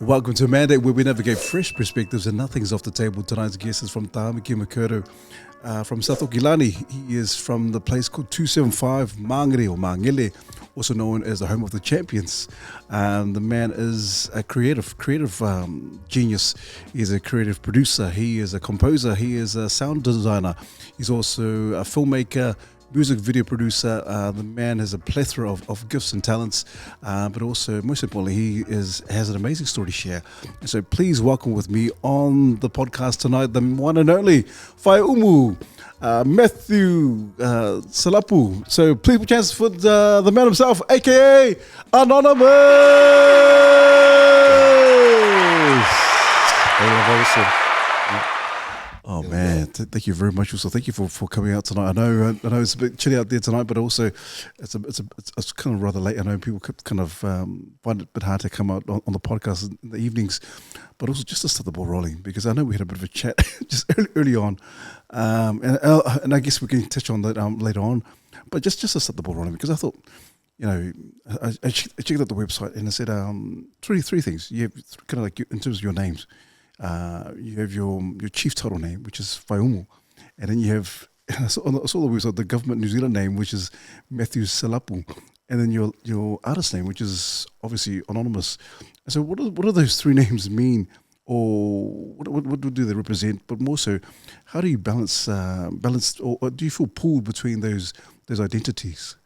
Welcome to Mandate, where we navigate fresh perspectives and nothing's off the table. Tonight's guest is from Tāmaki Makuru, from South Okilani. He is from the place called 275 Mangere or Mangele, also known as the home of the champions. The man is a creative genius. He's a creative producer. He is a composer. He is a sound designer. He's also a filmmaker, music video producer. The man has a plethora of gifts and talents, but also, most importantly, he has an amazing story to share. And so please welcome with me on the podcast tonight, the one and only Faiumu, Matthew Salapu. So please put a chance for the man himself, aka Anonymouz. Oh man, thank you very much. Also, thank you for coming out tonight. I know it's a bit chilly out there tonight, but also it's kind of rather late. I know people could kind of find it a bit hard to come out on the podcast in the evenings, but also just to start the ball rolling, because I know we had a bit of a chat just early on, and I guess we can touch on that later on. But just to start the ball rolling, because I thought, I checked out the website and it said three things. You have kind of like in terms of your names. You have your chief title name, which is Faiumu, and then you have I saw the website the government New Zealand name, which is Matthew Salapu, and then your artist name, which is obviously Anonymouz. And so, what do those three names mean, or what do they represent? But more so, how do you balance, or do you feel pulled between those identities?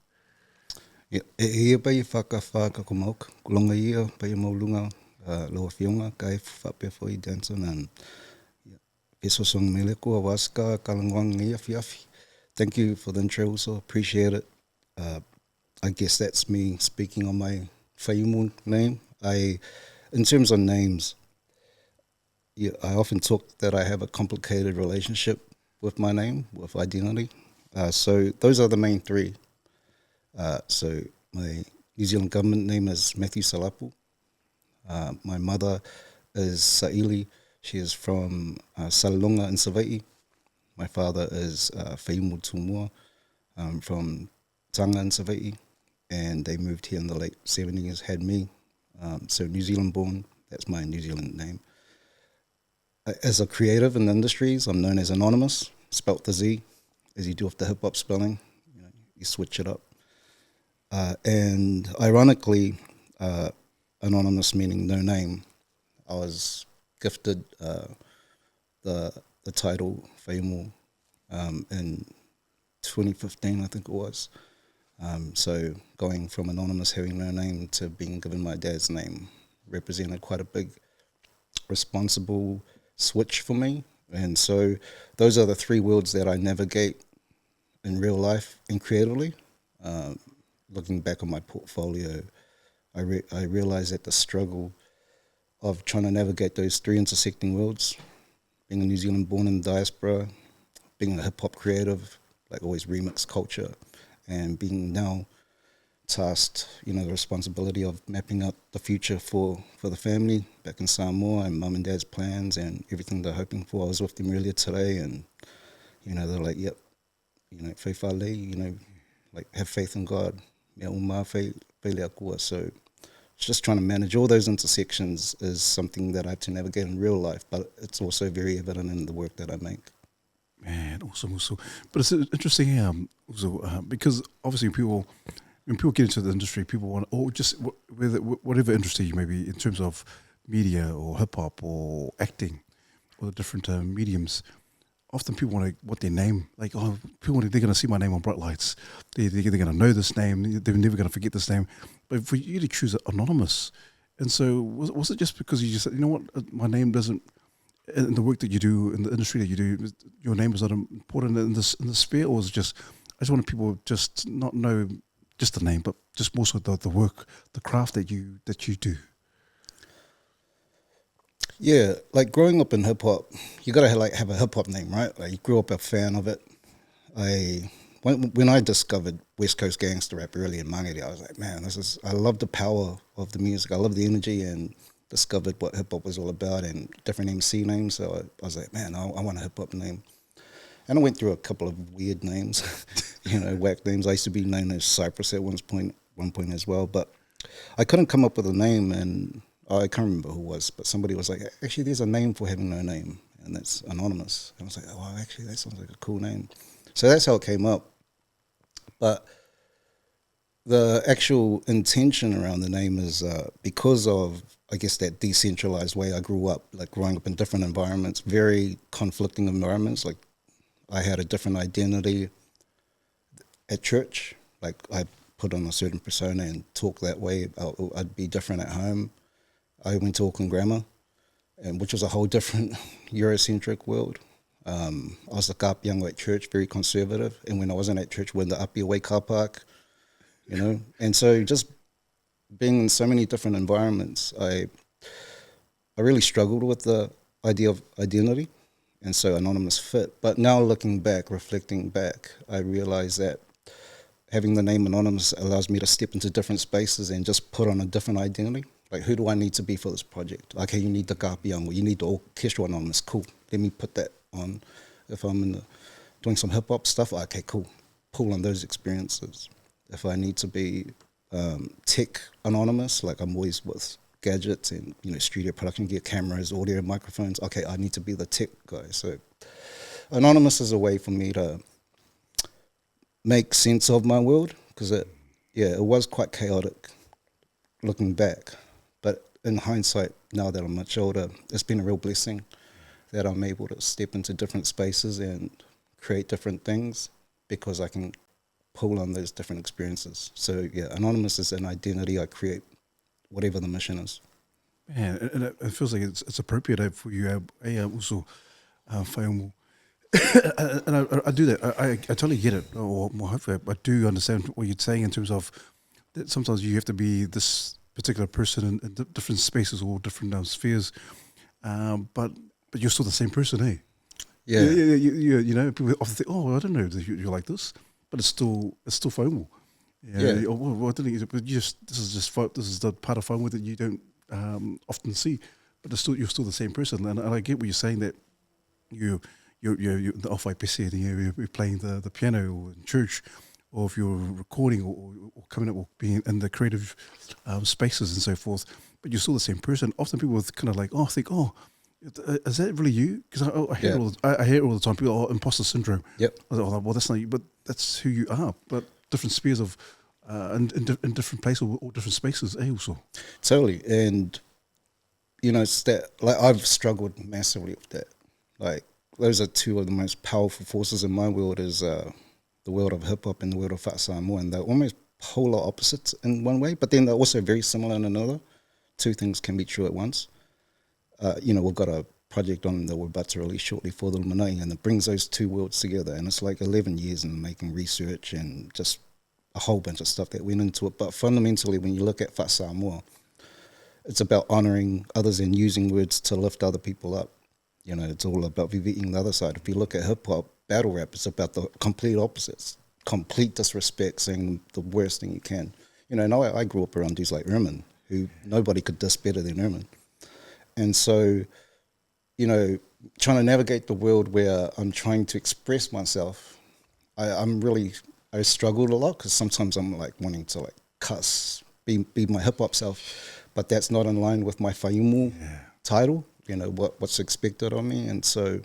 Yeah, e pa I whaka ko mauk, kulonga ia pa I maulunga loa whionga kai whapea fo I Johnson and peso song mele ko awaska kalangwang ia fiafi. Thank you for the intro, also appreciate it. I guess that's me speaking on my Faiumu name. In terms of names, I often talk that I have a complicated relationship with my name, with identity. So those are the main three. So my New Zealand government name is Matthew Salapu. My mother is Saili. She is from Salonga in Savaii. My father is Faiumu Tumua from Tanga in Savaii. And they moved here in the late 70s, had me. So New Zealand born, that's my New Zealand name. As a creative in the industries, I'm known as Anonymouz, spelt the Z, as you do with the hip-hop spelling. You switch it up. And ironically, Anonymous meaning no name, I was gifted the title Faiumu in 2015, I think it was. So going from Anonymous having no name to being given my dad's name represented quite a big responsible switch for me. And so those are the three worlds that I navigate in real life and creatively. Looking back on my portfolio, I realized that the struggle of trying to navigate those three intersecting worlds, being a New Zealand born in the diaspora, being a hip hop creative, like always remix culture, and being now tasked, the responsibility of mapping out the future for the family back in Samoa and mum and dad's plans and everything they're hoping for. I was with them earlier today and, they're like, yep, whai whale, like have faith in God. So just trying to manage all those intersections is something that I have to navigate in real life, but it's also very evident in the work that I make. Man, awesome. But it's interesting because obviously when people get into the industry, people want, or just whatever industry you may be in terms of media or hip hop or acting or the different mediums. Often people want their name, like, they're going to see my name on bright lights. They're going to know this name. They're never going to forget this name. But for you to choose Anonymous, and so was it just because you just said, you know what, my name doesn't, in the work that you do, in the industry that you do, your name is not important in this sphere, or was it just, I just wanted people just not know just the name, but just more so the work, the craft that you do. Yeah, like growing up in hip hop, you gotta have a hip hop name, right? Like you grew up a fan of it. When I discovered West Coast gangster rap early in Mangere, I was like, man, I love the power of the music. I love the energy, and discovered what hip hop was all about and different MC names. So I was like, man, I want a hip hop name. And I went through a couple of weird names, whack names. I used to be known as Cypress at one point as well, but I couldn't come up with a name, and I can't remember who it was, but somebody was like, actually, there's a name for having no name, and that's Anonymous. And I was like, oh, actually, that sounds like a cool name. So that's how it came up. But the actual intention around the name is because of, I guess, that decentralized way I grew up, like growing up in different environments, very conflicting environments. Like I had a different identity at church. Like I put on a certain persona and talk that way. I'd be different at home. I went to Auckland Grammar, and which was a whole different Eurocentric world. I was the kapiango at church, very conservative. And when I wasn't at church, we're in the Api Away car park, you know. And so just being in so many different environments, I really struggled with the idea of identity. And so Anonymous fit. But now looking back, reflecting back, I realized that having the name Anonymous allows me to step into different spaces and just put on a different identity. Like, who do I need to be for this project? Okay, you need the kapiango, you need the orchestral Anonymous. Cool, let me put that on. If I'm doing some hip-hop stuff, okay, cool. Pull on those experiences. If I need to be tech Anonymous, like I'm always with gadgets and, you know, studio production gear, cameras, audio, microphones, okay, I need to be the tech guy. So Anonymous is a way for me to make sense of my world, because it was quite chaotic looking back. But in hindsight, now that I'm much older, it's been a real blessing that I'm able to step into different spaces and create different things, because I can pull on those different experiences. So yeah, Anonymous is an identity I create, whatever the mission is. Man, and it feels like it's appropriate for you also, Faiumu. And I do that. I totally get it. Or more hopefully, I do understand what you're saying in terms of that sometimes you have to be this particular person in different spaces or different spheres, but you're still the same person, eh? Yeah. You know, people often think, oh, I don't know that you're like this, but it's still Faiumu. Yeah. Well, I don't think, but this is the part of FOMO that you don't often see, but you're still the same person. And I get what you're saying, that you're the off PC, and you're playing the piano or in church, or if you're recording or coming up or being in the creative spaces and so forth, but you're still the same person. Often people kind of like, is that really you? Because I hear I hear it all the time. People, imposter syndrome. Yep. I was like, well, that's not you, but that's who you are. But different spheres of, in different places or different spaces, also. Totally. And, you know, it's that, like, I've struggled massively with that. Like, those are two of the most powerful forces in my world, is the world of hip-hop and the world of Samoan. And they're almost polar opposites in one way, but then they're also very similar in another. Two things can be true at once. You know, we've got a project on that we're about to release shortly for the Manai, and it brings those two worlds together. And it's like 11 years in making research and just a whole bunch of stuff that went into it. But fundamentally, when you look at Samoa, it's about honouring others and using words to lift other people up. You know, it's all about viviting the other side. If you look at hip-hop, battle rap, it's about the complete opposites. Complete disrespect, saying the worst thing you can. You know, and I grew up around dudes like Ermin, who nobody could diss better than Ermin. And so, you know, trying to navigate the world where I'm trying to express myself, I struggled a lot, because sometimes I'm like wanting to like cuss, be my hip hop self, but that's not in line with my Faiumu title, you know, what's expected of me. And so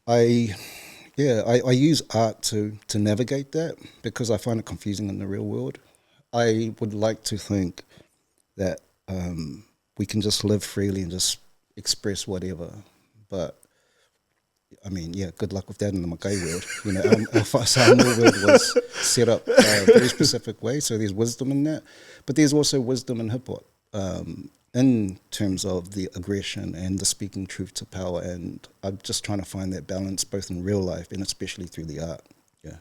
I use art to navigate that, because I find it confusing in the real world. I would like to think that we can just live freely and just express whatever. But I mean, yeah, good luck with that in the Makai world. You know, our Samoa world was set up a very specific way, so there's wisdom in that. But there's also wisdom in hip hop, in terms of the aggression and the speaking truth to power. And I'm just trying to find that balance both in real life and especially through the art. Yeah,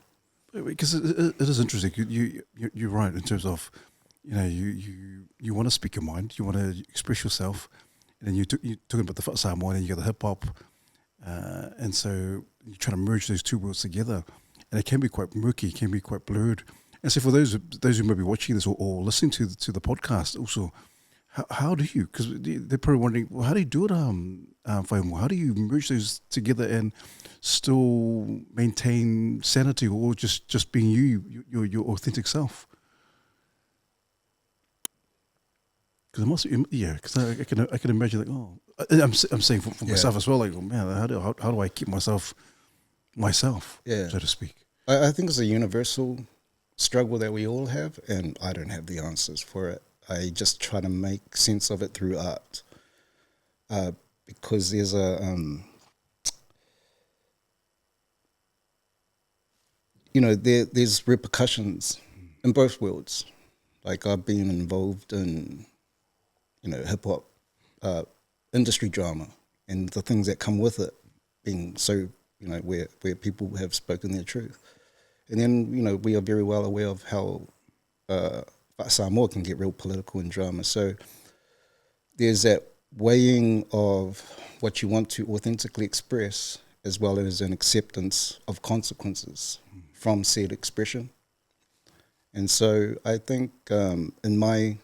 Because it is interesting. You're right in terms of, you know, you want to speak your mind, you want to express yourself, and then you're talking about the Samoan, and you got the hip hop, and so you're trying to merge those two worlds together, and it can be quite murky, it can be quite blurred. And so for those who may be watching this or listening to the podcast, also, how do you? Because they're probably wondering, well, how do you do it, Faiumu? How do you merge those together and still maintain sanity, or just being your authentic self? Because it must be, yeah. Because I can imagine like, oh, I'm saying for myself as well. Like, oh, man, how do I keep myself, Yeah. so to speak? I think it's a universal struggle that we all have, and I don't have the answers for it. I just try to make sense of it through art, because there's there's repercussions in both worlds. Like I've been involved in, hip hop industry drama and the things that come with it, being so, where people have spoken their truth. And then, we are very well aware of how Samoa can get real political and drama. So there's that weighing of what you want to authentically express as well as an acceptance of consequences from said expression. And so I think in my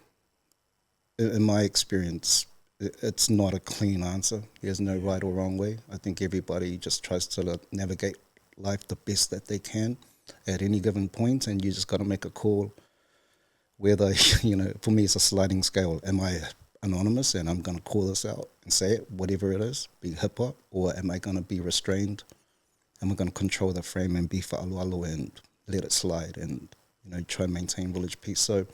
experience, it's not a clean answer. There's no right or wrong way. I think everybody just tries to navigate life the best that they can at any given point, and you just got to make a call whether, for me it's a sliding scale. Am I anonymous and I'm going to call this out and say it, whatever it is, be hip hop, or am I going to be restrained? Am I going to control the frame and be fa'aloalo and let it slide and, try and maintain village peace? So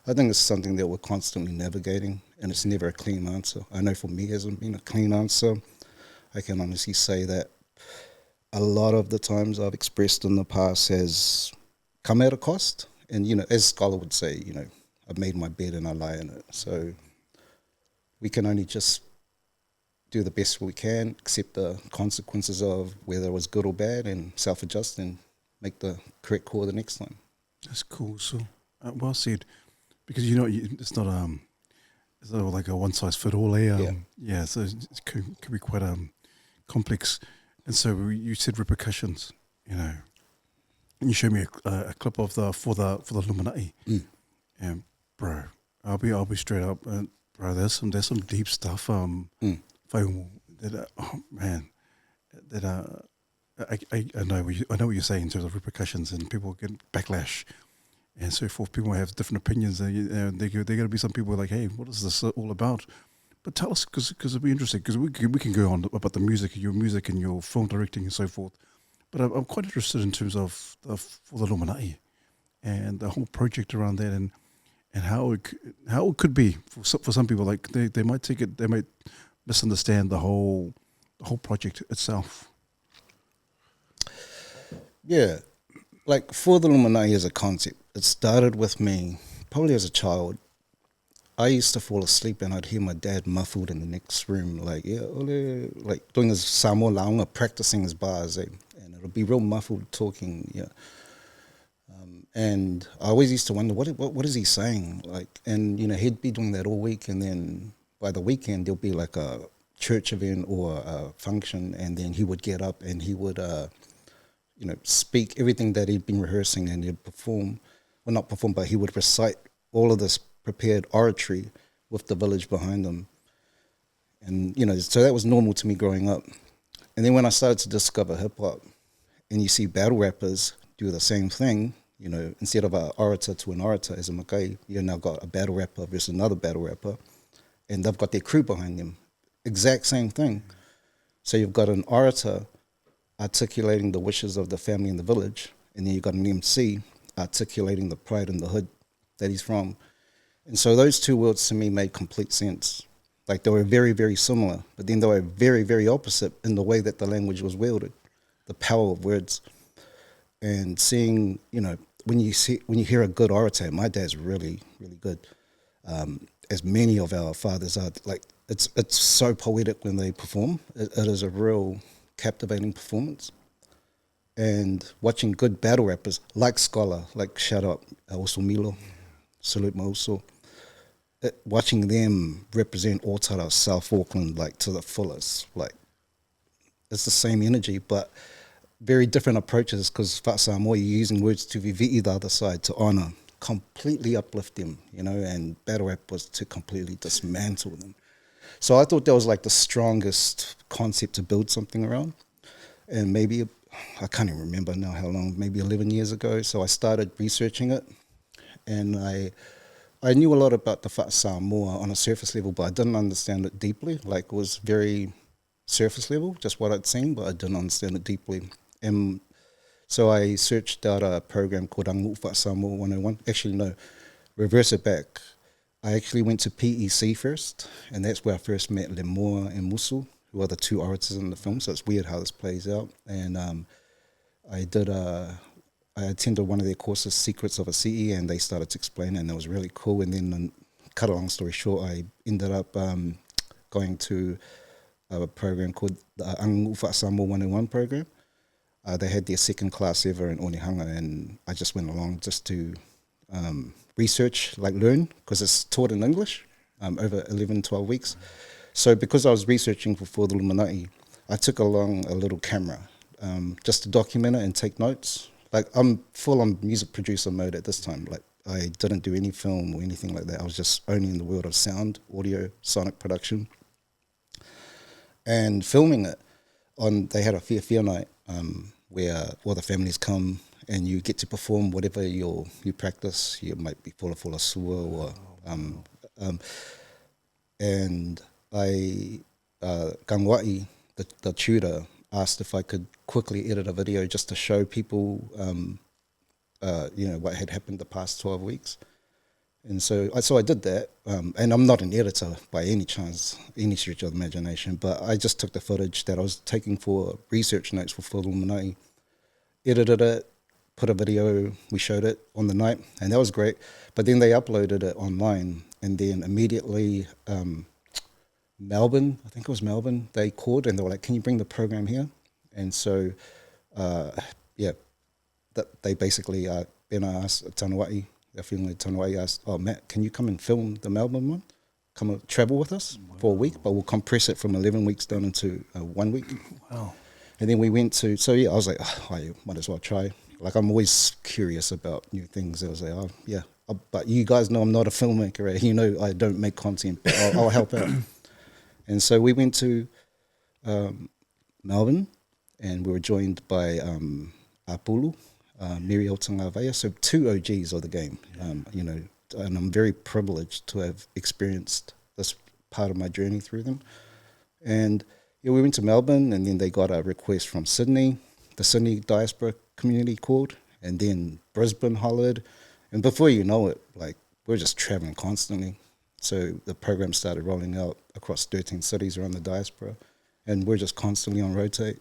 I think it's something that we're constantly navigating, and it's never a clean answer. I know for me it hasn't been a clean answer. I can honestly say that a lot of the times I've expressed in the past has come at a cost. And, as Scholar would say, I've made my bed and I lie in it. So we can only just do the best we can, accept the consequences of whether it was good or bad, and self-adjust and make the correct call the next time. That's cool. So well said. Because it's not like a one size fit all. Yeah. So it could be quite complex. And so you said repercussions. And you showed me a clip of for the Illuminati. And bro, I'll be straight up. Bro, there's some deep stuff. Faiumu, that oh man, that I know what you're saying in terms of repercussions, and people get backlash and so forth. People have different opinions. They're going to be some people like, hey, what is this all about? But tell us, because it'll be interesting, because we can go on about the music and your film directing and so forth. But I'm quite interested in terms of for the Illuminati and the whole project around that, and how it could be for some people. Like they might take it, they might misunderstand the whole project itself. Yeah, like for the Illuminati as a concept, it started with me probably as a child. I used to fall asleep and I'd hear my dad muffled in the next room, like, yeah, ole, like doing his Samoa launga, practicing his bars, and it'll be real muffled talking, yeah. And I always used to wonder, what is he saying? Like, and, he'd be doing that all week, and then by the weekend, there'll be like a church event or a function, and then he would get up and he would, speak everything that he'd been rehearsing, and he'd perform, well, not perform, but he would recite all of this prepared oratory with the village behind him. And, so that was normal to me growing up. And then when I started to discover hip-hop, and you see battle rappers do the same thing, instead of an orator to an orator as a makai, you now got a battle rapper versus another battle rapper, and they've got their crew behind them. Exact same thing. So you've got an orator articulating the wishes of the family in the village, and then you've got an MC articulating the pride in the hood that he's from. And so those two worlds to me made complete sense. Like they were very, very similar, but then they were very, very opposite in the way that the language was wielded, the power of words. And seeing, when you hear a good orator, my dad's really, really good, as many of our fathers are. Like it's so poetic when they perform. It is a real captivating performance. And watching good battle rappers like Scholar, like shout out also Milo, salute Mauso, watching them represent Aotearoa, South Auckland, like to the fullest. Like it's the same energy, but very different approaches, because Samoa, you're using words to vivi'i the other side, to honour, completely uplift them, and battle rap was to completely dismantle them. So I thought that was like the strongest concept to build something around. And maybe, I can't even remember now how long, maybe 11 years ago. So I started researching it, and I I knew a lot about the Samoa on a surface level, but I didn't understand it deeply. Like, it was very surface level, just what I'd seen, but I didn't understand it deeply. And so I searched out a program called Anonymouz Samoa 101. Actually, no, reverse it back. I actually went to PEC first, and that's where I first met Lemoa and Musu, who are the two orators in the film. So it's weird how this plays out. And I attended one of their courses, Secrets of a CE, and they started to explain it, and it was really cool. And then, cut a long story short, I ended up going to a program called the Anonymouz Samoa 101 program. They had their second class ever in Onehunga, and I just went along just to research, like learn, because it's taught in English over 11, 12 weeks. So because I was researching for the Illuminati, I took along a little camera just to document it and take notes. Like, I'm full on music producer mode at this time. Like, I didn't do any film or anything like that. I was just only in the world of sound, audio, sonic production, and filming it. They had a Fia night where all the families come and you get to perform whatever you practice. You might be full of sua or and I Gangwai, the tutor, asked if I could quickly edit a video just to show people, what had happened the past 12 weeks. And so I did that, and I'm not an editor by any chance, any stretch of the imagination, but I just took the footage that I was taking for research notes for the Illuminati, edited it, put a video, we showed it on the night, and that was great. But then they uploaded it online, and then immediately Melbourne, I think it was Melbourne, they called and they were like, can you bring the program here? And so, they basically, Ben asked Tanawai, their family Tanawai asked, oh, Matt, can you come and film the Melbourne one? Come and travel with us for a week, but we'll compress it from 11 weeks down into 1 week. Wow. And then we went to, I was like, I might as well try. Like, I'm always curious about new things. I was like, but you guys know I'm not a filmmaker, right? You know I don't make content, but I'll help out. And so we went to Melbourne, and we were joined by Apulu, Mary Otangavaya, so two OGs of the game, and I'm very privileged to have experienced this part of my journey through them. And we went to Melbourne, and then they got a request from Sydney, the Sydney diaspora community called, and then Brisbane hollered, and before you know it, like, we're just traveling constantly. So the program started rolling out across 13 cities around the diaspora, and we're just constantly on rotate.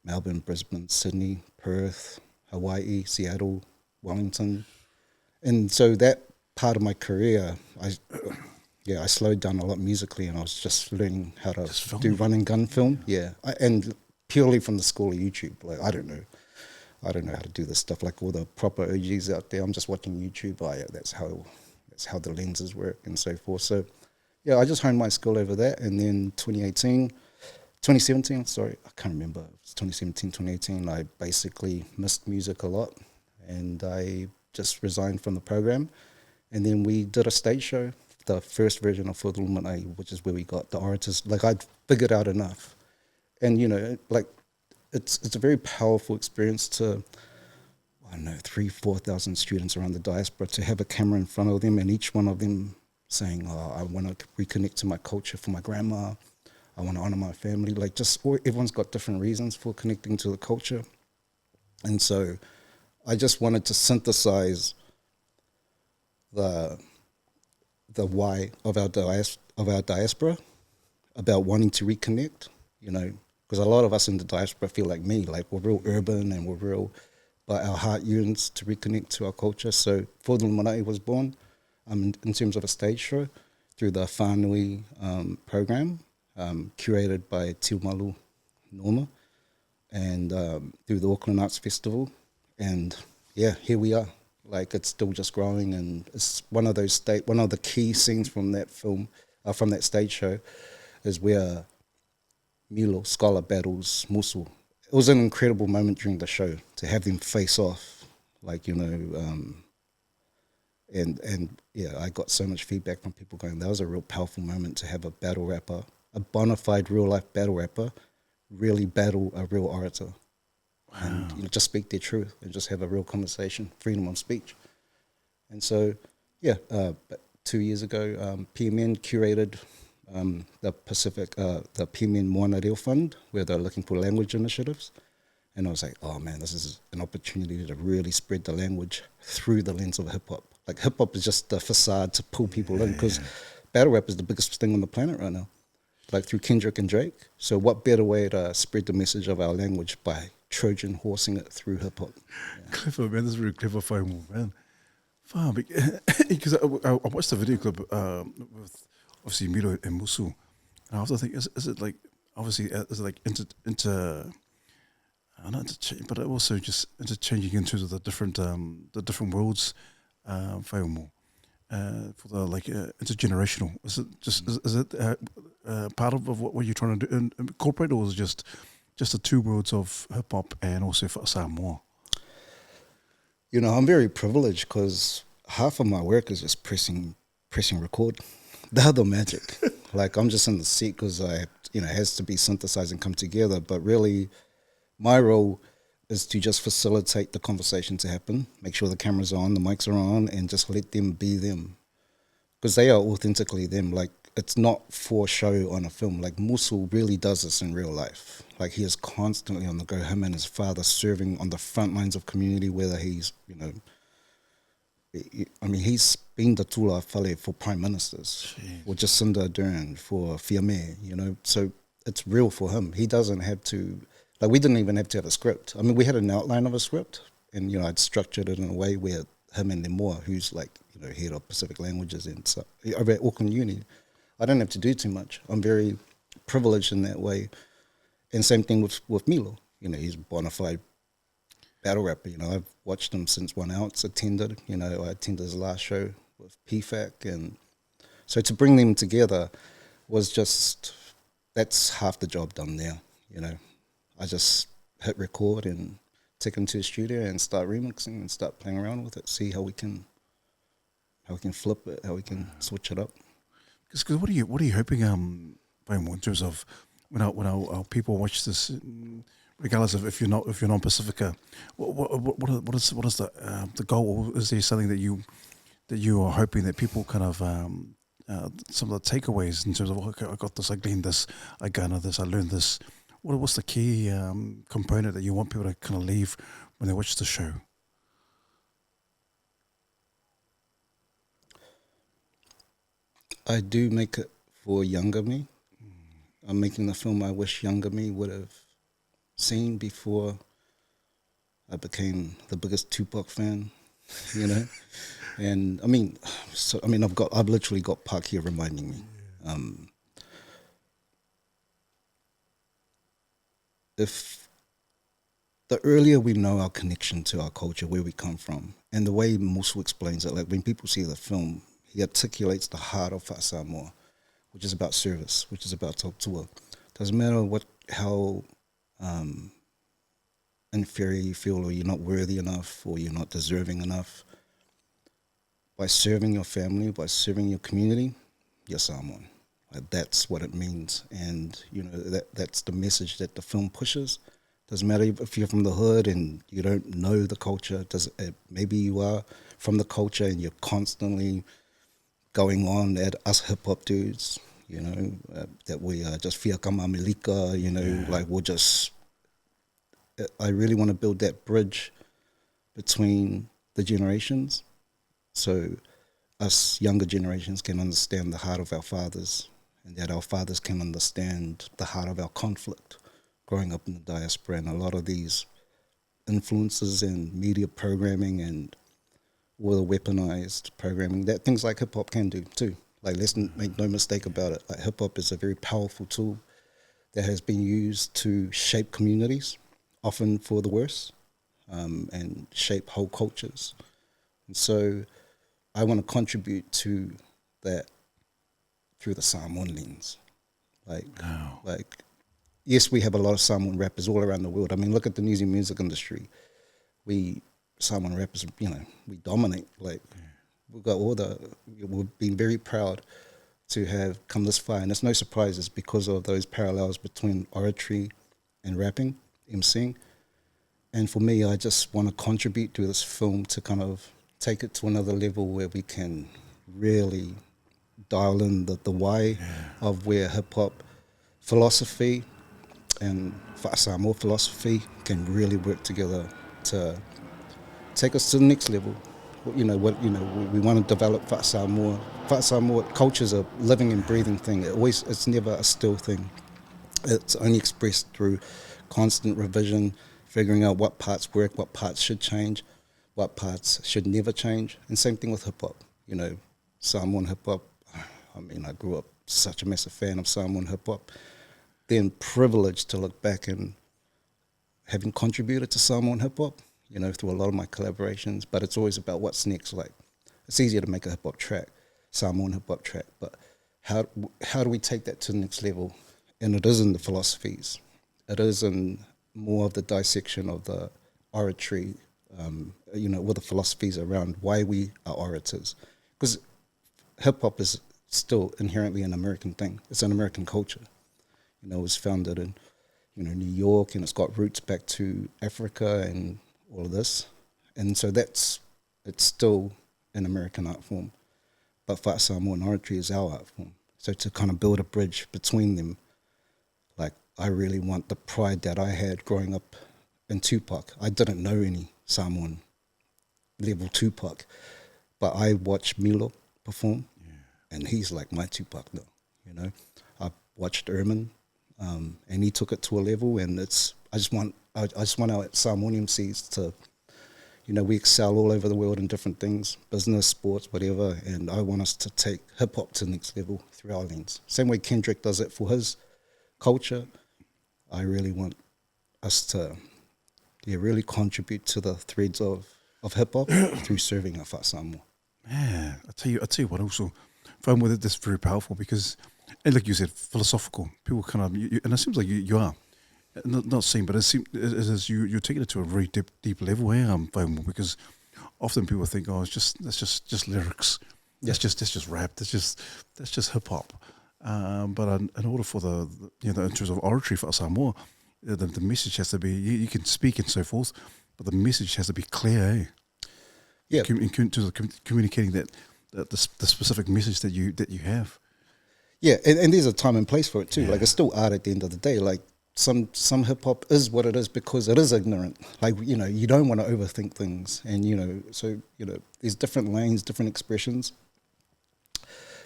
Melbourne, Brisbane, Sydney, Perth, Hawaii, Seattle, Wellington. And so that part of my career, I slowed down a lot musically, and I was just learning how to do run and gun film. And purely from the school of YouTube. Like, I don't know how to do this stuff like all the proper OGs out there. I'm just watching YouTube. That's how the lenses work and so forth. So I just honed my skill over that. And then 2017, sorry, I can't remember. It was 2017, 2018. I basically missed music a lot, and I just resigned from the program. And then we did a stage show, the first version of For the Illuminati, which is where we got the orators. Like, I'd figured out enough. And, it's a very powerful experience to, 3,000-4,000 students around the diaspora, to have a camera in front of them, and each one of them saying, I want to reconnect to my culture for my grandma. I want to honor my family. Like, everyone's got different reasons for connecting to the culture. And so I just wanted to synthesize the why of our diaspora about wanting to reconnect, because a lot of us in the diaspora feel like me, like we're real urban and but our heart yearns to reconnect to our culture. So For the Illuminati was born in terms of a stage show through the Whānui program, curated by Tiumalu Norma, and through the Auckland Arts Festival. And here we are. Like, it's still just growing, and it's one of the key scenes from that film, from that stage show, is where Milo, scholar, battles Musu. It was an incredible moment during the show to have them face off, like, I got so much feedback from people going, that was a real powerful moment to have a battle rapper, a bona fide real life battle rapper, really battle a real orator. Wow. And just speak their truth and just have a real conversation, freedom of speech. And so, yeah, but 2 years ago, PMN curated the PMN Moana Reo Fund, where they're looking for language initiatives. And I was like, oh man, this is an opportunity to really spread the language through the lens of hip hop. Like hip hop is just the facade to pull people in, because battle rap is the biggest thing on the planet right now, like through Kendrick and Drake. So what better way to spread the message of our language by Trojan horsing it through hip hop? Yeah. Clever, man. That's really clever, Faiumu, man. Far, because I watched the video clip with obviously Miro and Musu, and I also think, is it like, obviously, is it like not interchange, but also just interchanging in terms of the different worlds, Faiumu, for the like intergenerational. Is it just is it part of what you're trying to do, incorporate, or is it just the two worlds of hip hop and also for Samoa? You know, I'm very privileged because half of my work is just pressing record. The other magic, like I'm just in the seat because it has to be synthesized and come together. But really, my role is to just facilitate the conversation to happen, make sure the cameras are on, the mics are on, and just let them be them, because they are authentically them. Like, it's not for show on a film. Like, Musul really does this in real life. Like, he is constantly on the go. Him and his father serving on the front lines of community, whether he's, he's been the tula whale for prime ministers, or Jacinda Ardern for Fiame, so it's real for him. He doesn't have to, like, we didn't even have to have a script. I mean, we had an outline of a script, and, I'd structured it in a way where him and Lemoa, who's like, head of Pacific languages and so, over at Auckland Uni, I don't have to do too much. I'm very privileged in that way. And same thing with Milo. He's a bona fide battle rapper. I've watched him since 1 Ounce attended. I attended his last show with PFAC. And so to bring them together was just, that's half the job done there. I just hit record and take him to the studio and start remixing and start playing around with it, see how we can flip it, how we can switch it up. Because what are you hoping, in terms of when our people watch this, regardless of if you're not Pacifica, what is the goal? Or is there something that you are hoping that people kind of some of the takeaways in terms of, okay, I got this, I gleaned this, I garnered this, I learned this. What's the key component that you want people to kind of leave when they watch the show? I do make it for younger me. I'm making the film I wish younger me would have seen before I became the biggest Tupac fan, And I've literally got Park here reminding me. If the earlier we know our connection to our culture, where we come from, and the way Musu explains it, like when people see the film, he articulates the heart of Samoa, which is about service, which is about tautua. Doesn't matter how inferior you feel, or you're not worthy enough, or you're not deserving enough. By serving your family, by serving your community, you're Samoan. Like, that's what it means, and that's the message that the film pushes. Doesn't matter if you're from the hood and you don't know the culture. Maybe you are from the culture and you're constantly going on at us hip hop dudes, that we are just fiakama melika, like we'll just. I really want to build that bridge between the generations, so us younger generations can understand the heart of our fathers, and that our fathers can understand the heart of our conflict growing up in the diaspora. And a lot of these influences and media programming and all the weaponized programming that things like hip hop can do too. Like, let's make no mistake about it. Like, hip hop is a very powerful tool that has been used to shape communities, often for the worse, and shape whole cultures. And so I want to contribute to that through the Samoan lens. Like, yes, we have a lot of Samoan rappers all around the world. I mean, look at the New Zealand music industry. Samoan rappers, we dominate. Like, we've been very proud to have come this far. And it's no surprise, it's because of those parallels between oratory and rapping, emceeing. And for me, I just want to contribute to this film to kind of take it to another level where we can really dial in the why of where hip-hop philosophy and Samoa philosophy can really work together to take us to the next level. We want to develop Samoa. Samoa culture is a living and breathing thing. It's never a still thing. It's only expressed through constant revision, figuring out what parts work, what parts should change, what parts should never change. And same thing with hip hop. Samoan hip hop. I mean, I grew up such a massive fan of Samoan hip hop. Then privileged to look back and having contributed to Samoan hip hop, through a lot of my collaborations. But it's always about what's next. Like, it's easier to make a hip hop track, Samoan hip hop track, but how do we take that to the next level? And it is in the philosophies. It is in more of the dissection of the oratory, with the philosophies around why we are orators. Because hip-hop is still inherently an American thing. It's an American culture. It was founded in, New York, and it's got roots back to Africa and all of this. And so it's still an American art form. But Samoan oratory is our art form. So to kind of build a bridge between them, like, I really want the pride that I had growing up in Tupac. I didn't know any Samoan level Tupac, but I watched Milo perform, and he's like my Tupac now. I watched Erman, and he took it to a level, and I just want our Samoan MCs to, we excel all over the world in different things, business, sports, whatever, and I want us to take hip hop to the next level through our lens. Same way Kendrick does it for his culture, I really want us to really contribute to the threads of hip-hop through serving our Samoa. Yeah, I tell you what, also, found with it, this very powerful because, and like you said, philosophical. People kind of, and it seems like you are, not saying, but it seems you're taking it to a very deep level here, Faiumu, because often people think, oh, that's just lyrics, that's just rap, that's just hip hop. But in order for the in terms of oratory for Samoa, the message has to be, you can speak and so forth, but the message has to be clear, eh? Yeah. In terms of communicating the specific message that you have. Yeah, and there's a time and place for it too. Yeah. Like, it's still art at the end of the day. Like, some hip hop is what it is because it is ignorant. Like, you don't want to overthink things, and so there's different lanes, different expressions.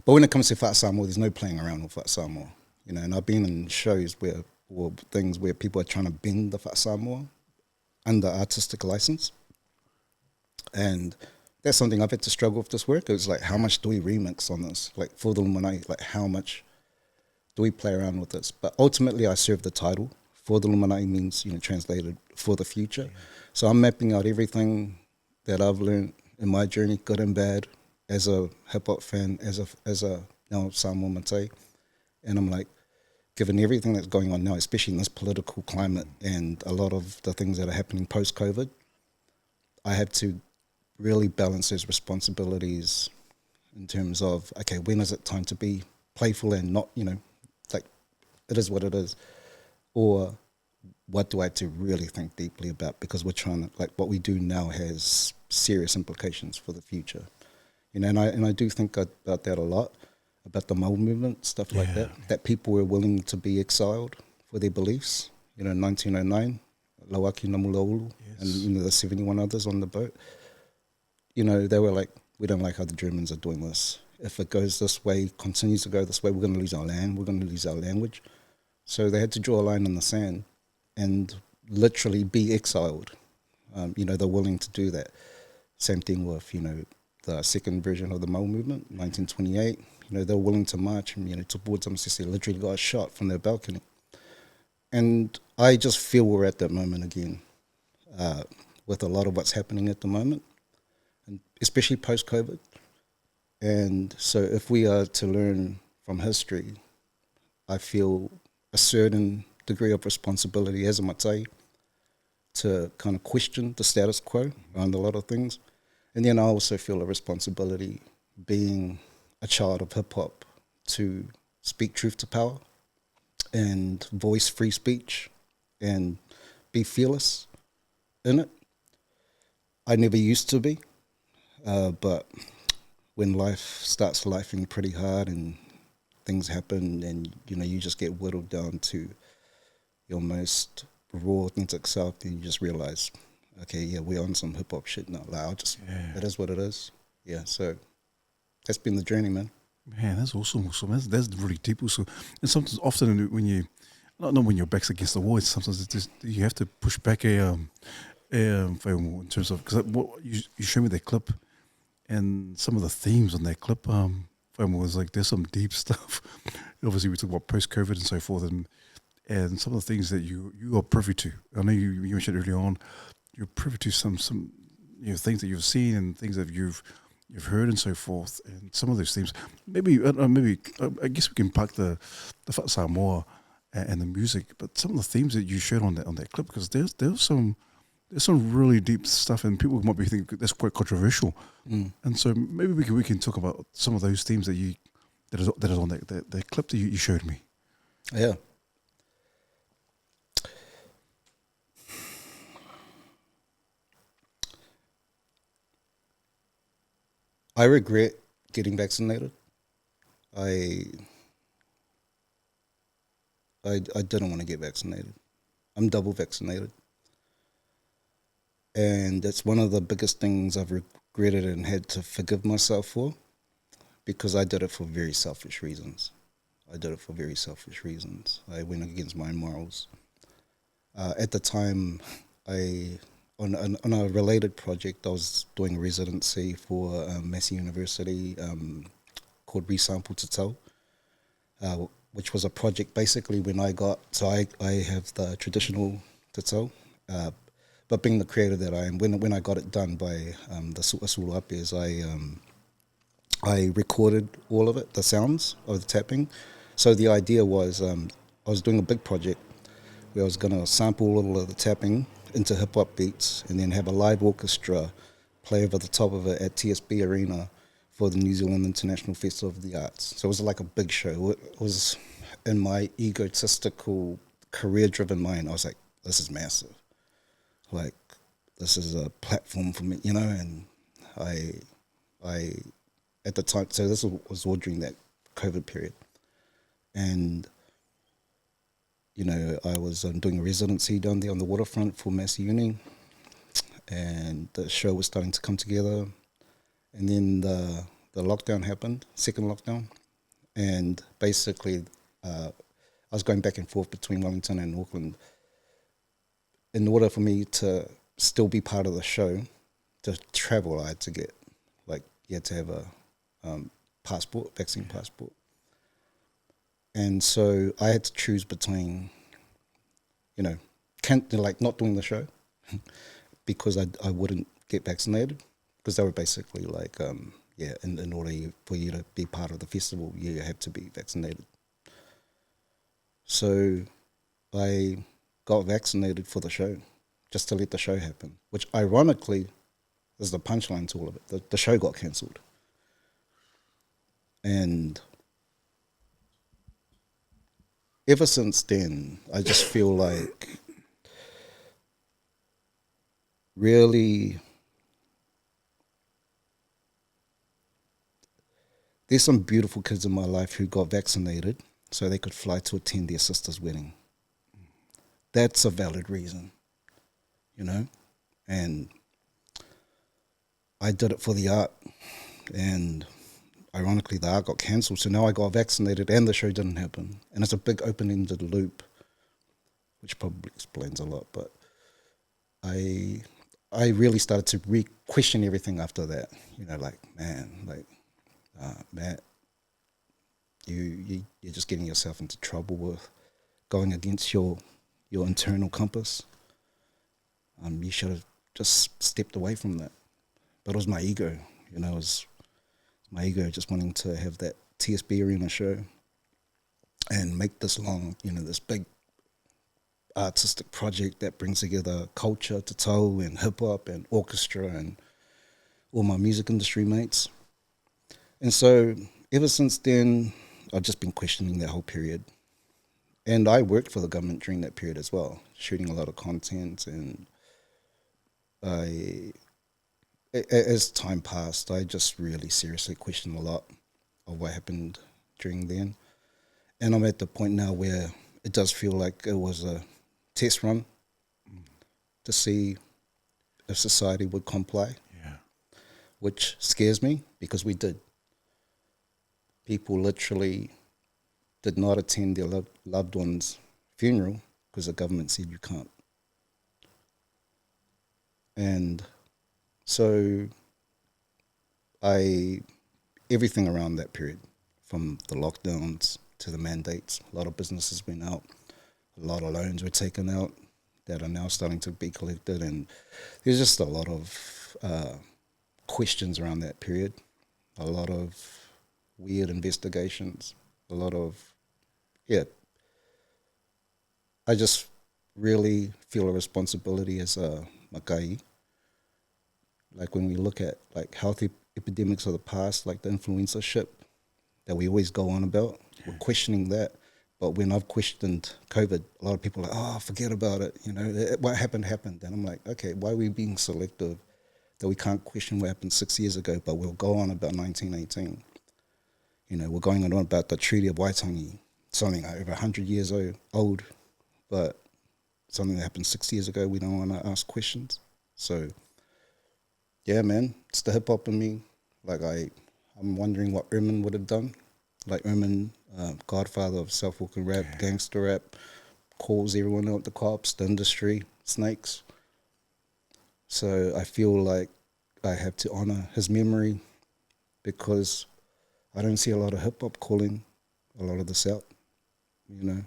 But when it comes to Samoa, there's no playing around with Samoa. And I've been in shows or things where people are trying to bend the Samoa under artistic license. And that's something I've had to struggle with this work. It's like, how much do we remix on this? Like, for the Lumanai, like, how much do we play around with this? But ultimately, I serve the title. For the Lumanai means, translated for the future. Yeah. So I'm mapping out everything that I've learned in my journey, good and bad, as a hip-hop fan, as a now Samoa Matai. And I'm like, given everything that's going on now, especially in this political climate and a lot of the things that are happening post-COVID, I have to really balance those responsibilities in terms of, okay, when is it time to be playful and not, like, it is what it is? Or what do I have to really think deeply about? Because we're trying to, like, what we do now has serious implications for the future. And I do think about that a lot, about the Mau movement, stuff like that people were willing to be exiled for their beliefs. 1909, Lauaki Namulaulu, and the 71 others on the boat. They were like, we don't like how the Germans are doing this. If it goes this way, continues to go this way, we're going to lose our land, we're going to lose our language. So they had to draw a line in the sand and literally be exiled. They're willing to do that. Same thing with, the second version of the Mau movement, 1928. They're willing to march and, towards them, they literally got shot from their balcony. And I just feel we're at that moment again with a lot of what's happening at the moment, and especially post-COVID. And so if we are to learn from history, I feel a certain degree of responsibility as a Matai to kind of question the status quo around a lot of things. And then I also feel a responsibility, being a child of hip-hop, to speak truth to power and voice free speech and be fearless in it. I never used to be. But when life starts lifing pretty hard and things happen, and you just get whittled down to your most raw, authentic self, then you just realize, okay, yeah, we're on some hip hop shit now. Like, it is what it is. Yeah, so that's been the journey, man. Man, that's awesome. Awesome. That's really deep. Also, and sometimes often when you, not when your back's against the wall, sometimes it's just you have to push back in terms of because what you showed me that clip and some of the themes on that clip. Was like there's some deep stuff. Obviously, we talk about post COVID and so forth, and some of the things that you are privy to. I know you mentioned earlier on, you're privy to some things that you've seen and things that you've heard and so forth, and some of those themes. Maybe I guess we can pack the Samoa and the music, but some of the themes that you shared on that clip, because there's some really deep stuff, and people might be thinking that's quite controversial, and so maybe we can talk about some of those themes that is on that clip that you showed me. Yeah. I regret getting vaccinated. I didn't want to get vaccinated. I'm double vaccinated. And that's one of the biggest things I've regretted and had to forgive myself for, because I did it for very selfish reasons. I went against my morals. At the time, on a related project, I was doing a residency for Massey University called Resample Te Tau, which was a project basically when I have the traditional Te Tau, but being the creator that I am, when I got it done by the Sulapias, I recorded all of it, the sounds of the tapping. So the idea was I was doing a big project where I was going to sample all of the tapping into hip-hop beats and then have a live orchestra play over the top of it at TSB Arena for the New Zealand International Festival of the Arts. So it was like a big show. It was, in my egotistical, career-driven mind, I was like, this is massive. Like, this is a platform for me, and I at the time, so this was all during that COVID period. And I was doing a residency down there on the waterfront for Massey Uni, and the show was starting to come together. And then the lockdown happened, second lockdown, and basically I was going back and forth between Wellington and Auckland. In order for me to still be part of the show, to travel, I had to get, you had to have a vaccine passport. And so I had to choose between, not doing the show because I wouldn't get vaccinated, because they were basically in order for you to be part of the festival, you have to be vaccinated. So I got vaccinated for the show, just to let the show happen, which ironically is the punchline to all of it. The show got cancelled. And ever since then, I just feel like really there's some beautiful kids in my life who got vaccinated so they could fly to attend their sister's wedding. That's a valid reason, and I did it for the art, and ironically the art got cancelled, so now I got vaccinated and the show didn't happen. And it's a big open-ended loop, which probably explains a lot, but I really started to question everything after that. Matt, you're just getting yourself into trouble with going against your internal compass. You should have just stepped away from that. But it was my ego, it was my ego just wanting to have that TSB Arena show and make this this big artistic project that brings together culture, Te Tau, and hip-hop, and orchestra, and all my music industry mates. And so ever since then, I've just been questioning that whole period. And I worked for the government during that period as well, shooting a lot of content, and as time passed, I just really seriously questioned a lot of what happened during then. And I'm at the point now where it does feel like it was a test run to see if society would comply, which scares me because we did. People literally did not attend their loved one's funeral because the government said you can't. And so everything around that period, from the lockdowns to the mandates, a lot of businesses went out, a lot of loans were taken out that are now starting to be collected, and there's just a lot of questions around that period, a lot of weird investigations, a lot of, I just really feel a responsibility as a makai. Like when we look at like health epidemics of the past, like the influenza ship that we always go on about, we're questioning that. But when I've questioned COVID, a lot of people are like, oh, forget about it. You know, what happened. And I'm like, okay, why are we being selective that we can't question what happened 6 years ago, but we'll go on about 1918. You know, we're going on about the Treaty of Waitangi, something like over 100 years old, but something that happened 6 years ago, we don't want to ask questions. So, yeah, man, it's the hip-hop in me. Like, I'm wondering what Erman would have done. Like Erman, godfather of self-walking rap, gangster rap, calls everyone out, the cops, the industry, snakes. So I feel like I have to honor his memory because I don't see a lot of hip-hop calling a lot of this out. You know,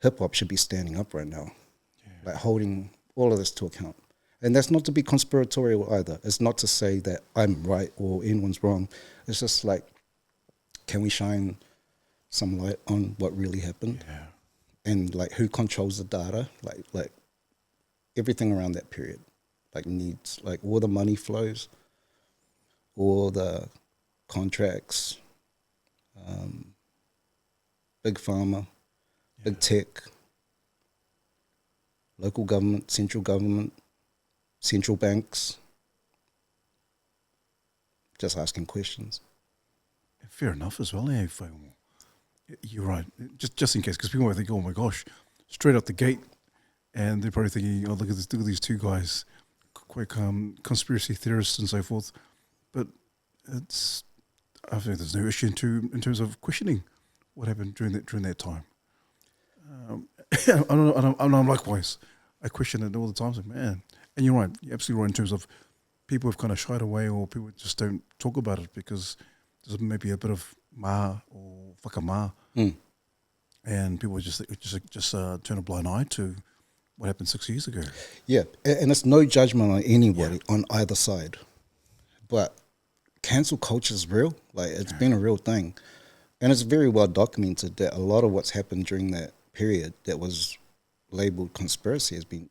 hip-hop should be standing up right now, like holding all of this to account. And that's not to be conspiratorial either. It's not to say that I'm right or anyone's wrong. It's just like, can we shine some light on what really happened? Yeah. And like who controls the data? Like everything around that period, like needs, like all the money flows, all the contracts, big pharma, big tech, local government, central banks, just asking questions. Fair enough as well, Faiumu. You're right. Just in case, because people might think, oh my gosh, straight out the gate, and they're probably thinking, oh, look at these two guys, quite conspiracy theorists and so forth. But I think there's no issue in terms of questioning what happened during that time. And I'm likewise. I question it all the time. Like, man, and you're right. You're absolutely right in terms of people have kind of shied away, or people just don't talk about it because there's maybe a bit of ma or whakama, and people just turn a blind eye to what happened 6 years ago. Yeah, and it's no judgment on anybody on either side, but cancel culture is real. Like it's been a real thing, and it's very well documented that a lot of what's happened during that period that was labeled conspiracy has been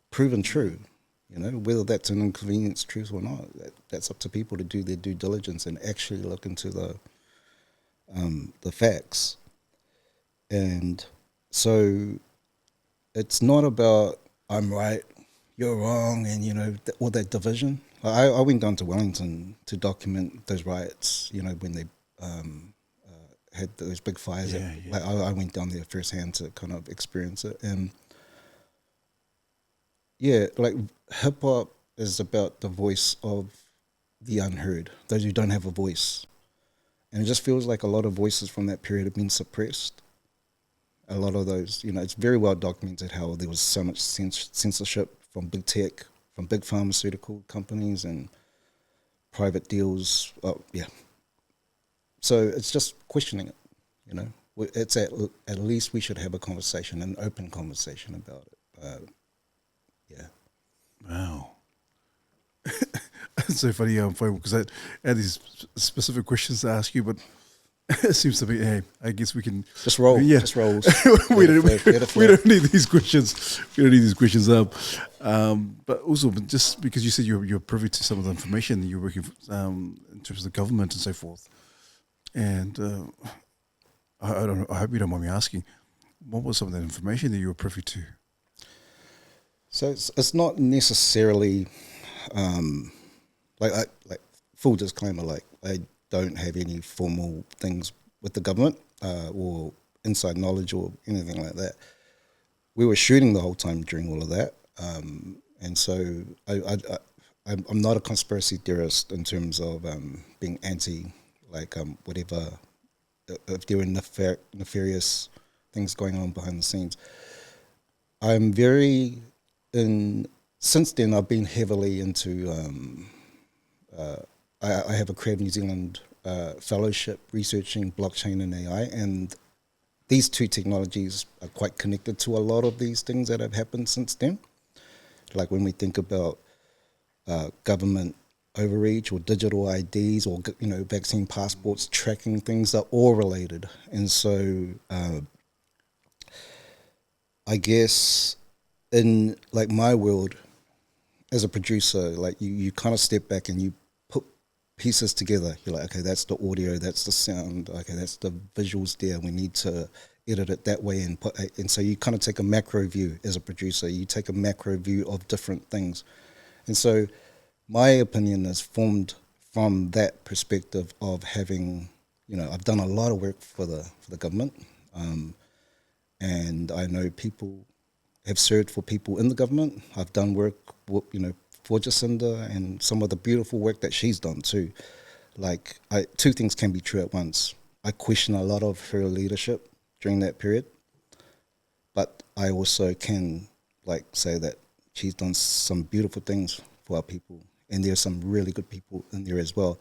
proven true. You know, whether that's an inconvenience truth or not, that's up to people to do their due diligence and actually look into the facts. And so it's not about I'm right, you're wrong, and you know all that division. I went down to Wellington to document those riots. You know when they had those big fires. Like I went down there firsthand to kind of experience it, and like hip hop is about the voice of the unheard, those who don't have a voice, and it just feels like a lot of voices from that period have been suppressed. A lot of those, you know, it's very well documented how there was so much censorship from big tech, from big pharmaceutical companies and private deals. So it's just questioning it, you know. It's at least we should have a conversation, an open conversation about it. Wow. It's so funny, because I had these specific questions to ask you, but it seems to be, hey, I guess we can just roll. Yeah, just rolls. we don't need these questions. We don't need these questions up. But also, just because you said you're privy to some of the information that you're working in terms of the government and so forth, and I don't know. I hope you don't mind me asking, what was some of that information that you were privy to? So it's not necessarily like full disclaimer, like I don't have any formal things with the government or inside knowledge or anything like that. We were shooting the whole time during all of that, and so I'm not a conspiracy theorist in terms of being anti, like whatever, if there are nefarious things going on behind the scenes. I'm very since then I've been heavily into I have a Creative New Zealand fellowship researching blockchain and AI, and these two technologies are quite connected to a lot of these things that have happened since then. Like when we think about government overreach or digital IDs or vaccine passports, tracking things are all related. And so I guess in like my world as a producer, like you kind of step back and you put pieces together. You're like, okay, that's the audio, that's the sound, okay, that's the visuals there. We need to edit it that way and so you kind of take a macro view as a producer. You take a macro view of different things. And so my opinion is formed from that perspective of having, I've done a lot of work for the government, and I know people have served for people in the government. I've done work, for Jacinda and some of the beautiful work that she's done too. Like, two things can be true at once. I question a lot of her leadership during that period, but I also can say that she's done some beautiful things for our people, and there's some really good people in there as well.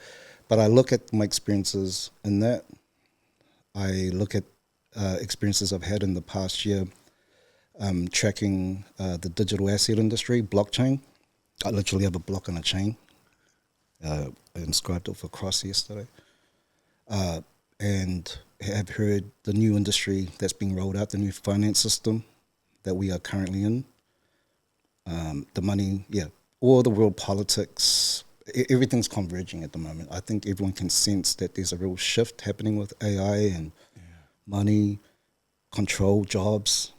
But I look at my experiences in that. I look at experiences I've had in the past year tracking the digital asset industry, blockchain. I literally have a block on a chain. I inscribed it for Cross yesterday. And have heard the new industry that's being rolled out, the new finance system that we are currently in. The money, all the world politics, everything's converging at the moment. I think everyone can sense that there's a real shift happening with AI and money, control, jobs.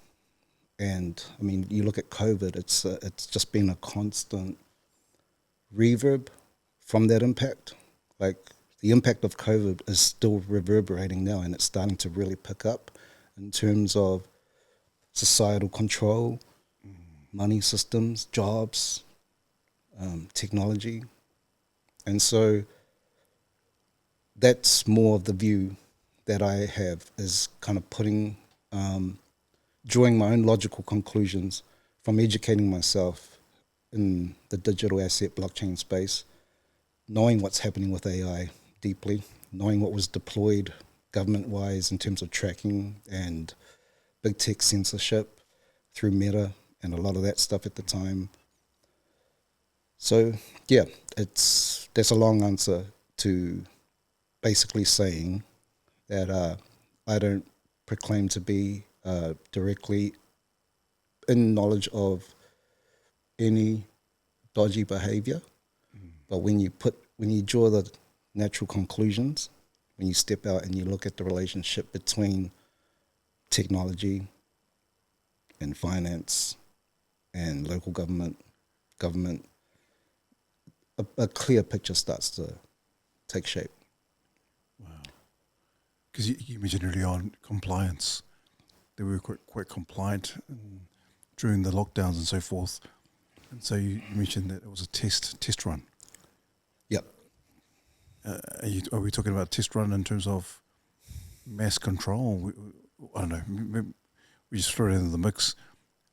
And I mean, you look at COVID, it's just been a constant reverb from that impact. Like, the impact of COVID is still reverberating now, and it's starting to really pick up in terms of societal control, money systems, jobs, technology. And so that's more of the view that I have, is kind of drawing my own logical conclusions from educating myself in the digital asset blockchain space, knowing what's happening with AI deeply, knowing what was deployed government-wise in terms of tracking and big tech censorship through Meta and a lot of that stuff at the time. So, that's a long answer to basically saying that I don't proclaim to be directly in knowledge of any dodgy behavior, but when you draw the natural conclusions, when you step out and you look at the relationship between technology and finance and local government, a clear picture starts to take shape. Wow. Because you mentioned early on compliance. They were quite compliant during the lockdowns and so forth. And so you mentioned that it was a test run. Yep. Are we talking about a test run in terms of mass control? I don't know. Maybe we just throw it into the mix.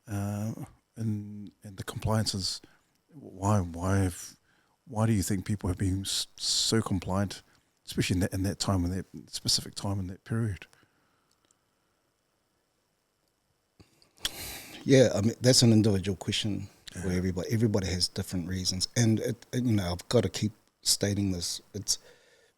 And the compliances. Why do you think people have been so compliant, especially in that time, in that specific time, in that period? Yeah, I mean, that's an individual question for everybody. Everybody has different reasons, and I've got to keep stating this.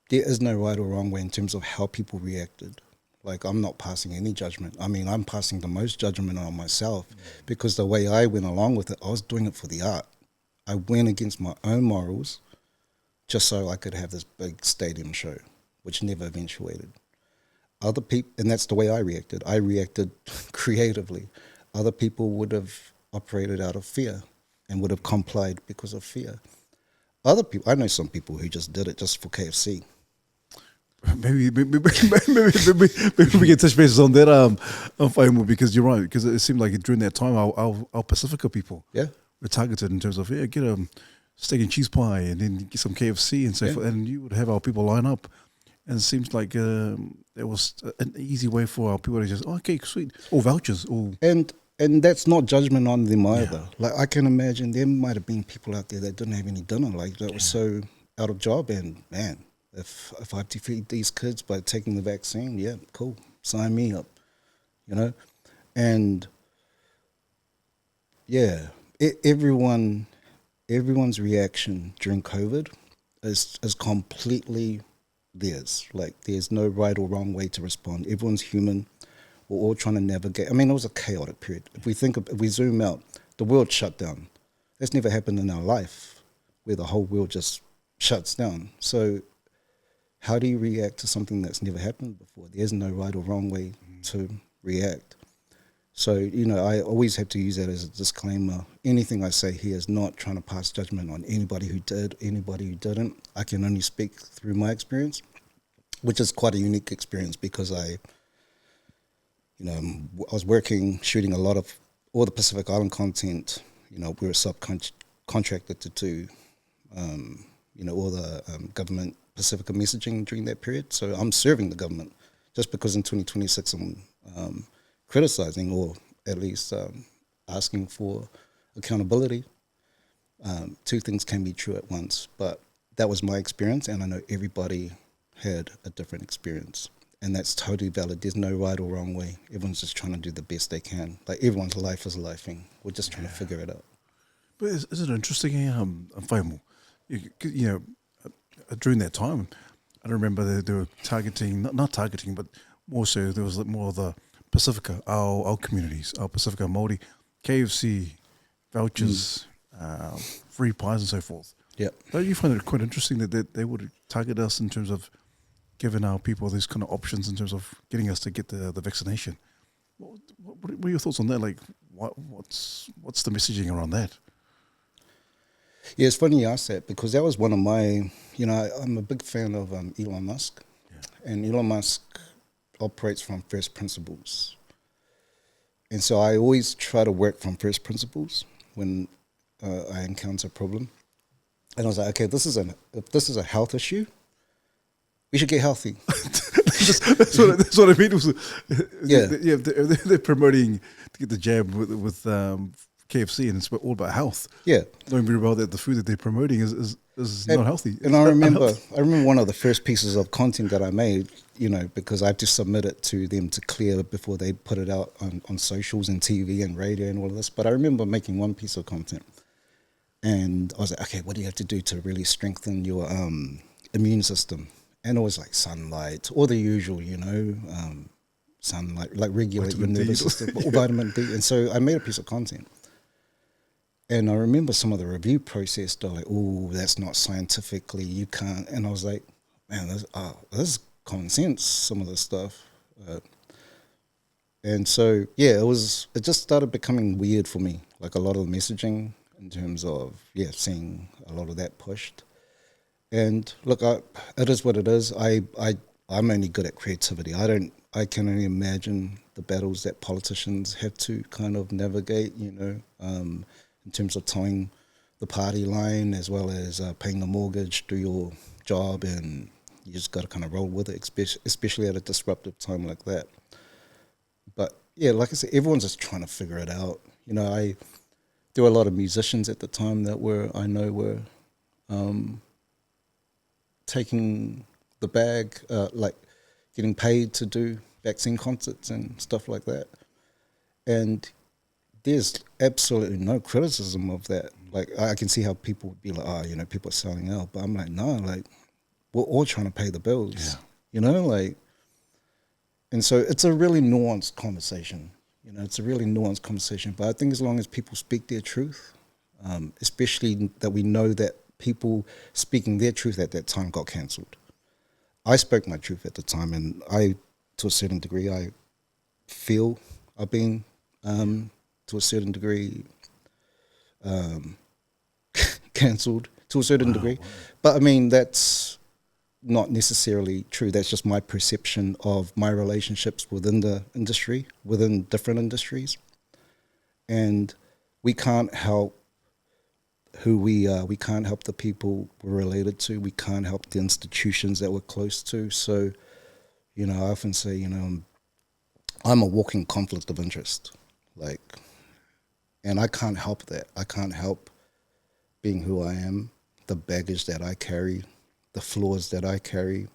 There is no right or wrong way in terms of how people reacted. Like, I'm not passing any judgment. I mean, I'm passing the most judgment on myself because the way I went along with it, I was doing it for the art. I went against my own morals just so I could have this big stadium show, which never eventuated. Other people, and that's the way I reacted. I reacted creatively. Other people would have operated out of fear and would have complied because of fear. other people, I know some people who just did it just for KFC. Maybe we can touch bases on that, Faiumu, because you're right. Because it seemed like during that time, our Pacifica people Yeah. were targeted in terms of get a steak and cheese pie, and then get some KFC and so forth, and you would have our people line up, and it seems like it was an easy way for our people to just okay, sweet, or vouchers, or And that's not judgment on them either. Like I can imagine there might have been people out there that didn't have any dinner, like that was so out of job, and man, if I have to feed these kids by taking the vaccine, yeah, cool, sign me up, you know, and yeah, everyone's reaction during COVID is completely theirs. Like there's no right or wrong way to respond. Everyone's human. We're all trying to navigate. I mean, it was a chaotic period. If we zoom out, the world shut down. That's never happened in our life, where the whole world just shuts down. So how do you react to something that's never happened before? There's no right or wrong way to react. So, you know, I always have to use that as a disclaimer. Anything I say here is not trying to pass judgment on anybody who did, anybody who didn't. I can only speak through my experience, which is quite a unique experience because I was working, shooting a lot of all the Pacific Island content. You know, we were subcontracted to do, all the government Pacifica messaging during that period. So I'm serving the government just because in 2026 I'm criticizing or at least asking for accountability. Two things can be true at once, but that was my experience, and I know everybody had a different experience. And that's totally valid. There's no right or wrong way. Everyone's just trying to do the best they can. Like everyone's life is lifing. We're just trying to figure it out. But is it interesting, Faiumu? During that time, I remember they were targeting, not targeting, but more so there was more of the Pacifica, our communities, our Pacifica Māori, KFC, vouchers, free pies and so forth. Yeah. Don't you find it quite interesting that they would target us in terms of giving our people these kind of options in terms of getting us to get the vaccination? What are your thoughts on that? Like, what's the messaging around that? Yeah, it's funny you ask that because that was one of my, I'm a big fan of Elon Musk. Yeah. And Elon Musk operates from first principles. And so I always try to work from first principles when I encounter a problem. And I was like, okay, if this is a health issue, we should get healthy. that's what I mean. They're promoting to get the jab with KFC, and it's all about health. Yeah, don't be about that. The food that they're promoting is not healthy. And I remember one of the first pieces of content that I made, because I had to submit it to them to clear before they put it out on socials and TV and radio and all of this. But I remember making one piece of content, and I was like, okay, what do you have to do to really strengthen your immune system? And it was like sunlight, or the usual, sunlight, like regulate your nervous system, or vitamin D. And so I made a piece of content. And I remember some of the review process, they're like, oh, that's not scientifically, you can't. And I was like, man, this is common sense, some of this stuff. And so, yeah, it just started becoming weird for me, like a lot of the messaging in terms of, seeing a lot of that pushed. And look, it is what it is. I'm only good at creativity. I can only imagine the battles that politicians have to kind of navigate, in terms of towing the party line as well as paying the mortgage, do your job, and you just got to kind of roll with it, especially at a disruptive time like that. But yeah, like I said, everyone's just trying to figure it out. There were a lot of musicians at the time that were taking the bag, like getting paid to do vaccine concerts and stuff like that. And there's absolutely no criticism of that. Like, I can see how people would be like, people are selling out. But I'm like, no, like, we're all trying to pay the bills, and so it's a really nuanced conversation. It's a really nuanced conversation. But I think as long as people speak their truth, especially that we know that people speaking their truth at that time got cancelled. I spoke my truth at the time, and to a certain degree, I feel I've been, to a certain degree, cancelled to a certain degree. But I mean, that's not necessarily true. That's just my perception of my relationships within the industry, within different industries. And we can't help who we are. We can't help the people we're related to. We can't help the institutions that we're close to. So, you know, I often say, you know, I'm a walking conflict of interest. Like, and I can't help that. I can't help being who I am, the baggage that I carry, the flaws that I carry,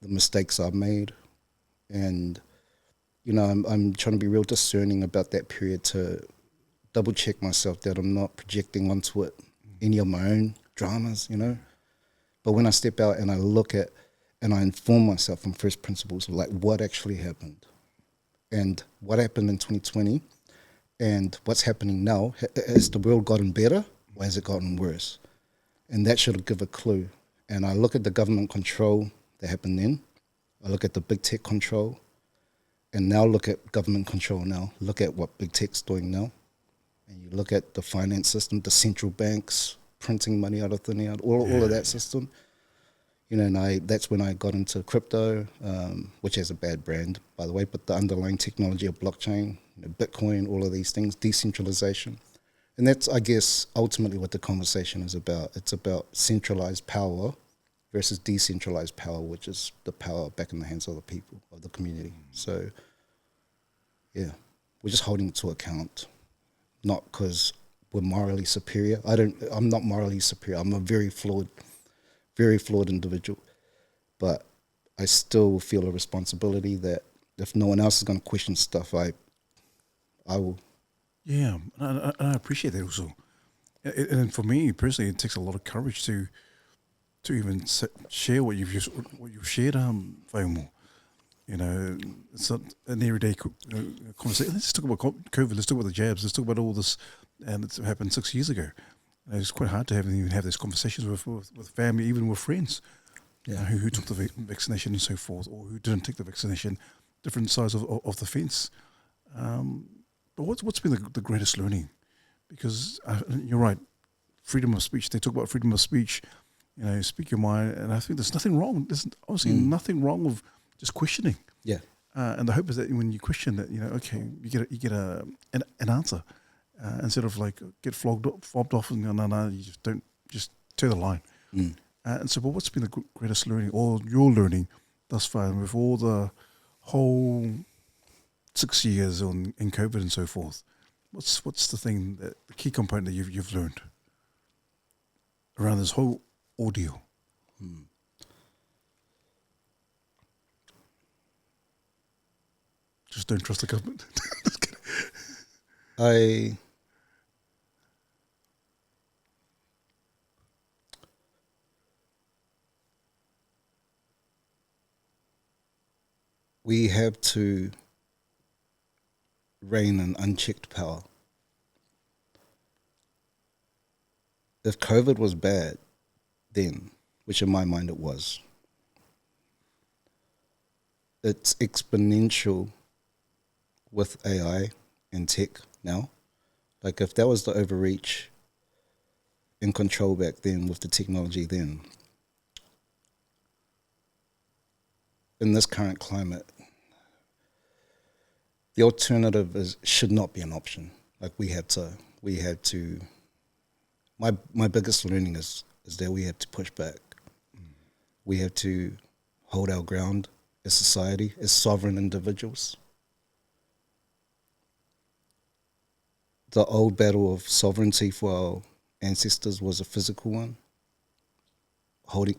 the mistakes I've made. And, you know, I'm trying to be real discerning about that period to double check myself that I'm not projecting onto it any of my own dramas, you know. But when I step out and I look at and I inform myself from first principles of like what actually happened and what happened in 2020 and what's happening now, has the world gotten better or has it gotten worse? And that should give a clue. And I look at the government control that happened then. I look at the big tech control and now look at government control now. Look at what big tech's doing now. And you look at the finance system, the central banks printing money out of thin air, all of that system. You know, and that's when I got into crypto, which has a bad brand, by the way, but the underlying technology of blockchain, you know, Bitcoin, all of these things, decentralization. And that's, I guess, ultimately what the conversation is about. It's about centralized power versus decentralized power, which is the power back in the hands of the people, of the community. So, yeah, we're just holding it to account. Not because we're morally superior. I'm not morally superior. I'm a very flawed individual. But I still feel a responsibility that if no one else is going to question stuff, I will. Yeah, and I appreciate that also. And for me personally, it takes a lot of courage to even share what you've shared, Faiumu. You know, it's not an everyday conversation. Let's talk about COVID. Let's talk about the jabs. Let's talk about all this, and it's happened 6 years ago. It's quite hard to even have these conversations with family, even with friends, who took the vaccination and so forth, or who didn't take the vaccination. Different sides of the fence. But what's been the greatest learning? Because you're right, freedom of speech. They talk about freedom of speech. You know, speak your mind, and I think there's nothing wrong. There's obviously nothing wrong with just questioning. Yeah. And the hope is that when you question that, you know, okay, you get an answer instead of like get fobbed off and no, you just toe the line. And so, but what's been the greatest learning, or your learning thus far, with all the whole 6 years in COVID and so forth? What's the thing, the key component that you've learned around this whole ordeal? Just don't trust the government. We have to reign in unchecked power. If COVID was bad then, which in my mind it was, it's exponential with AI and tech now. Like if that was the overreach and control back then with the technology then, in this current climate, the alternative should not be an option. Like we have to. My biggest learning is that we have to push back. We have to hold our ground as society, as sovereign individuals. The old battle of sovereignty for our ancestors was a physical one,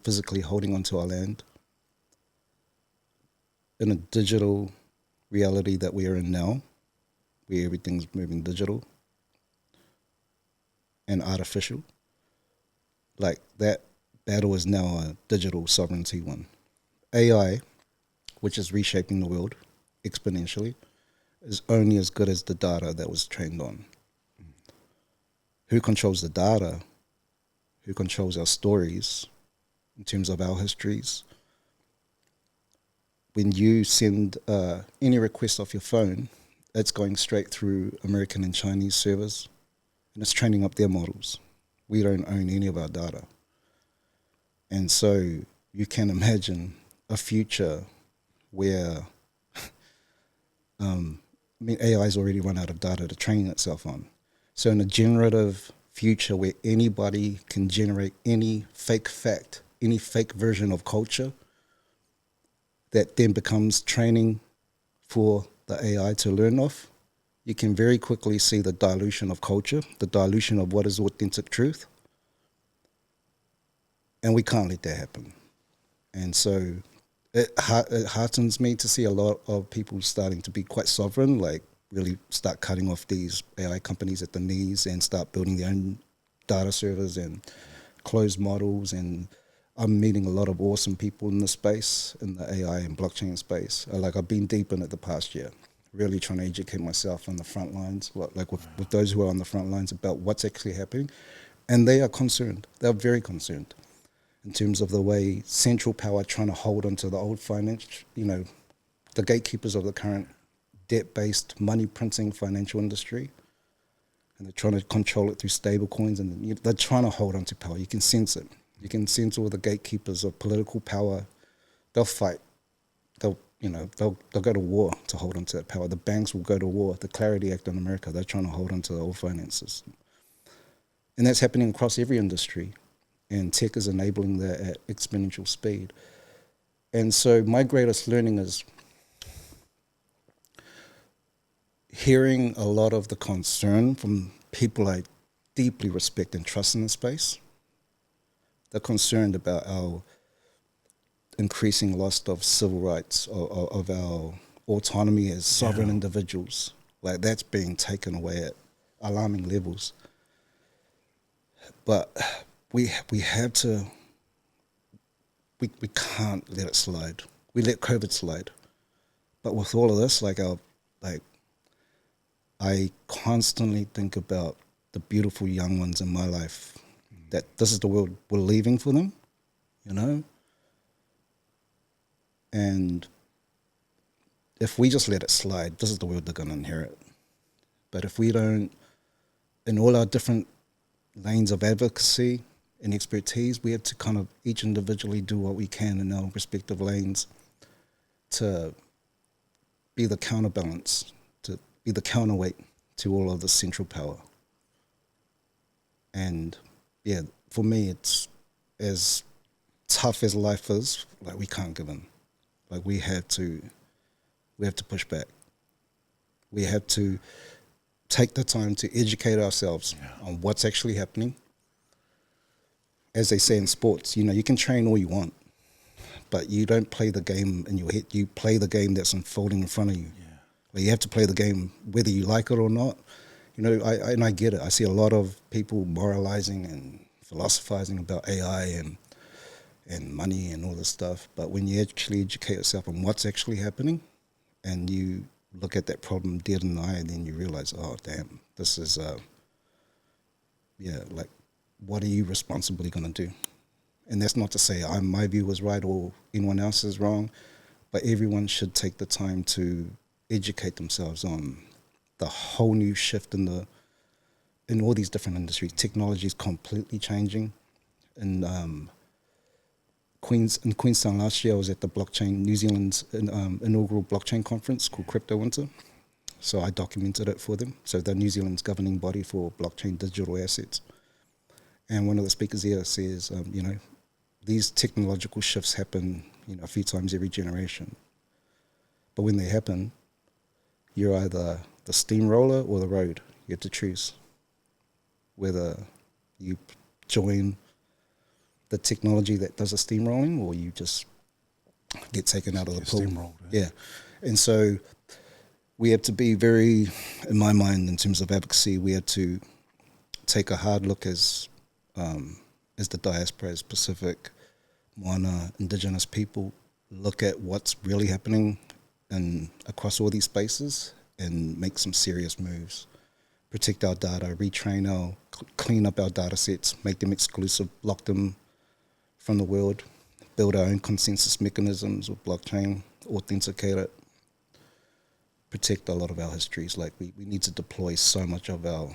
physically holding onto our land. In a digital reality that we are in now, where everything's moving digital and artificial, like that battle is now a digital sovereignty one. AI, which is reshaping the world exponentially, is only as good as the data that was trained on. Who controls the data? Who controls our stories in terms of our histories? When you send any request off your phone, it's going straight through American and Chinese servers, and it's training up their models. We don't own any of our data. And so you can imagine a future where AI's already run out of data to train itself on. So in a generative future where anybody can generate any fake fact, any fake version of culture that then becomes training for the AI to learn off, you can very quickly see the dilution of culture, the dilution of what is authentic truth. And we can't let that happen. And so it heartens me to see a lot of people starting to be quite sovereign, like really start cutting off these AI companies at the knees and start building their own data servers and closed models. And I'm meeting a lot of awesome people in the space, in the AI and blockchain space. Like I've been deep in it the past year, really trying to educate myself on the front lines, like with those who are on the front lines about what's actually happening. And they are concerned. They're very concerned in terms of the way central power trying to hold onto the old finance, the gatekeepers of the current debt-based money printing financial industry. And they're trying to control it through stable coins, and they're trying to hold onto power. You can sense it. You can sense all the gatekeepers of political power. They'll fight. They'll go to war to hold onto that power. The banks will go to war. The Clarity Act in America, they're trying to hold onto the old finance system. And that's happening across every industry. And tech is enabling that at exponential speed. And so my greatest learning is hearing a lot of the concern from people I deeply respect and trust in the space. They're concerned about our increasing loss of civil rights, of our autonomy as sovereign individuals. Like that's being taken away at alarming levels. But we have to, we can't let it slide. We let COVID slide. But with all of this, I constantly think about the beautiful young ones in my life, that this is the world we're leaving for them, And if we just let it slide, this is the world they're going to inherit. But if we don't, in all our different lanes of advocacy and expertise, we have to kind of each individually do what we can in our respective lanes to be the counterbalance, to be the counterweight to all of the central power. And yeah, for me, it's as tough as life is, like we can't give in. Like we have to push back. We have to take the time to educate ourselves on what's actually happening. As they say in sports, you can train all you want, but you don't play the game in your head. You play the game that's unfolding in front of you. Yeah. Like you have to play the game whether you like it or not. I get it. I see a lot of people moralizing and philosophizing about AI and money and all this stuff. But when you actually educate yourself on what's actually happening and you look at that problem dead in the eye, and then you realize, oh, damn, this is, what are you responsibly going to do? And that's not to say my view was right or anyone else is wrong, but everyone should take the time to educate themselves on the whole new shift in all these different industries. Technology is completely changing. In Queenstown last year, I was at the New Zealand's inaugural blockchain conference called Crypto Winter. So I documented it for them. So they're New Zealand's governing body for blockchain digital assets. And one of the speakers here says, these technological shifts happen, a few times every generation. But when they happen, you're either the steamroller or the road. You have to choose whether you join the technology that does the steamrolling or you just get taken out of the pool. Yeah. And so we have to be very, in my mind, in terms of advocacy, we have to take a hard look as the diaspora, as Pacific, Moana, Indigenous people, look at what's really happening across all these spaces and make some serious moves. Protect our data, retrain clean up our data sets, make them exclusive, lock them from the world, build our own consensus mechanisms with blockchain, authenticate it, protect a lot of our histories. Like we need to deploy so much of our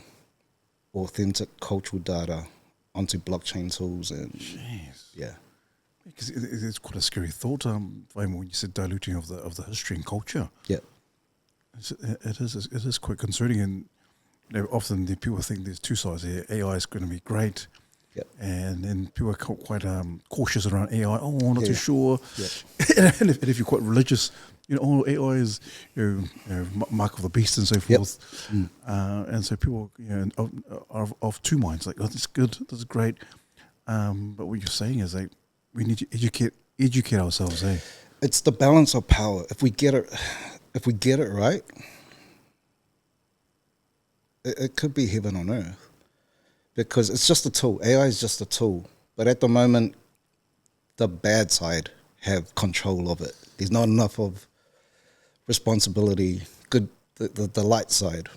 authentic cultural data onto blockchain tools and Jeez. yeah. Because it's quite a scary thought, Faiumu, when you said diluting of the history and culture. Yeah. It is quite concerning, and often the people think there's two sides here. AI is going to be great, Yep. and then people are quite cautious around AI. Oh, I'm not too Yeah. sure. Yeah. and if you're quite religious, AI is mark of the beast and so forth. And so people are of two minds. Like, oh, this is good, this is great. But what you're saying is like we need to educate ourselves. It's the balance of power. If we get it right, it could be heaven on earth, because it's just a tool. AI is just a tool. But at the moment, the bad side have control of it. There's not enough of responsibility, the light side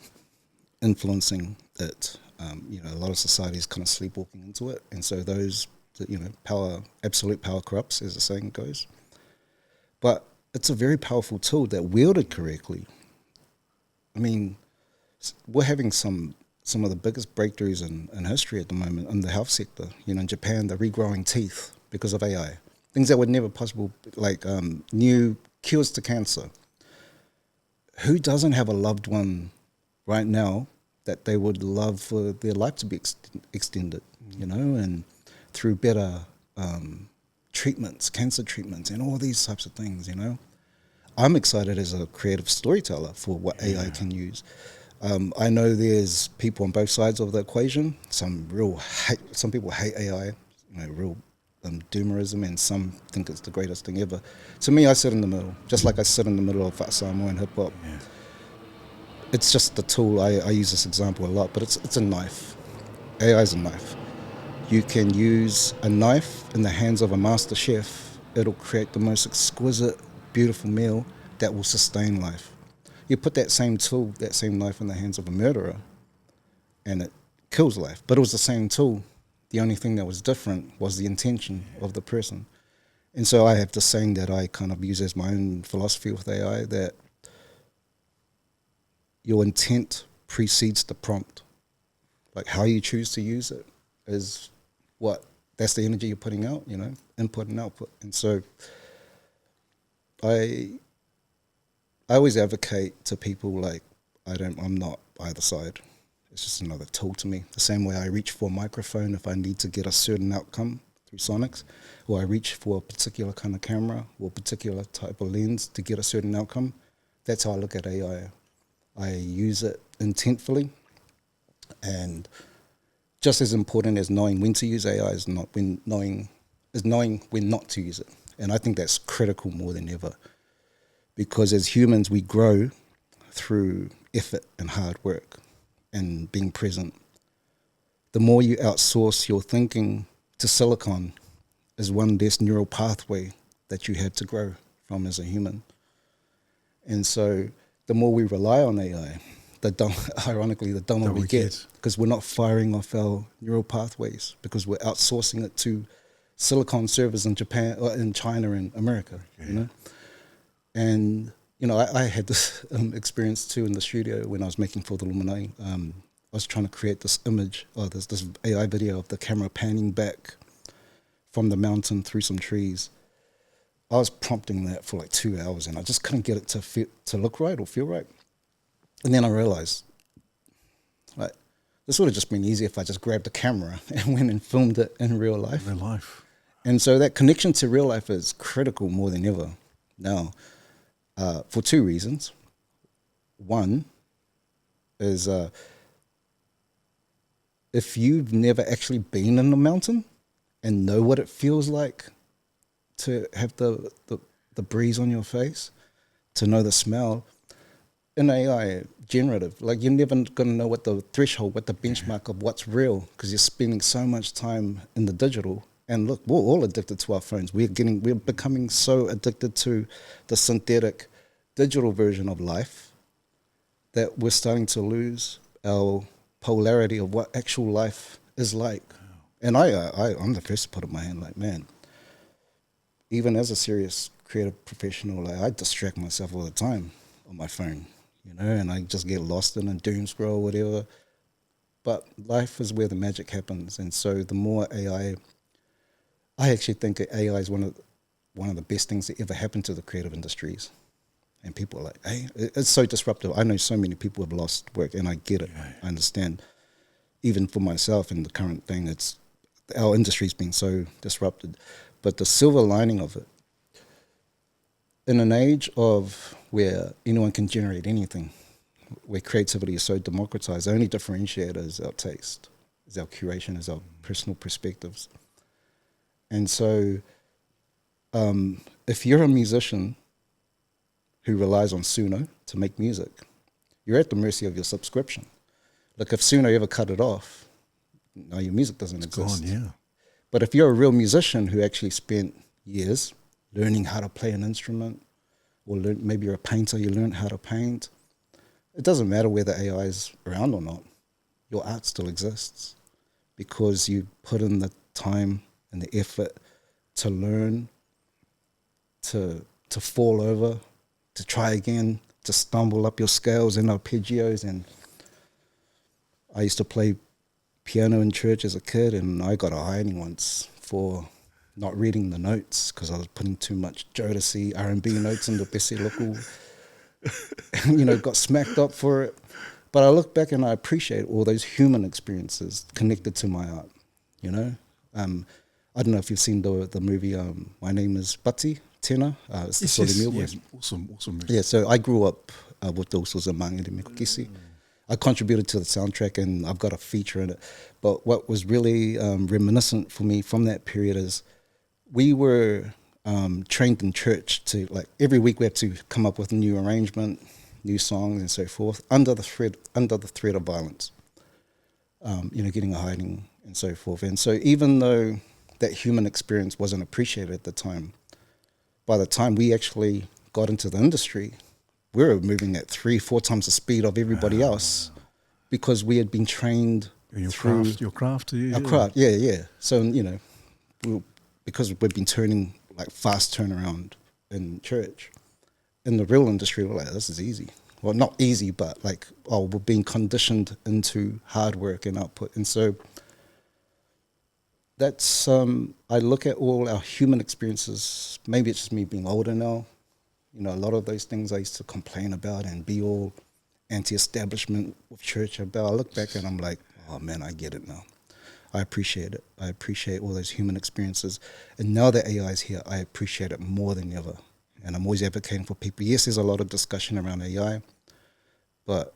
influencing it. A lot of societies kind of sleepwalking into it. And so those, absolute power corrupts, as the saying goes. But it's a very powerful tool that wielded correctly. I mean, we're having some of the biggest breakthroughs in history at the moment in the health sector. In Japan, they're regrowing teeth because of AI. Things that were never possible, like new cures to cancer. Who doesn't have a loved one right now that they would love for their life to be extended, and through better treatments, cancer treatments, and all these types of things, I'm excited as a creative storyteller for what AI can use. I know there's people on both sides of the equation. Some people hate AI, real doomerism, and some think it's the greatest thing ever. To me, I sit in the middle, just like I sit in the middle of Samoan hip hop. Yeah. It's just the tool. I use this example a lot, but it's a knife. AI is a knife. You can use a knife in the hands of a master chef. It'll create the most exquisite, beautiful meal that will sustain life. You put that same tool, that same knife in the hands of a murderer, and it kills life. But it was the same tool. The only thing that was different was the intention of the person. And so I have this saying that I kind of use as my own philosophy with AI, that your intent precedes the prompt. Like how you choose to use it is that's the energy you're putting out, input and output. And so I always advocate to people like, I'm not either side. It's just another tool to me. The same way I reach for a microphone if I need to get a certain outcome through sonics, or I reach for a particular kind of camera or a particular type of lens to get a certain outcome. That's how I look at AI. I use it intentfully, and just as important as knowing when to use AI is knowing when not to use it. And I think that's critical more than ever, because as humans we grow through effort and hard work and being present. The more you outsource your thinking to silicon is one less neural pathway that you had to grow from as a human. And so the more we rely on AI, ironically, the dumber we get, because we're not firing off our neural pathways, because we're outsourcing it to silicon servers in Japan or in China and America, And I had this experience too in the studio when I was making for the Illuminati. I was trying to create this image, this AI video of the camera panning back from the mountain through some trees. I was prompting that for like 2 hours, and I just couldn't get it to look right or feel right. And then I realized, like, this would have just been easy if I just grabbed the camera and went and filmed it in real life. Real life. And so that connection to real life is critical more than ever now, for two reasons. One is if you've never actually been in the mountain and know what it feels like to have the breeze on your face, to know the smell, in AI, generative, like you're never going to know what the threshold, what the benchmark of what's real, because you're spending so much time in the digital. And look, we're all addicted to our phones. We're becoming so addicted to the synthetic digital version of life that we're starting to lose our polarity of what actual life is like. And I'm the first to put up my hand, like, man, even as a serious creative professional, like, I distract myself all the time on my phone, and I just get lost in a doom scroll or whatever. But life is where the magic happens, and so the more I actually think AI is one of the best things that ever happened to the creative industries. And people are like, hey, it's so disruptive. I know so many people have lost work, and I get it. Yeah. I understand. Even for myself in the current thing, it's our industry's been so disrupted. But the silver lining of it, in an age of where anyone can generate anything, where creativity is so democratized, the only differentiator is our taste, is our curation, is our personal perspectives. And so if you're a musician who relies on Suno to make music, you're at the mercy of your subscription. Like if Suno ever cut it off, now your music doesn't exist. Gone, yeah. But if you're a real musician who actually spent years learning how to play an instrument, or maybe you're a painter, you learned how to paint, it doesn't matter whether AI is around or not. Your art still exists because you put in the time and the effort to learn, to fall over, to try again, to stumble up your scales and arpeggios. And I used to play piano in church as a kid, and I got a hiding once for not reading the notes because I was putting too much Jodeci R&B notes in the Pese Local. Got smacked up for it. But I look back and I appreciate all those human experiences connected to my art, I don't know if you've seen the movie My Name is Pati, Tena. It's the sort of meal. Yes. Awesome movie. Yeah, so I grew up with those sorts of mangi de Mikokisi. I contributed to the soundtrack and I've got a feature in it. But what was really reminiscent for me from that period is we were trained in church to, like, every week we had to come up with a new arrangement, new songs and so forth, under the threat of violence, getting a hiding and so forth. And so even though that human experience wasn't appreciated at the time, by the time we actually got into the industry, we were moving at 3-4 times the speed of everybody else because we had been trained through your craft. Our craft, yeah. So, because we've been turning, like, fast turnaround in church, in the real industry, we're like, this is easy. Well, not easy, but like, we're being conditioned into hard work and output. And so that's, I look at all our human experiences, maybe it's just me being older now, a lot of those things I used to complain about and be all anti-establishment with church about, I look back and I'm like, oh man, I get it now. I appreciate it. I appreciate all those human experiences. And now that AI is here, I appreciate it more than ever. And I'm always advocating for people. Yes, there's a lot of discussion around AI, but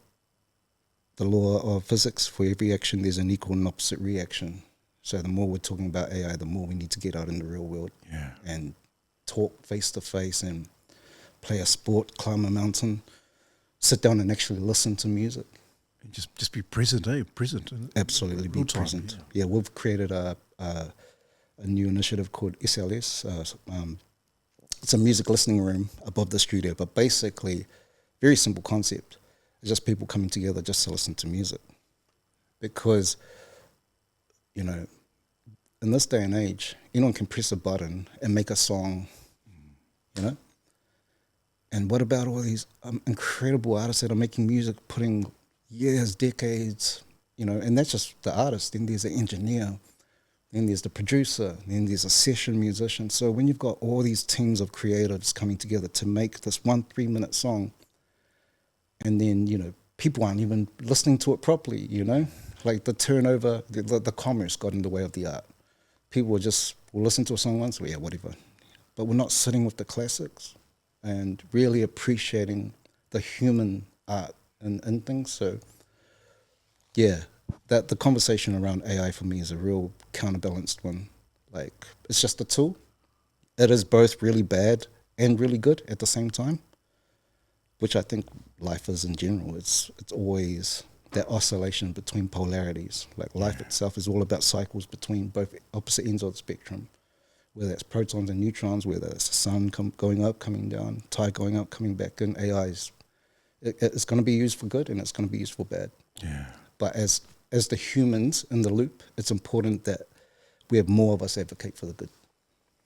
the law of physics, for every action, there's an equal and opposite reaction. So the more we're talking about AI, the more we need to get out in the real world and talk face to face and play a sport, climb a mountain, sit down and actually listen to music. And just be present, Present. Absolutely, be present. Yeah, we've created a new initiative called SLS. It's a music listening room above the studio, but basically, very simple concept. It's just people coming together just to listen to music. Because, in this day and age, anyone can press a button and make a song, And what about all these incredible artists that are making music, putting years, decades, and that's just the artist. Then there's the engineer, then there's the producer, then there's a session musician. So when you've got all these teams of creatives coming together to make this 1 3-minute song, and then, people aren't even listening to it properly, Like the turnover, the commerce got in the way of the art. People will listen to a song once, well, yeah, whatever. But we're not sitting with the classics and really appreciating the human art and things. So, yeah, that the conversation around AI for me is a real counterbalanced one. Like, it's just a tool. It is both really bad and really good at the same time, which I think life is in general. It's always that oscillation between polarities. Like life itself is all about cycles between both opposite ends of the spectrum, whether it's protons and neutrons, whether it's the sun going up, coming down, tide going up, coming back in. AI's, it's going to be used for good and it's going to be used for bad. Yeah. But as the humans in the loop, it's important that we have more of us advocate for the good.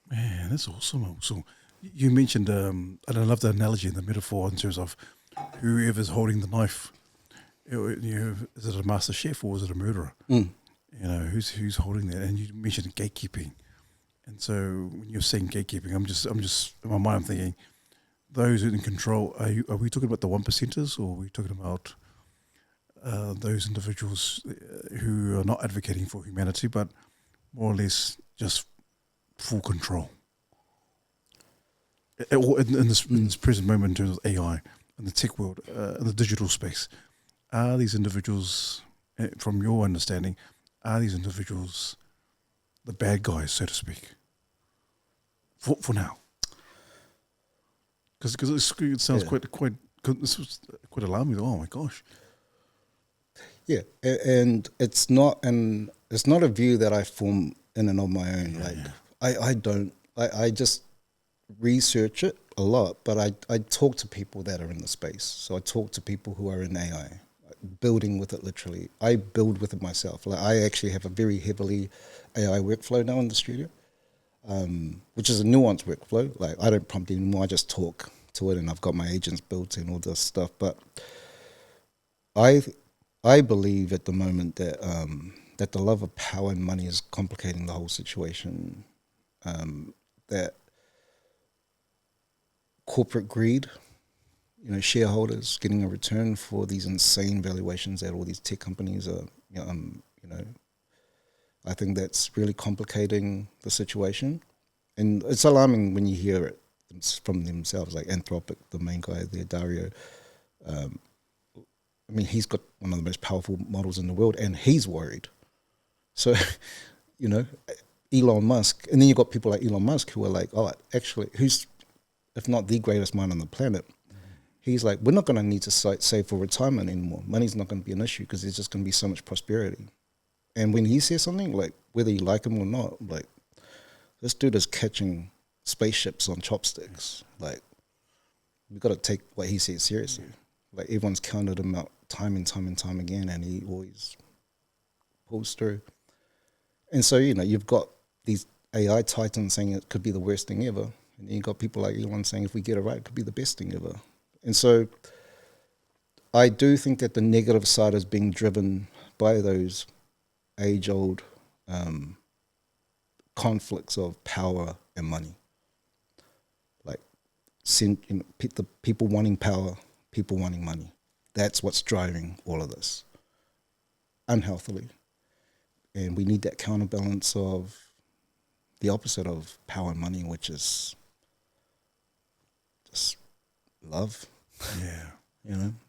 Man, that's awesome. So you mentioned, and I love the analogy and the metaphor in terms of whoever's holding the knife Is it a master chef or is it a murderer? Mm. Who's holding that? And you mentioned gatekeeping, and so when you're saying gatekeeping, I'm just in my mind I'm thinking those in control. Are we talking about the 1%ers, or are we talking about those individuals who are not advocating for humanity, but more or less just full control? In this present moment, in terms of AI and the tech world, in the digital space, are these individuals, from your understanding, are these individuals the bad guys, so to speak? For now, because it sounds quite this was quite alarming. Oh my gosh! Yeah, and it's not a view that I form in and of my own. I just research it a lot, but I talk to people that are in the space. So I talk to people who are in AI, building with it literally. I build with it myself. Like I actually have a very heavily AI workflow now in the studio, which is a nuanced workflow. Like I don't prompt anymore. I just talk to it, and I've got my agents built and all this stuff. But I believe at the moment that that the love of power and money is complicating the whole situation. That corporate greed, shareholders getting a return for these insane valuations that all these tech companies are, I think that's really complicating the situation. And it's alarming when you hear it from themselves, like Anthropic, the main guy there, Dario. He's got one of the most powerful models in the world, and he's worried. So, Elon Musk, and then you've got people like Elon Musk who are like, oh, actually, who's, if not the greatest mind on the planet, he's like, we're not going to need to save for retirement anymore. Money's not going to be an issue because there's just going to be so much prosperity. And when he says something, like, whether you like him or not, like, this dude is catching spaceships on chopsticks. Like, we've got to take what he says seriously. Like, everyone's counted him out time and time and time again, and he always pulls through. And so, you've got these AI titans saying it could be the worst thing ever. And then you've got people like Elon saying if we get it right, it could be the best thing ever. And so I do think that the negative side is being driven by those age-old conflicts of power and money. Like, the people wanting power, people wanting money. That's what's driving all of this, unhealthily. And we need that counterbalance of the opposite of power and money, which is just love. Yeah.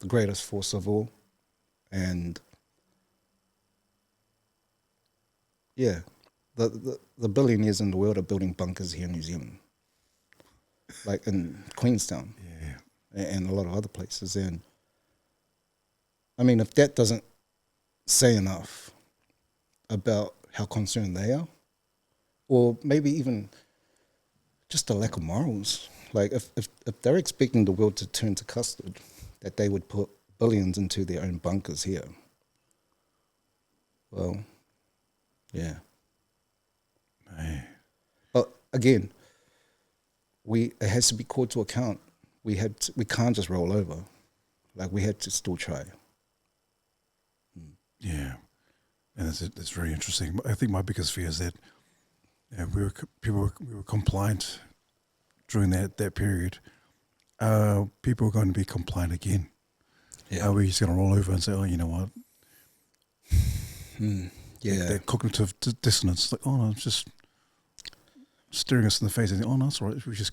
The greatest force of all. And yeah, the billionaires in the world are building bunkers here in New Zealand, like in Queenstown, and a lot of other places. And if that doesn't say enough about how concerned they are, or maybe even just the lack of morals. Like if they're expecting the world to turn to custard, that they would put billions into their own bunkers here. Well, yeah. Hey. But again, it has to be called to account. We can't just roll over. Like, we had to still try. Yeah, and that's very interesting. I think my biggest fear is that we were compliant during that period. People are going to be compliant again. Yeah. Are we just going to roll over and say, oh, you know what? Yeah. That cognitive dissonance, like, oh no, it's just staring us in the face and oh no, that's all right. We just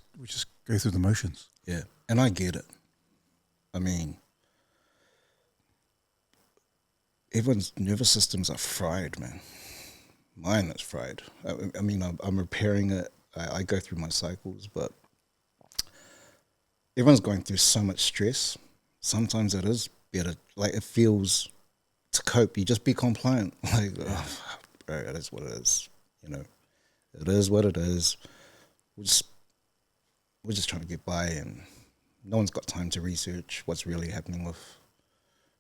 go through the motions. Yeah, and I get it. Everyone's nervous systems are fried, man. Mine is fried. I'm repairing it. I go through my cycles, but everyone's going through so much stress. Sometimes it is better. Like, it feels, to cope, you just be compliant. Like, bro, it is what it is. It is what it is. We're just trying to get by, and no one's got time to research what's really happening with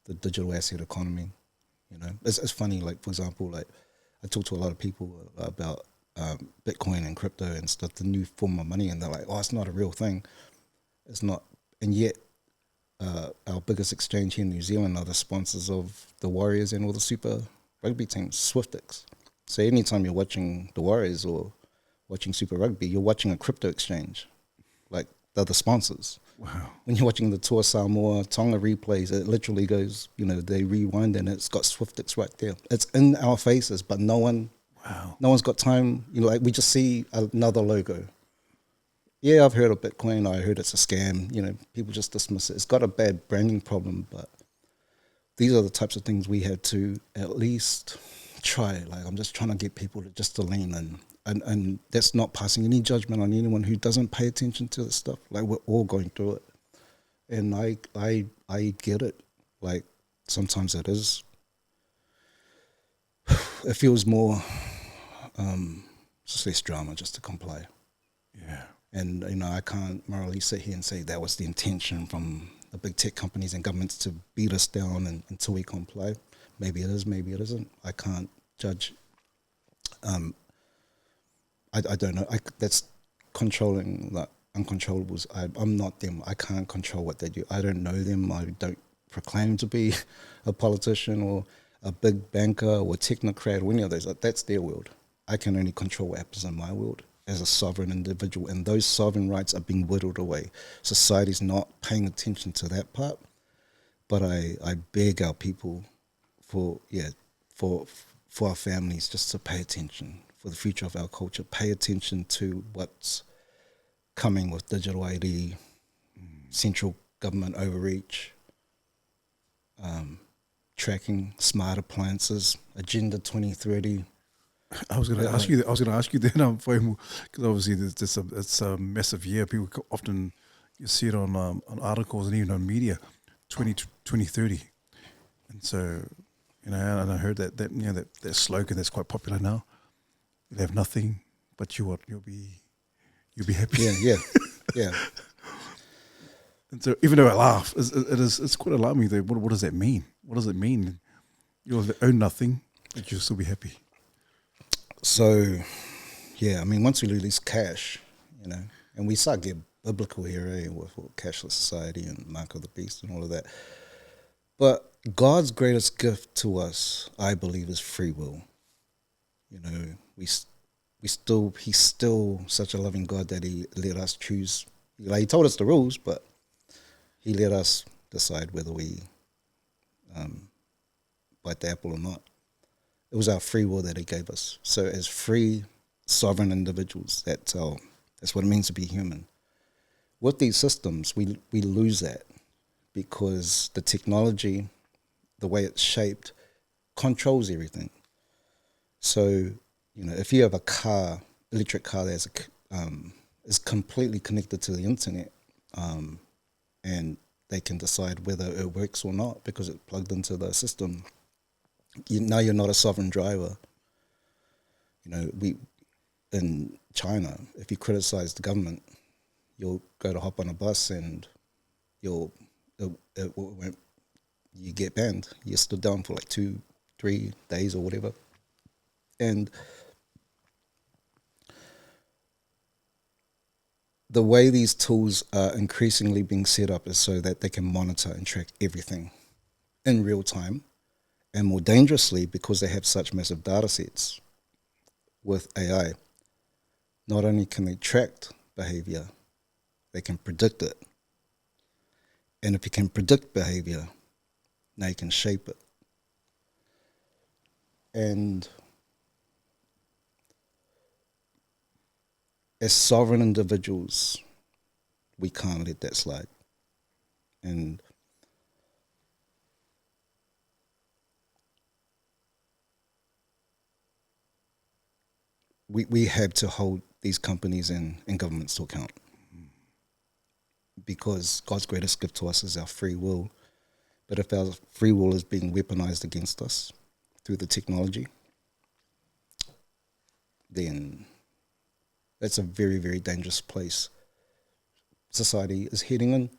the digital asset economy. It's funny. Like, for example, like, I talk to a lot of people about Bitcoin and crypto and stuff, the new form of money, and they're like, oh, it's not a real thing. It's not. And yet our biggest exchange here in New Zealand are the sponsors of the Warriors and all the Super Rugby teams, Swiftix. So anytime you're watching the Warriors or watching Super Rugby, you're watching a crypto exchange. Like, they're the sponsors. Wow. When you're watching the Tour Samoa, Tonga replays, it literally goes, they rewind and it's got Swiftix right there. It's in our faces, but no one's got time. Like, we just see another logo. Yeah, I've heard of Bitcoin. I heard it's a scam. People just dismiss it. It's got a bad branding problem, but these are the types of things we have to at least try. Like, I'm just trying to get people to lean in. And that's not passing any judgment on anyone who doesn't pay attention to this stuff. Like, we're all going through it. And I get it. Like, sometimes it feels more, just less drama just to comply. Yeah. And, I can't morally sit here and say that was the intention from the big tech companies and governments to beat us down until we comply. Maybe it is, maybe it isn't. I can't judge. I don't know. That's controlling the uncontrollables. I'm not them. I can't control what they do. I don't know them. I don't proclaim to be a politician or a big banker or technocrat or any of those. That's their world. I can only control what happens in my world as a sovereign individual, and those sovereign rights are being whittled away. Society's not paying attention to that part, but I beg our people for our families just to pay attention. For the future of our culture, pay attention to what's coming with digital ID, central government overreach, tracking, smart appliances, Agenda 2030. I was going to ask you. Then, Faiumu, because obviously it's a massive year. People often you see it on articles and even on media, 2030, and so and I heard that slogan that's quite popular now. You'll have nothing, but you'll be happy. Yeah. And so, even though I laugh, it's quite alarming. Though, what does that mean? What does it mean? You'll own nothing, but you'll still be happy. So, yeah, I mean, once we release cash, and we start getting biblical here, with cashless society and mark of the beast and all of that. But God's greatest gift to us, I believe, is free will. He's still such a loving God that he let us choose. Like, he told us the rules, but he let us decide whether we bite the apple or not. It was our free will that he gave us. So as free, sovereign individuals, that's what it means to be human. With these systems, we lose that because the technology, the way it's shaped, controls everything. So, if you have a electric car that is completely connected to the internet, and they can decide whether it works or not because it's plugged into the system, now you're not a sovereign driver. In China, if you criticize the government, you'll go to hop on a bus and you get banned. You're stood down for like 2-3 days or whatever. And the way these tools are increasingly being set up is so that they can monitor and track everything in real time, and more dangerously, because they have such massive data sets with AI, not only can they track behavior, they can predict it. And if you can predict behavior, now you can shape it. And as sovereign individuals, we can't let that slide. And we have to hold these companies and governments to account, because God's greatest gift to us is our free will. But if our free will is being weaponized against us through the technology, then that's a very, very dangerous place society is heading in,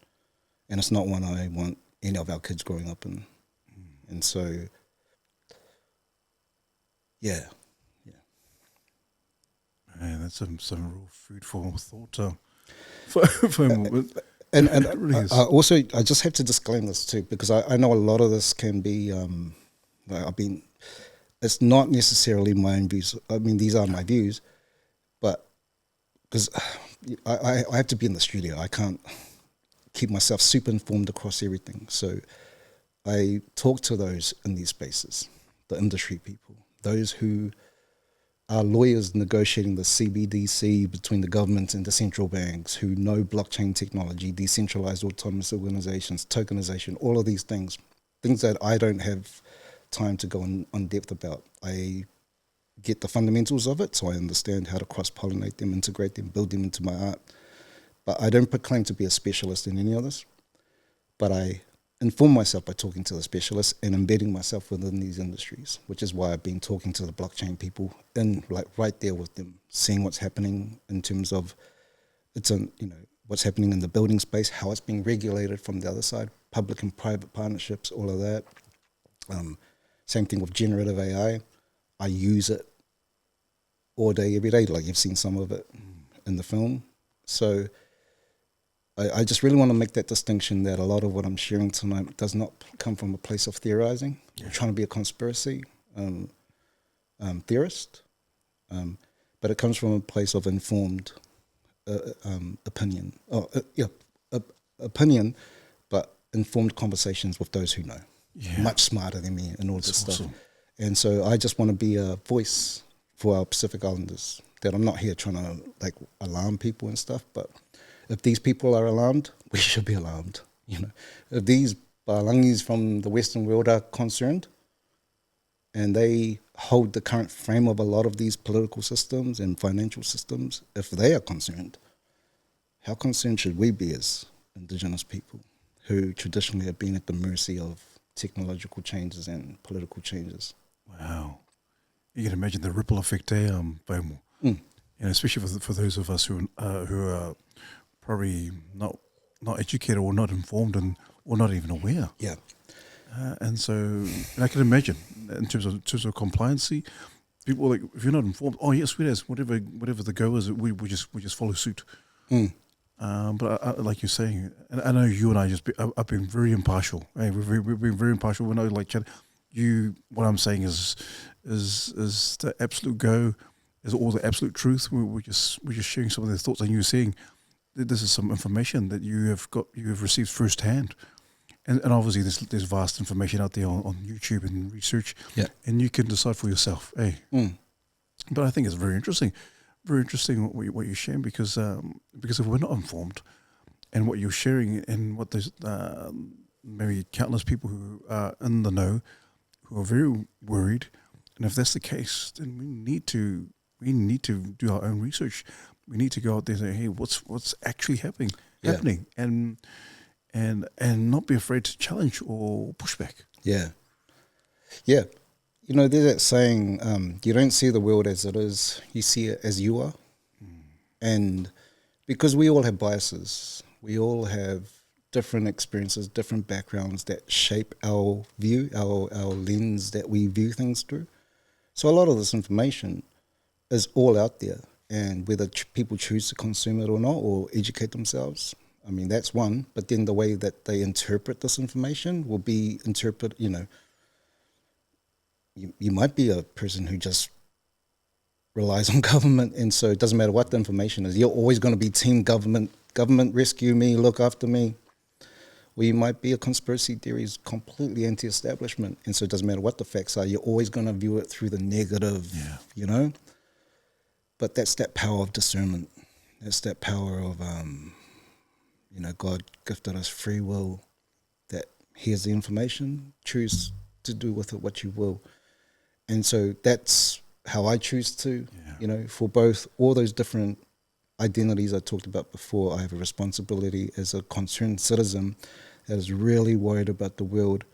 and it's not one I want any of our kids growing up in. And so, yeah. Man, that's some real food for thought. For a moment. And It really is. also, I just have to disclaim this too, because I know a lot of this can be, it's not necessarily my own views. I mean, these are my views, but because I have to be in the studio. I can't keep myself super informed across everything. So I talk to those in these spaces, the industry people, those who are lawyers negotiating the CBDC between the government and the central banks, who know blockchain technology, decentralized autonomous organizations, tokenization, all of these things that I don't have time to go on depth about. I get the fundamentals of it, so I understand how to cross-pollinate them, integrate them, build them into my art. But I don't proclaim to be a specialist in any of this, but I inform myself by talking to the specialists and embedding myself within these industries, which is why I've been talking to the blockchain people and like right there with them, seeing what's happening in terms of what's happening in the building space, how it's being regulated from the other side, public and private partnerships, all of that. Same thing with generative AI. I use it all day, every day, like you've seen some of it in the film. So I just really want to make that distinction that a lot of what I'm sharing tonight does not come from a place of theorizing, or trying to be a conspiracy theorist, but it comes from a place of informed opinion. Opinion, but informed conversations with those who know, much smarter than me and all this stuff. And so I just want to be a voice for our Pacific Islanders, that I'm not here trying to like alarm people and stuff, but if these people are alarmed, we should be alarmed. You know, if these Balangis from the Western world are concerned, and they hold the current frame of a lot of these political systems and financial systems, if they are concerned, how concerned should we be as Indigenous people who traditionally have been at the mercy of technological changes and political changes? Wow. You can imagine the ripple effect there, Faiumu. And especially for those of us who are probably not educated or not informed or not even aware. Yeah. And I can imagine in terms of compliancy, people like, if you're not informed, oh yes, we is whatever the go is, we just follow suit. But I, like you're saying, and I know you and I I've been very impartial. Hey, we've been very impartial. When I like chat, what I'm saying is the absolute go, is all the absolute truth. We're just sharing some of the thoughts, and you're saying that this is some information that you have received firsthand. And obviously there's vast information out there on YouTube and research, and you can decide for yourself. Hey, but I think it's very interesting what you're sharing, because if we're not informed, and what you're sharing, and what there's maybe countless people who are in the know, who are very worried, and if that's the case, then we need to do our own research. We need to go out there and say, hey, what's actually happening, and not be afraid to challenge or push back. Yeah. You know, there's that saying, you don't see the world as it is, you see it as you are. And because we all have biases, we all have different experiences, different backgrounds that shape our view, our lens that we view things through. So a lot of this information is all out there, and whether people choose to consume it or not, or educate themselves, I mean, that's one. But then the way that they interpret this information will be you might be a person who just relies on government, and so it doesn't matter what the information is. You're always going to be team government. Government rescue me, look after me. Or you might be a conspiracy theories completely anti-establishment, and so it doesn't matter what the facts are. You're always going to view it through the negative, you know. But that's that power of discernment. That's that power of God gifted us free will. That here's the information. Choose to do with it what you will. And so that's how I choose to, for both all those different identities I talked about before. I have a responsibility as a concerned citizen that is really worried about the world.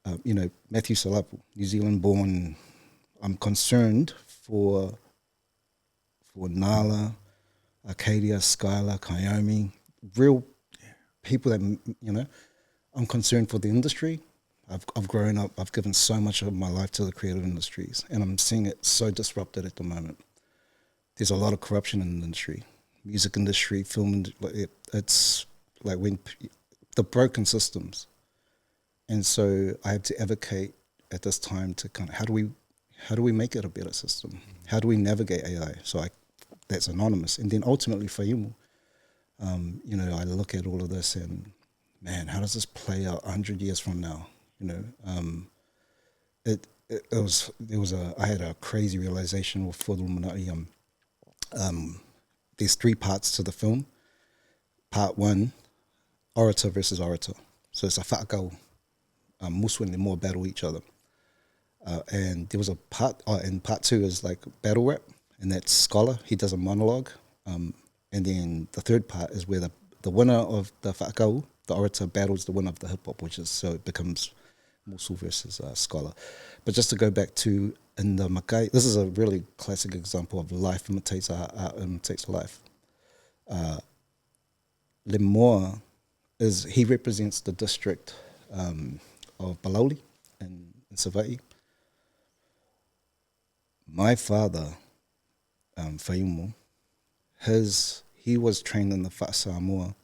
Matthew Salapu, New Zealand born. I'm concerned for Nala, Arcadia, Skylar, Kaiomi, real people that, I'm concerned for the industry. I've grown up, I've given so much of my life to the creative industries, and I'm seeing it so disrupted at the moment. There's a lot of corruption in the industry, music industry, film industry. It's like when the broken systems. And so I have to advocate at this time to kind of how do we make it a better system? How do we navigate AI? So that's Anonymous, and then ultimately Faiumu. I look at all of this and man, how does this play out 100 years from now? I had a crazy realization with Furulmanai. There's 3 parts to the film. Part 1, orator versus orator. So it's a whakau. Musu and more battle each other. And there was a part, and part 2 is like battle rap, and that's scholar. He does a monologue. And then the 3rd part is where the winner of the whakau, the orator, battles the winner of the hip hop, so it becomes Musu versus scholar. But just to go back to in the Makai, this is a really classic example of life imitates art, art imitates life. Lemoa he represents the district of Balauli in Savaii. My father, Faiumu, he was trained in the Samoan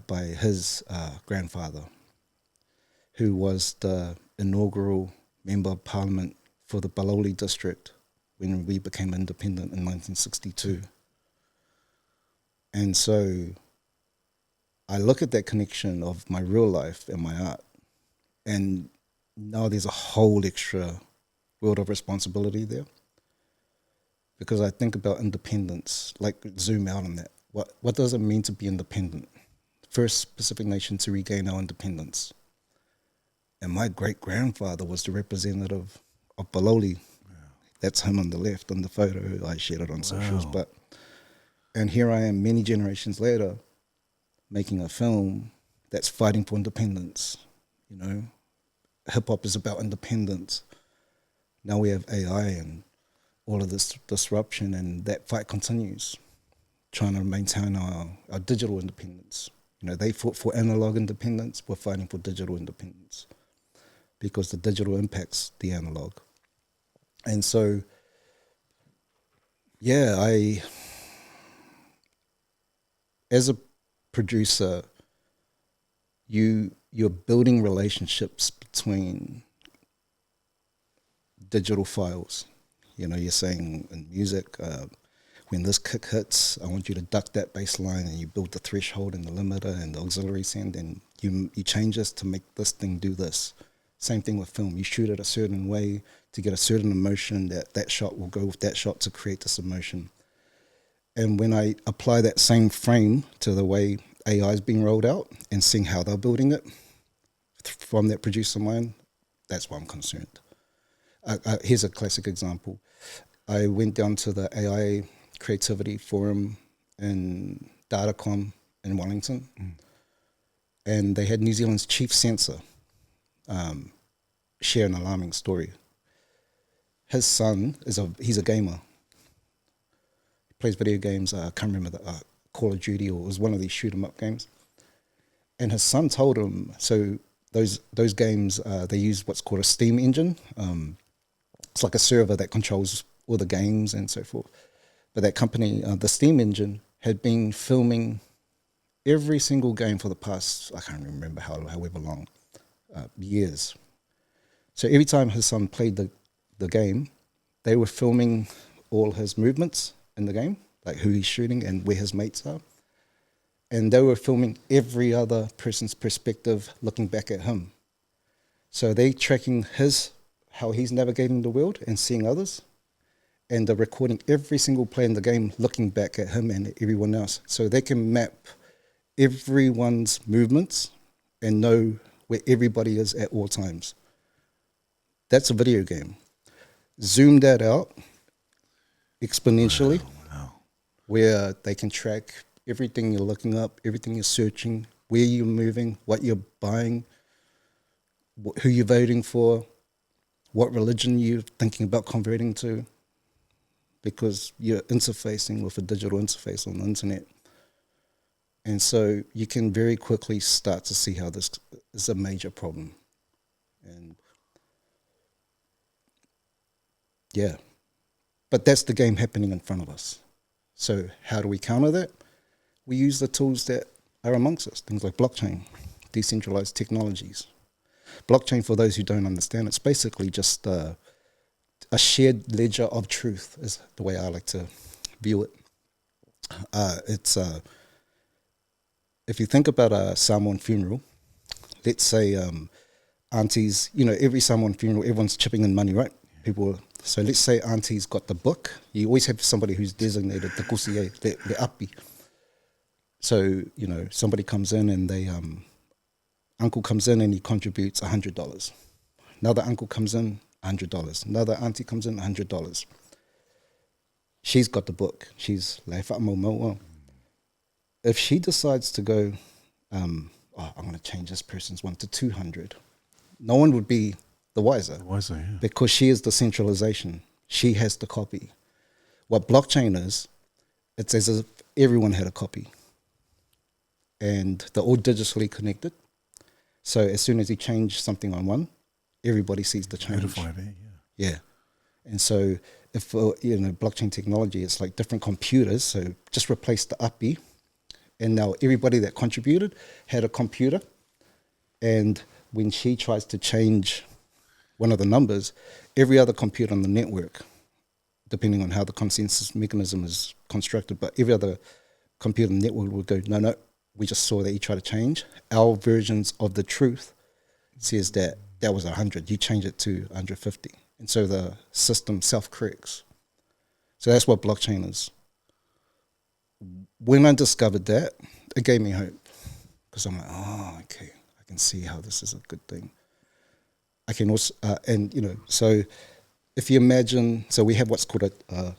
by his grandfather, who was the inaugural member of parliament for the Balauli district when we became independent in 1962. And so I look at that connection of my real life and my art, and now there's a whole extra world of responsibility there. Because I think about independence, like zoom out on that. What does it mean to be independent? First Pacific nation to regain our independence. And my great-grandfather was the representative of Balauli. Wow. That's him on the left in the photo. I shared it on socials. And here I am many generations later making a film that's fighting for independence. Hip-hop is about independence. Now we have AI and all of this disruption, and that fight continues, trying to maintain our digital independence. They fought for analog independence, we're fighting for digital independence because the digital impacts the analog. And so, as a producer, you're building relationships between digital files. You're saying in music, when this kick hits, I want you to duck that bass line, and you build the threshold and the limiter and the auxiliary send, and you change this to make this thing do this. Same thing with film. You shoot it a certain way to get a certain emotion, that shot will go with that shot to create this emotion. And when I apply that same frame to the way AI is being rolled out and seeing how they're building it from that producer mind, that's why I'm concerned. Here's a classic example. I went down to the AI Creativity Forum in Datacom in Wellington, and they had New Zealand's chief censor share an alarming story. His son he's a gamer. He plays video games. I can't remember the Call of Duty, or it was one of these shoot 'em up games. And his son told him, so those games they use what's called a Steam engine. It's like a server that controls all the games and so forth. But that company, the Steam engine, had been filming every single game for the past, I can't remember however long, years. So every time his son played the game, they were filming all his movements in the game, like who he's shooting and where his mates are. And they were filming every other person's perspective looking back at him. So they tracking how he's navigating the world and seeing others. And they're recording every single play in the game looking back at him and everyone else. So they can map everyone's movements and know where everybody is at all times. That's a video game. Zoom that out exponentially, where they can track everything you're looking up, everything you're searching, where you're moving, what you're buying, who you're voting for, what religion you're thinking about converting to, because you're interfacing with a digital interface on the internet. And so you can very quickly start to see how this is a major problem. And but that's the game happening in front of us. So how do we counter that? We use the tools that are amongst us. Things like blockchain, decentralized technologies. Blockchain, for those who don't understand, it's basically just a shared ledger of truth, is the way I like to view it. If you think about a Samoan funeral, let's say aunties, every Samoan funeral, everyone's chipping in money, right? So let's say auntie's got the book. You always have somebody who's designated the kusie, the api. So, somebody comes in and uncle comes in and he contributes $100. Another uncle comes in, $100. Another auntie comes in, $100. She's got the book. She's like, if she decides to go, I'm going to change this person's one to 200, no one would be the wiser. Yeah. Because she is the centralization. She has the copy. What blockchain is, it's as if everyone had a copy. And they're all digitally connected. So as soon as you change something on one, everybody sees the change. Notified, Yeah. And so if, blockchain technology, it's like different computers. So just replace the API. And now everybody that contributed had a computer. And when she tries to change one of the numbers, every other computer on the network, depending on how the consensus mechanism is constructed, but every other computer on the network would go, no, we just saw that you try to change. Our versions of the truth says that was 100. You change it to 150. And so the system self-corrects. So that's what blockchain is. When I discovered that, it gave me hope. Because I'm like, okay, I can see how this is a good thing. I can also, so if you imagine, so we have what's called a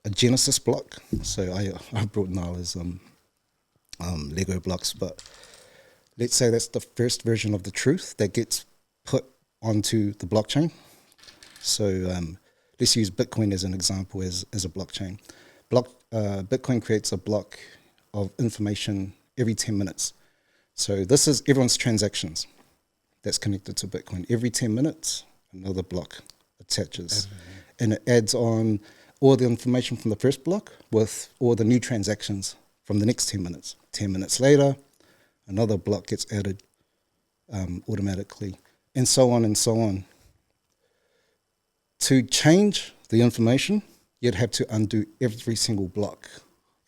genesis block. So I brought Nala's Lego blocks, but let's say that's the first version of the truth that gets put onto the blockchain. So let's use Bitcoin as an example as a blockchain. Bitcoin creates a block of information every 10 minutes. So this is everyone's transactions that's connected to Bitcoin. Every 10 minutes, another block attaches. And it adds on all the information from the first block with all the new transactions from the next 10 minutes. 10 minutes later, another block gets added automatically, and so on and so on. To change the information, you'd have to undo every single block.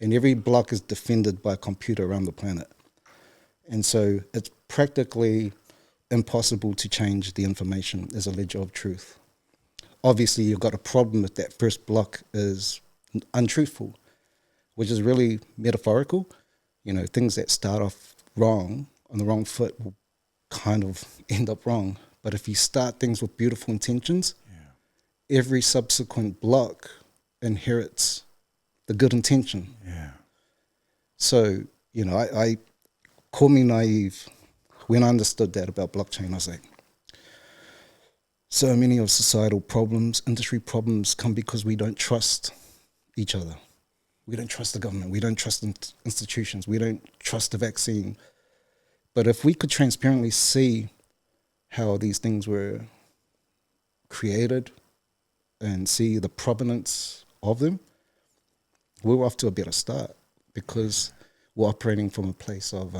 And every block is defended by a computer around the planet. And so it's practically impossible to change the information as a ledger of truth. Obviously, you've got a problem if that first block is untruthful, which is really metaphorical. Things that start off wrong, on the wrong foot, will kind of end up wrong. But if you start things with beautiful intentions, every subsequent block inherits the good intention. Yeah. So, I call me naive. When I understood that about blockchain, I was like, so many of societal problems, industry problems, come because we don't trust each other. We don't trust the government. We don't trust institutions. We don't trust the vaccine. But if we could transparently see how these things were created and see the provenance of them, we're off to a better start because we're operating from a place of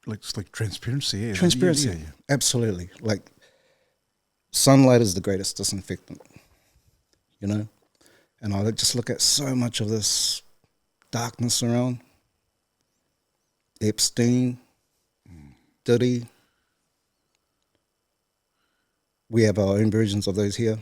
like transparency. Yeah. Transparency, Yeah. Absolutely. Like sunlight is the greatest disinfectant, And I just look at so much of this darkness around. Epstein, Diddy. We have our own versions of those here.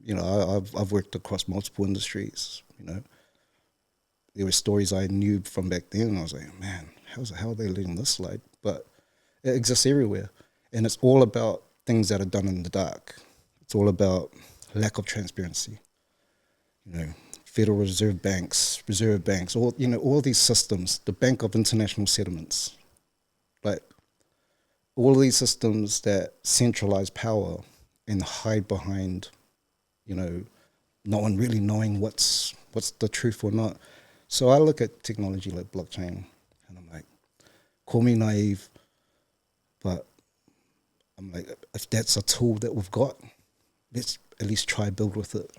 I've worked across multiple industries, There were stories I knew from back then, and I was like, man, how are they letting this slide? But it exists everywhere. And it's all about things that are done in the dark. It's all about lack of transparency. Federal Reserve banks, all these systems, the Bank of International Settlements, like all of these systems that centralize power and hide behind, no one really knowing what's the truth or not. So I look at technology like blockchain and I'm like, call me naive, but I'm like, if that's a tool that we've got, let's at least try build with it,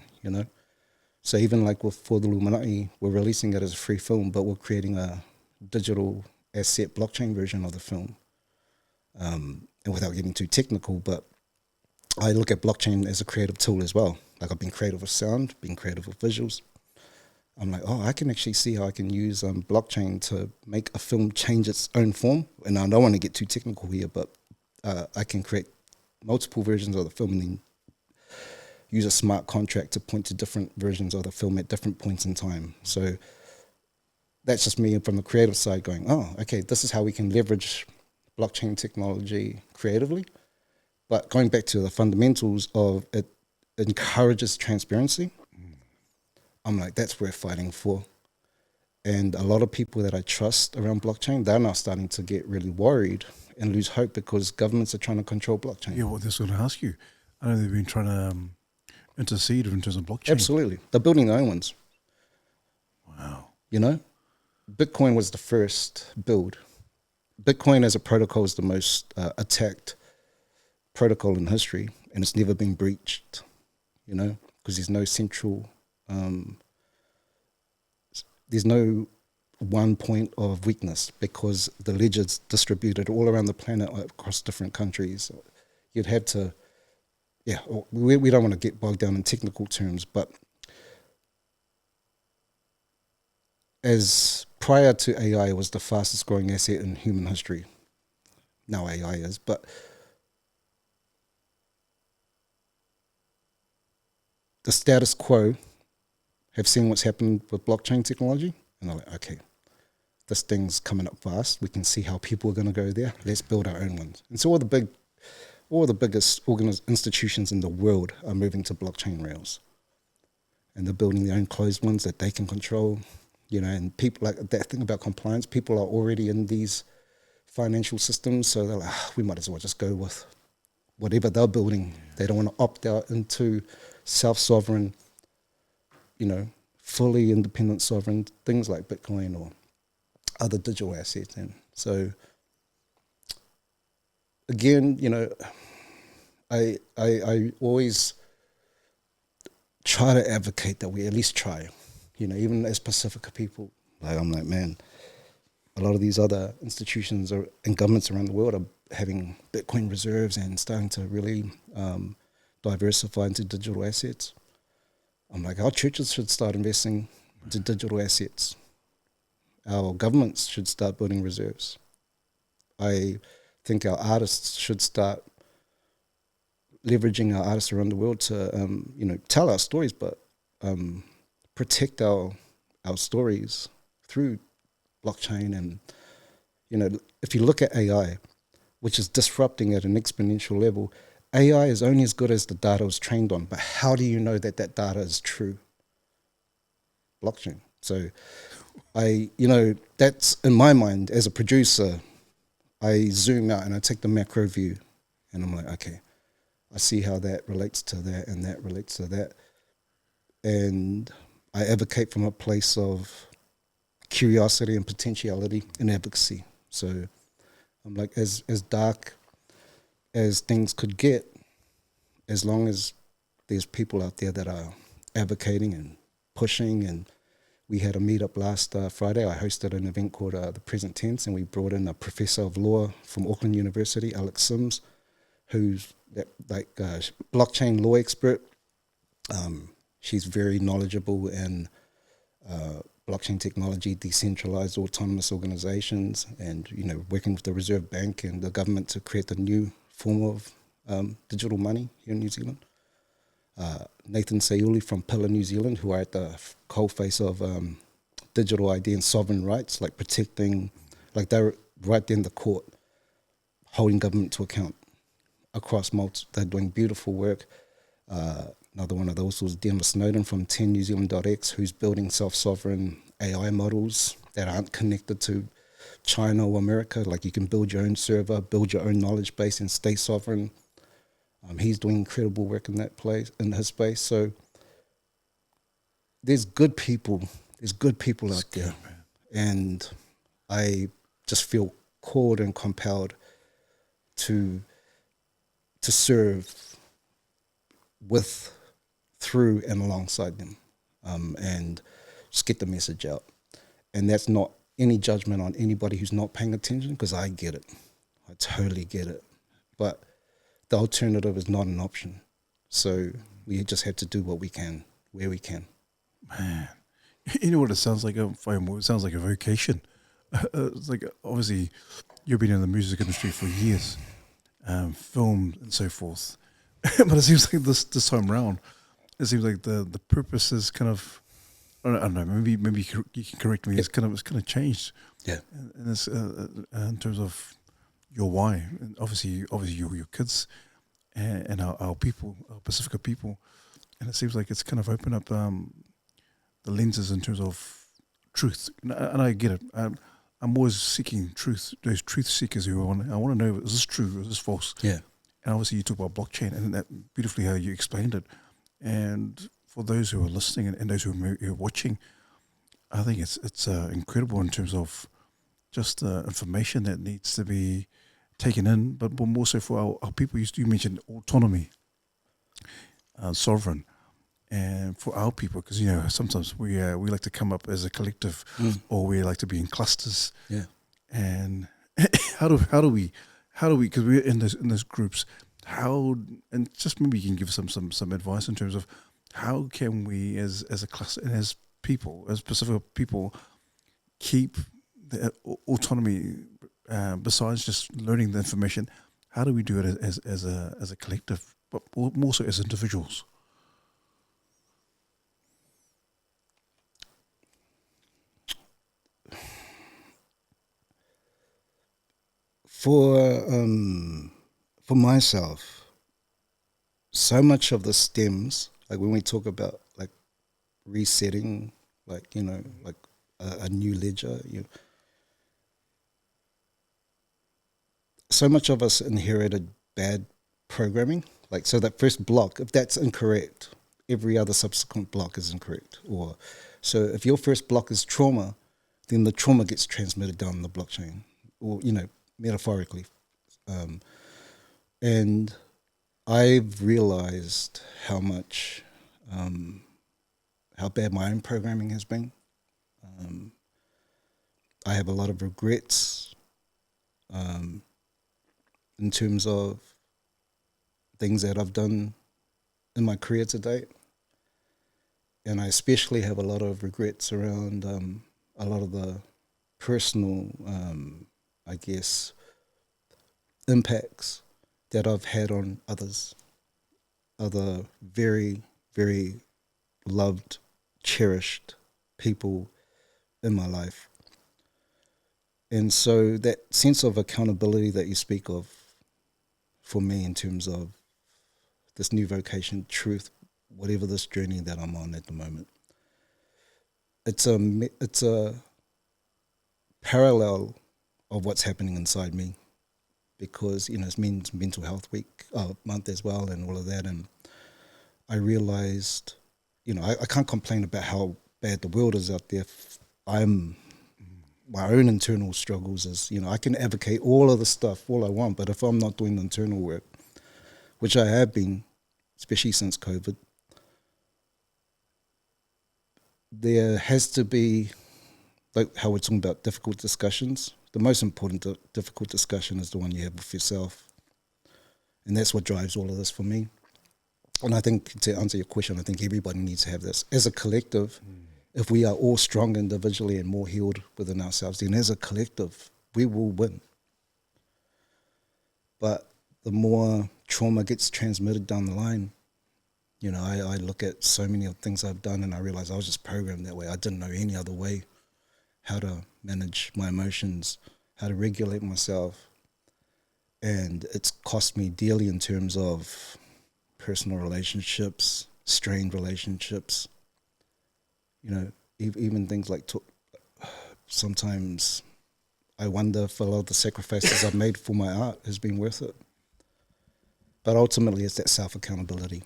So even like for the Illuminati, we're releasing it as a free film, but we're creating a digital asset blockchain version of the film. And without getting too technical, but I look at blockchain as a creative tool as well. Like I've been creative with sound, been creative with visuals. I'm like, I can actually see how I can use blockchain to make a film change its own form. And I don't want to get too technical here, but I can create multiple versions of the film and then use a smart contract to point to different versions of the film at different points in time. So that's just me from the creative side going, okay, this is how we can leverage blockchain technology creatively. But going back to the fundamentals of it encourages transparency. I'm like, that's worth fighting for. And a lot of people that I trust around blockchain, they're now starting to get really worried and lose hope because governments are trying to control blockchain. Yeah, well, that's what I ask you. I know they've been trying to intercede in terms of blockchain. Absolutely. They're building their own ones. Wow. You know, Bitcoin was the first build. Bitcoin as a protocol is the most attacked protocol in history, and it's never been breached, you know, because there's no central, there's no one point of weakness because the ledger's distributed all around the planet across different countries. You'd have to, we don't want to get bogged down in technical terms, but as prior to AI, it was the fastest growing asset in human history. Now AI is, but the status quo have seen what's happened with blockchain technology, and they're like, okay, this thing's coming up fast. We can see how people are going to go there. Let's build our own ones. And so all the biggest institutions in the world are moving to blockchain rails, and they're building their own closed ones that they can control. You know, and people like that thing about compliance. People are already in these financial systems, so they're like, we might as well just go with whatever they're building. They don't want to opt out into self-sovereign, you know, fully independent sovereign things like Bitcoin or other digital assets. And so, again, you know, I always try to advocate that we at least try. You know, even as Pacifica people, like I'm like, man, a lot of these other institutions and governments around the world are having Bitcoin reserves and starting to really diversify into digital assets. I'm like, our churches should start investing into digital assets. Our governments should start building reserves. I think our artists should start leveraging our artists around the world to, you know, tell our stories, but protect our stories through blockchain. And, you know, if you look at AI, which is disrupting at an exponential level, AI is only as good as the data it was trained on. But how do you know that that data is true? Blockchain. So you know, that's in my mind as a producer, I zoom out and I take the macro view and I'm like, okay, I see how that relates to that and that relates to that. And I advocate from a place of curiosity and potentiality and advocacy. So I'm like, as dark as things could get, as long as there's people out there that are advocating and pushing. And we had a meetup last Friday. I hosted an event called The Present Tense, and we brought in a professor of law from Auckland University, Alex Sims, who's blockchain law expert. She's very knowledgeable in blockchain technology, decentralized autonomous organizations, and, you know, working with the Reserve Bank and the government to create a new form of digital money here in New Zealand. Nathan Sayuli from Pillar New Zealand, who are at the coalface of digital ID and sovereign rights, like protecting, like they're right there in the court, holding government to account across they're doing beautiful work. Another one of those was Denver Snowden from 10newzealand.x, who's building self-sovereign AI models that aren't connected to China or America. Like you can build your own server, build your own knowledge base and stay sovereign. He's doing incredible work in that place, in his space. So there's good people. There's good people out there. And I just feel called and compelled to serve with, through, and alongside them, and just get the message out. And that's not any judgment on anybody who's not paying attention, because I get it. I totally get it. But the alternative is not an option. So we just have to do what we can, where we can. Man, you know what it sounds like? Faiumu, it sounds like a vocation. It's like, obviously, you've been in the music industry for years, film and so forth. But it seems like this time round, it seems like the purpose is kind of, I don't know, maybe you can correct me. It's kind of changed. Yeah. And it's, in terms of your why, and obviously your kids and our people, our Pacifica people, and it seems like it's kind of opened up the lenses in terms of truth. And I get it. I'm always seeking truth. Those truth seekers who I want to know, is this true? Is this false? Yeah. And obviously you talk about blockchain, and that beautifully how you explained it. And for those who are listening and those who are watching, I think it's incredible in terms of just the information that needs to be taken in, but more so for our people. You mentioned autonomy, sovereign, and for our people, because sometimes we like to come up as a collective, or we like to be in clusters. Yeah. And how do we because we're in those groups, and just maybe you can give some advice in terms of how can we as a cluster and as people, as Pacific people, keep the autonomy, besides just learning the information. How do we do it as a collective, but more so as individuals? For myself, so much of the stems, like when we talk about like resetting, like like a new ledger, so much of us inherited bad programming. Like, so that first block, if that's incorrect, every other subsequent block is incorrect. Or so if your first block is trauma, then the trauma gets transmitted down the blockchain, or metaphorically. And I've realized how much, how bad my own programming has been. I have a lot of regrets in terms of things that I've done in my career to date. And I especially have a lot of regrets around a lot of the personal, I guess, impacts that I've had on others, other very, very loved, cherished people in my life. And so that sense of accountability that you speak of, for me, in terms of this new vocation, truth, whatever this journey that I'm on at the moment, it's a parallel of what's happening inside me, because it's mental health month as well, and all of that. And I realized, I can't complain about how bad the world is out there. My own internal struggles is, I can advocate all of the stuff all I want, but if I'm not doing the internal work, which I have been, especially since COVID, there has to be, like how we're talking about difficult discussions. The most important difficult discussion is the one you have with yourself. And that's what drives all of this for me. And I think, to answer your question, I think everybody needs to have this. As a collective, if we are all strong individually and more healed within ourselves, then as a collective, we will win. But the more trauma gets transmitted down the line, I look at so many of the things I've done and I realize I was just programmed that way. I didn't know any other way how to manage my emotions, how to regulate myself. And it's cost me dearly in terms of personal relationships, strained relationships. Even things like sometimes I wonder if a lot of the sacrifices I've made for my art has been worth it. But ultimately, it's that self-accountability,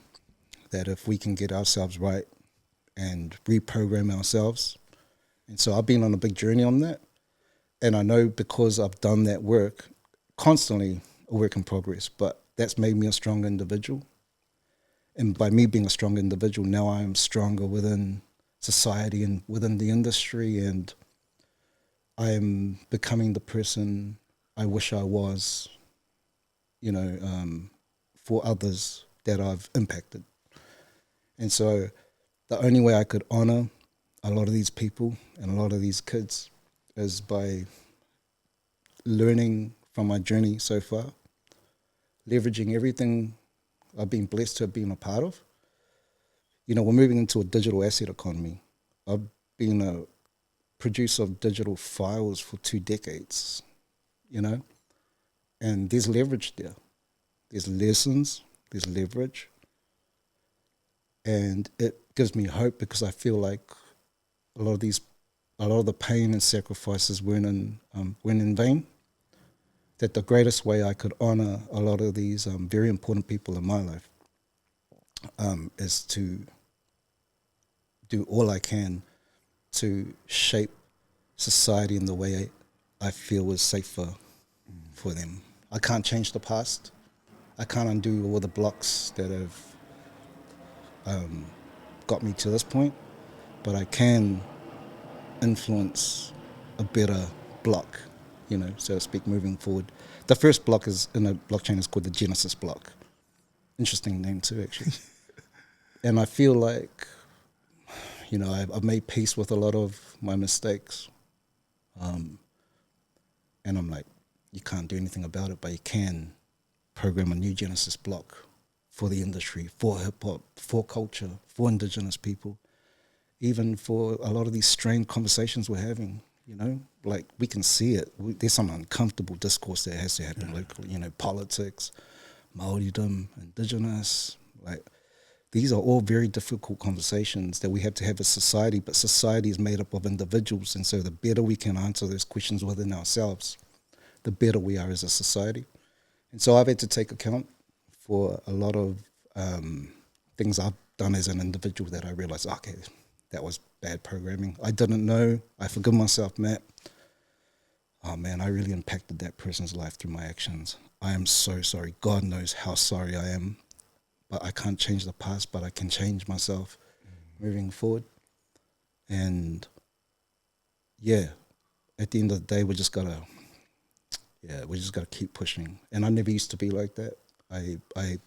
that if we can get ourselves right and reprogram ourselves. And so I've been on a big journey on that. And I know, because I've done that work, constantly a work in progress, but that's made me a stronger individual. And by me being a stronger individual, now I am stronger within society and within the industry, and I'm becoming the person I wish I was, for others that I've impacted. And so the only way I could honor a lot of these people and a lot of these kids is by learning from my journey so far, leveraging everything I've been blessed to have been a part of. We're moving into a digital asset economy. I've been a producer of digital files for 2 decades, and there's leverage there. There's lessons, there's leverage, and it gives me hope because I feel like a lot of the pain and sacrifices weren't in vain. That the greatest way I could honor a lot of these very important people in my life is to do all I can to shape society in the way I feel is safer for them. I can't change the past. I can't undo all the blocks that have got me to this point, but I can influence a better block, so to speak, moving forward. The first block is in a blockchain is called the Genesis block. Interesting name too, actually. And I feel like, I've made peace with a lot of my mistakes. And I'm like, you can't do anything about it, but you can program a new Genesis block for the industry, for hip-hop, for culture, for Indigenous people, even for a lot of these strained conversations we're having, like we can see it. There's some uncomfortable discourse that has to happen locally, politics, Māoridom, Indigenous, like these are all very difficult conversations that we have to have as society, but society is made up of individuals, and so the better we can answer those questions within ourselves, the better we are as a society. And so I've had to take account for a lot of things I've done as an individual that I realized, okay, that was bad programming. I didn't know. I forgive myself, Matt. Oh man, I really impacted that person's life through my actions. I am so sorry. God knows how sorry I am. But I can't change the past, but I can change myself moving forward. And yeah, at the end of the day, we just gotta keep pushing. And I never used to be like that. I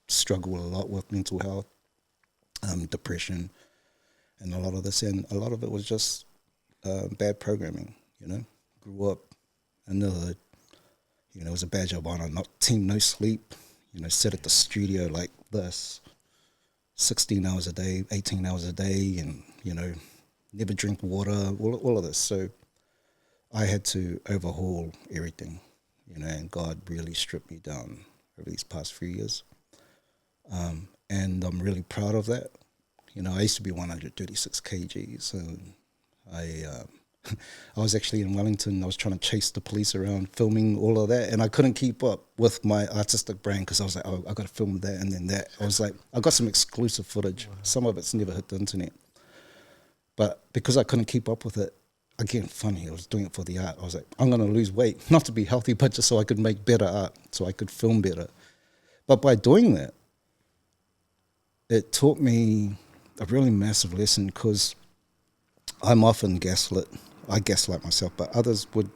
struggle a lot with mental health, depression, and a lot of this. And a lot of it was just bad programming, Grew up in the hood. It was a badge of honor, no sleep, sit at the studio like this, 16 hours a day, 18 hours a day, and, never drink water, all of this. So I had to overhaul everything, and God really stripped me down over these past few years. And I'm really proud of that. I used to be 136 kgs, and I was actually in Wellington. I was trying to chase the police around, filming all of that, and I couldn't keep up with my artistic brain because I was like, oh, I got to film that and then that. I was like, I got some exclusive footage. Wow. Some of it's never hit the internet. But because I couldn't keep up with it, again, funny, I was doing it for the art. I was like, I'm going to lose weight, not to be healthy, but just so I could make better art, so I could film better. But by doing that, it taught me a really massive lesson because I'm often gaslit. I gaslight myself, but others would,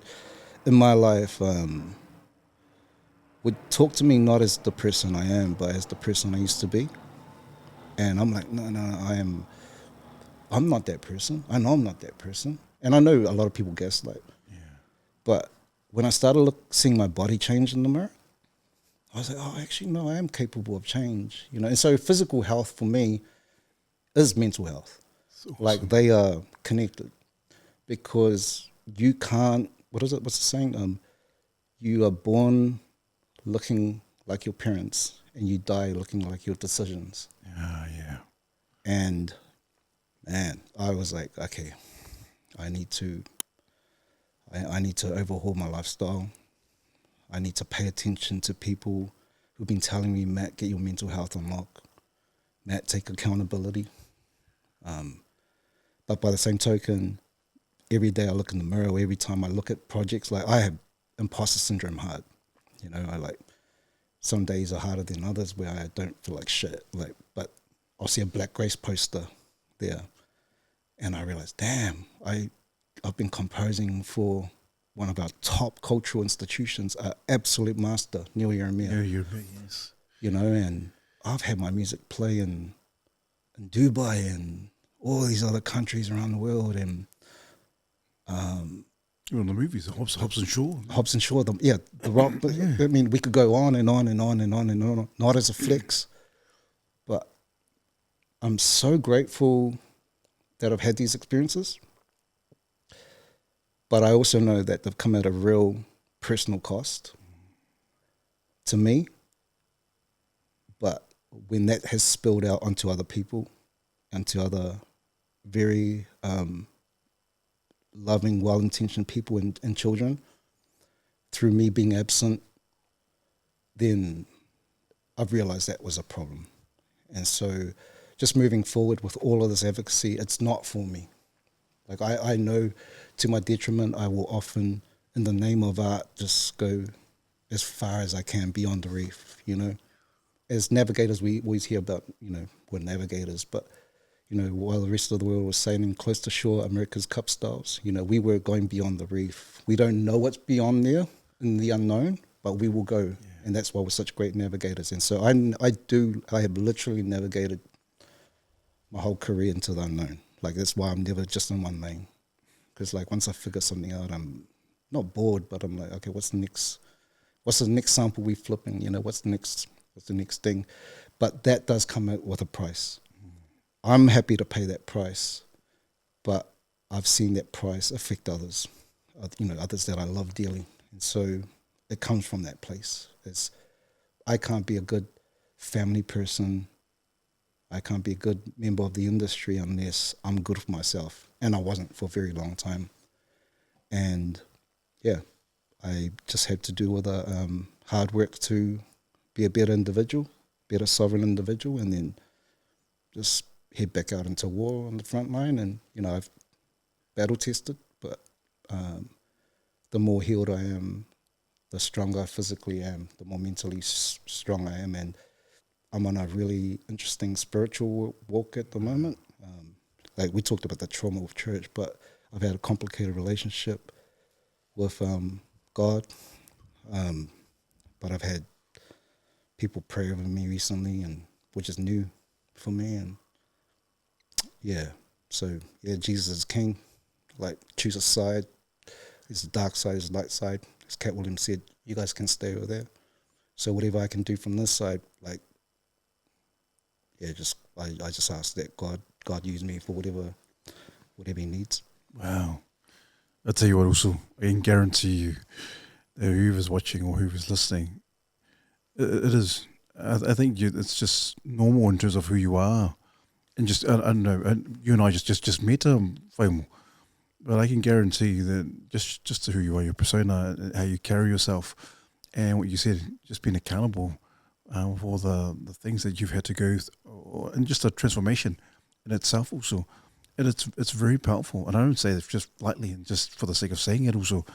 in my life, would talk to me not as the person I am, but as the person I used to be. And I'm like, no, I'm not that person. I know I'm not that person. And I know a lot of people gaslight. Yeah. But when I started seeing my body change in the mirror, I was like, oh, actually, no, I am capable of change. And so physical health for me is mental health. Awesome. Like they are connected. Because you can't, what's the saying? You are born looking like your parents and you die looking like your decisions. Yeah. And man, I was like, okay, I need to overhaul my lifestyle. I need to pay attention to people who've been telling me, Matt, get your mental health on lock. Matt, take accountability. But by the same token, every day I look in the mirror, every time I look at projects, like I have imposter syndrome hard. I like, some days are harder than others where I don't feel like shit. Like, but I'll see a Black Grace poster there and I realize, damn, I I've been composing for one of our top cultural institutions, an absolute master, Neil Yeremia. Yeah, yes. You know, and I've had my music play in Dubai and all these other countries around the world, and You're on the movies, Hobbs and Shaw. Hobbs and Shaw, the rock. But, Yeah. I mean, we could go on and on and on and on and on. Not as a flex, but I'm so grateful that I've had these experiences. But I also know that they've come at a real personal cost to me. But when that has spilled out onto other people, onto other very loving, well-intentioned people and children, through me being absent, then I've realized that was a problem. And so just moving forward with all of this advocacy, it's not for me. Like I know to my detriment, I will often, in the name of art, just go as far as I can beyond the reef, you know. As navigators, we always hear about, you know, we're navigators, but, you know, while the rest of the world was sailing close to shore, America's Cup styles, you know, we were going beyond the reef. We don't know what's beyond there in the unknown, but we will go. Yeah. And that's why we're such great navigators. And so I have literally navigated my whole career into the unknown. Like, that's why I'm never just in one lane. Because, like, once I figure something out, I'm not bored, but I'm like, okay, what's the next sample we flipping? You know, what's the next thing? But that does come out with a price. I'm happy to pay that price, but I've seen that price affect others, you know, others that I love dearly. And so it comes from that place. I can't be a good family person. I can't be a good member of the industry unless I'm good for myself. And I wasn't for a very long time. And yeah, I just had to do with hard work to be a better individual, better sovereign individual, and then just head back out into war on the front line. And, you know, I've battle tested, but the more healed I am, the stronger I physically am, the more mentally strong I am. And I'm on a really interesting spiritual walk at the moment. Like we talked about the trauma with church, but I've had a complicated relationship with God. But I've had people pray over me recently, and which is new for me. And yeah, so yeah, Jesus is king. Like, choose a side. There's the dark side, there's the light side. As Cat Williams said, you guys can stay over there. So whatever I can do from this side, like, yeah, I just ask that God use me for whatever he needs. Wow. I'll tell you what also, I can guarantee you that whoever's watching or whoever's listening, it is, I think it's just normal in terms of who you are. And just, I don't know, you and I just met Faiumu. But I can guarantee that just to who you are, your persona, how you carry yourself, and what you said, just being accountable for the things that you've had to go through, and just a transformation in itself also. And it's very powerful. And I don't say it just lightly and just for the sake of saying it also.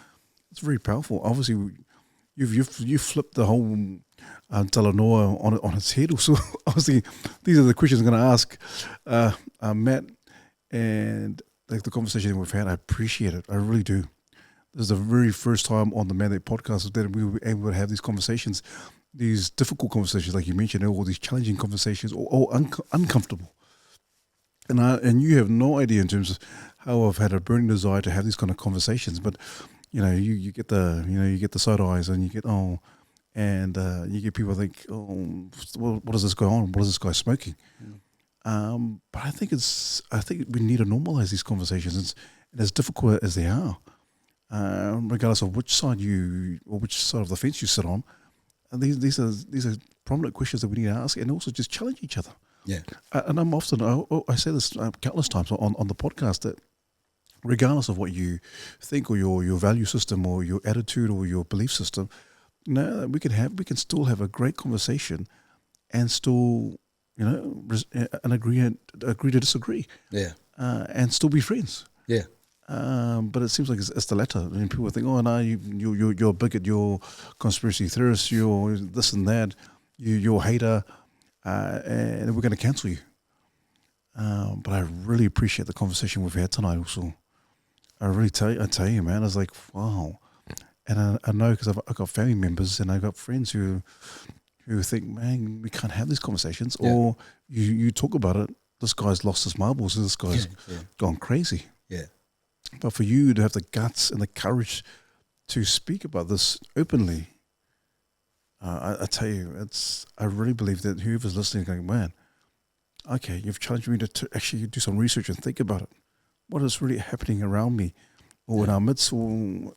It's very powerful. Obviously, you've flipped the whole talanoa on its head also. Obviously, these are the questions I'm going to ask Matt, and like the conversation we've had, I appreciate it. I really do. This is the very first time on the Mandate podcast that we were able to have these conversations, these difficult conversations, like you mentioned, all these challenging conversations, or uncomfortable. And you have no idea in terms of how I've had a burning desire to have these kind of conversations. But you know, you get the side eyes, and you get you get people think, oh, what is this going on? What is this guy smoking? But I think we need to normalize these conversations, and as difficult as they are, regardless of which side of the fence you sit on. And these are prominent questions that we need to ask, and also just challenge each other. Yeah. And I say this countless times on the podcast, that regardless of what you think, or your value system, or your attitude, or your belief system, we can still have a great conversation, and still, you know, and agree to disagree. Yeah. And still be friends. Yeah. But it seems like it's the latter. I mean, people think, oh no, you're a bigot, you're conspiracy theorist, you're this and that, you're a hater, and we're going to cancel you. But I really appreciate the conversation we've had tonight also. I tell you, man, it's like, wow. And I know because I've got family members and I've got friends who think, man, we can't have these conversations. Yeah. Or you talk about it, this guy's lost his marbles, this guy's gone crazy. Yeah. But for you to have the guts and the courage to speak about this openly, I tell you, I really believe that whoever's listening is going, man, okay, you've challenged me to actually do some research and think about it. What is really happening around me or in our midst or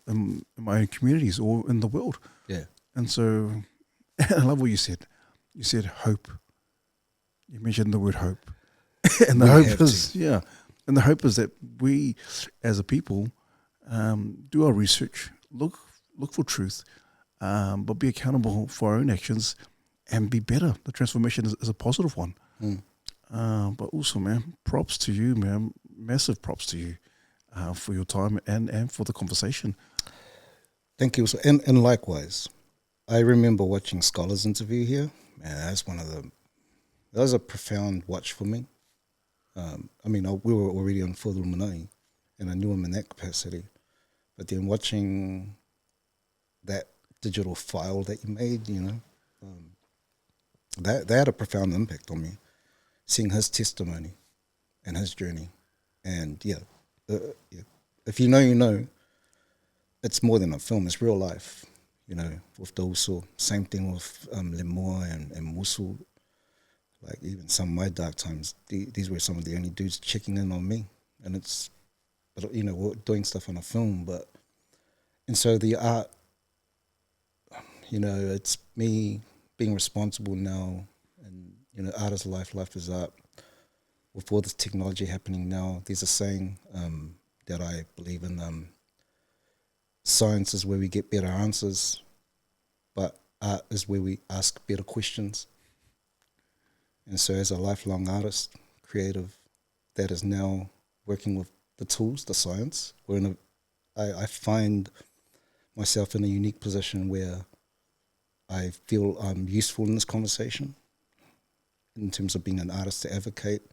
in my own communities or in the world? Yeah. And so I love what you said. You said hope. You mentioned the word hope. And the hope is, and the hope is that we as a people do our research, look for truth, but be accountable for our own actions and be better. The transformation is a positive one. But also, man, props to you, man. Massive props to you for your time and for the conversation. Thank you. And likewise, I remember watching Scholar's interview here. Man, that was a profound watch for me. I mean, we were already on Faiumu, and I knew him in that capacity. But then watching that digital file that you made, that had a profound impact on me. Seeing his testimony and his journey. And if you know, you know, it's more than a film, it's real life. With the also, same thing with Lemoa and Musu. Like even some of my dark times, these were some of the only dudes checking in on me. And we're doing stuff on a film, and so the art, it's me being responsible now, and art is life, life is art. With all this technology happening now, there's a saying that I believe in, science is where we get better answers, but art is where we ask better questions. And so as a lifelong artist, creative, that is now working with the tools, the science, I find myself in a unique position where I feel I'm useful in this conversation in terms of being an artist to advocate,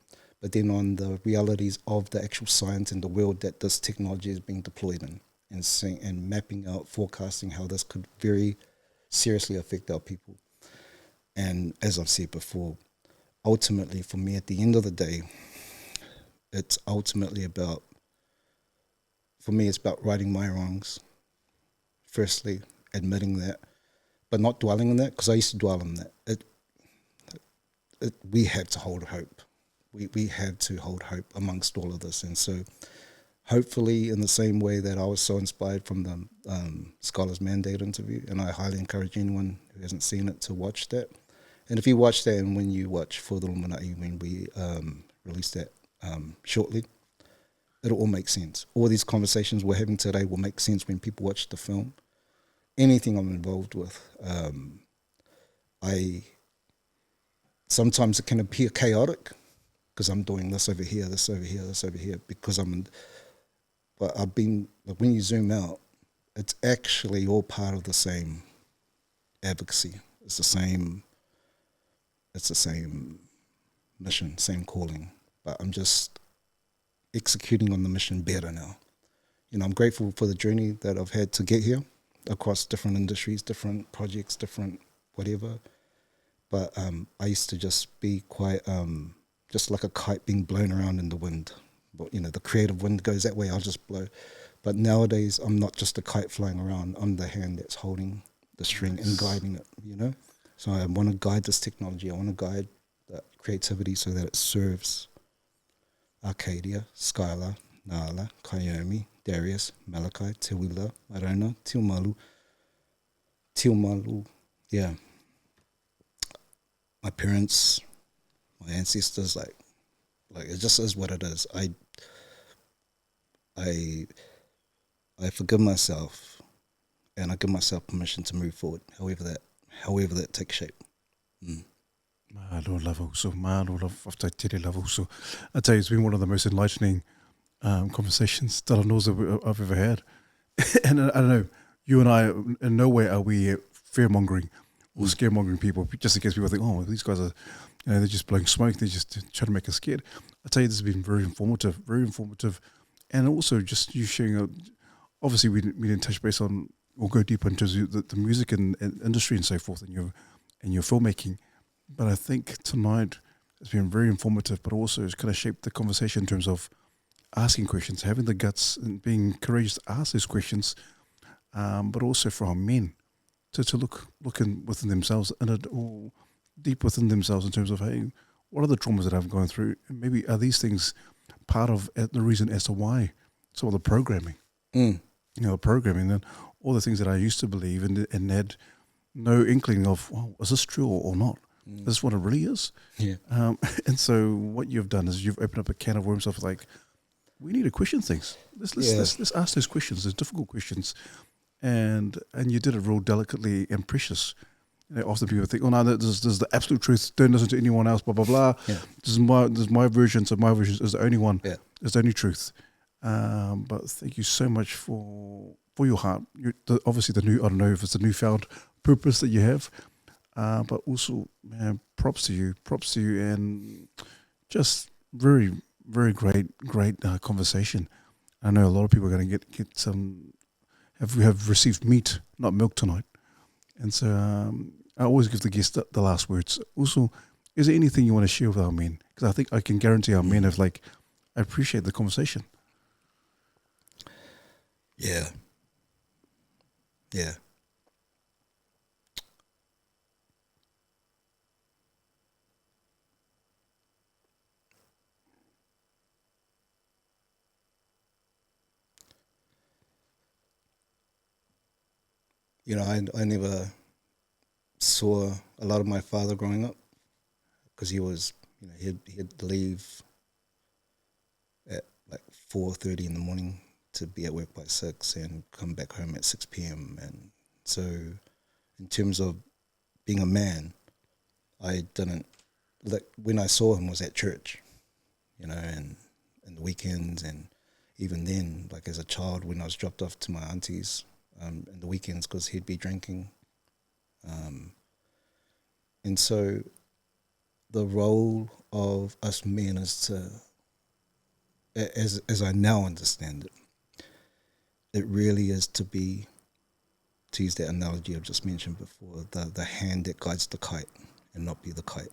but then on the realities of the actual science and the world that this technology is being deployed in, and mapping out, forecasting how this could very seriously affect our people. And as I've said before, ultimately for me at the end of the day, it's ultimately about, for me it's about righting my wrongs, firstly, admitting that, but not dwelling on that, because I used to dwell on that. We had to hold hope. We had to hold hope amongst all of this. And so hopefully in the same way that I was so inspired from the Scholars Mandate interview, and I highly encourage anyone who hasn't seen it to watch that. And if you watch that, and when you watch For the Illuminati, when we release that shortly, it'll all make sense. All these conversations we're having today will make sense when people watch the film. Anything I'm involved with, sometimes it can appear chaotic because I'm doing this over here, this over here, this over here, but I've been, like, when you zoom out, it's actually all part of the same advocacy. It's the same mission, same calling, but I'm just executing on the mission better now. I'm grateful for the journey that I've had to get here across different industries, different projects, different whatever. But I used to just be quite just like a kite being blown around in the wind. But the creative wind goes that way, I'll just blow. But nowadays, I'm not just a kite flying around. I'm the hand that's holding the string and guiding it. So I want to guide this technology. I want to guide that creativity so that it serves Arcadia, Skylar, Nala, Kaiomi, Darius, Malachi, Te Wila, Marona, Tilmalu. Yeah. My parents, my ancestors, like it just is what it is. I forgive myself, and I give myself permission to move forward, however that takes shape. Mālo love also, mālo love tere love also. I tell you, it's been one of the most enlightening conversations, talanoas that I've ever had. And I don't know, you and I, in no way are we fear-mongering or scaremongering people, just in case people think, oh, these guys are, they're just blowing smoke, they're just trying to make us scared. I tell you, this has been very informative, and also just you sharing. Obviously, we didn't touch base on or go deeper into the music and industry and so forth, and your filmmaking. But I think tonight has been very informative, but also it's kind of shaped the conversation in terms of asking questions, having the guts and being courageous to ask those questions, but also for our men to look within themselves or deep within themselves in terms of, hey, what are the traumas that I've gone through? And maybe are these things part of the reason as to why some of the programming, the programming and all the things that I used to believe and had no inkling of, well, is this true or not? Is this what it really is? Yeah. And so what you've done is you've opened up a can of worms of like, we need to question things. Let's ask those questions, those difficult questions, and you did it real delicately and precious. Often people think, oh no, this is the absolute truth. Don't listen to anyone else. Blah blah blah. Yeah. This is my version. So my version is the only one. Yeah. It's the only truth. But thank you so much for your heart. Obviously, I don't know if it's a newfound purpose that you have, but also, man, props to you, and just very, very great conversation. I know a lot of people are going to get some have received meat, not milk tonight, and so I always give the guest the last words. Also, is there anything you want to share with our men? Because I think I can guarantee our men have I appreciate the conversation. Yeah. Yeah. I never saw a lot of my father growing up because he was, he'd leave at 4:30 in the morning to be at work by 6 and come back home at 6 p.m. And so in terms of being a man, I didn't, when I saw him was at church, and the weekends, and even then, as a child when I was dropped off to my aunties in the weekends because he'd be drinking. And so the role of us men is to, as I now understand it, it really is to be, to use that analogy I've just mentioned before, the hand that guides the kite and not be the kite.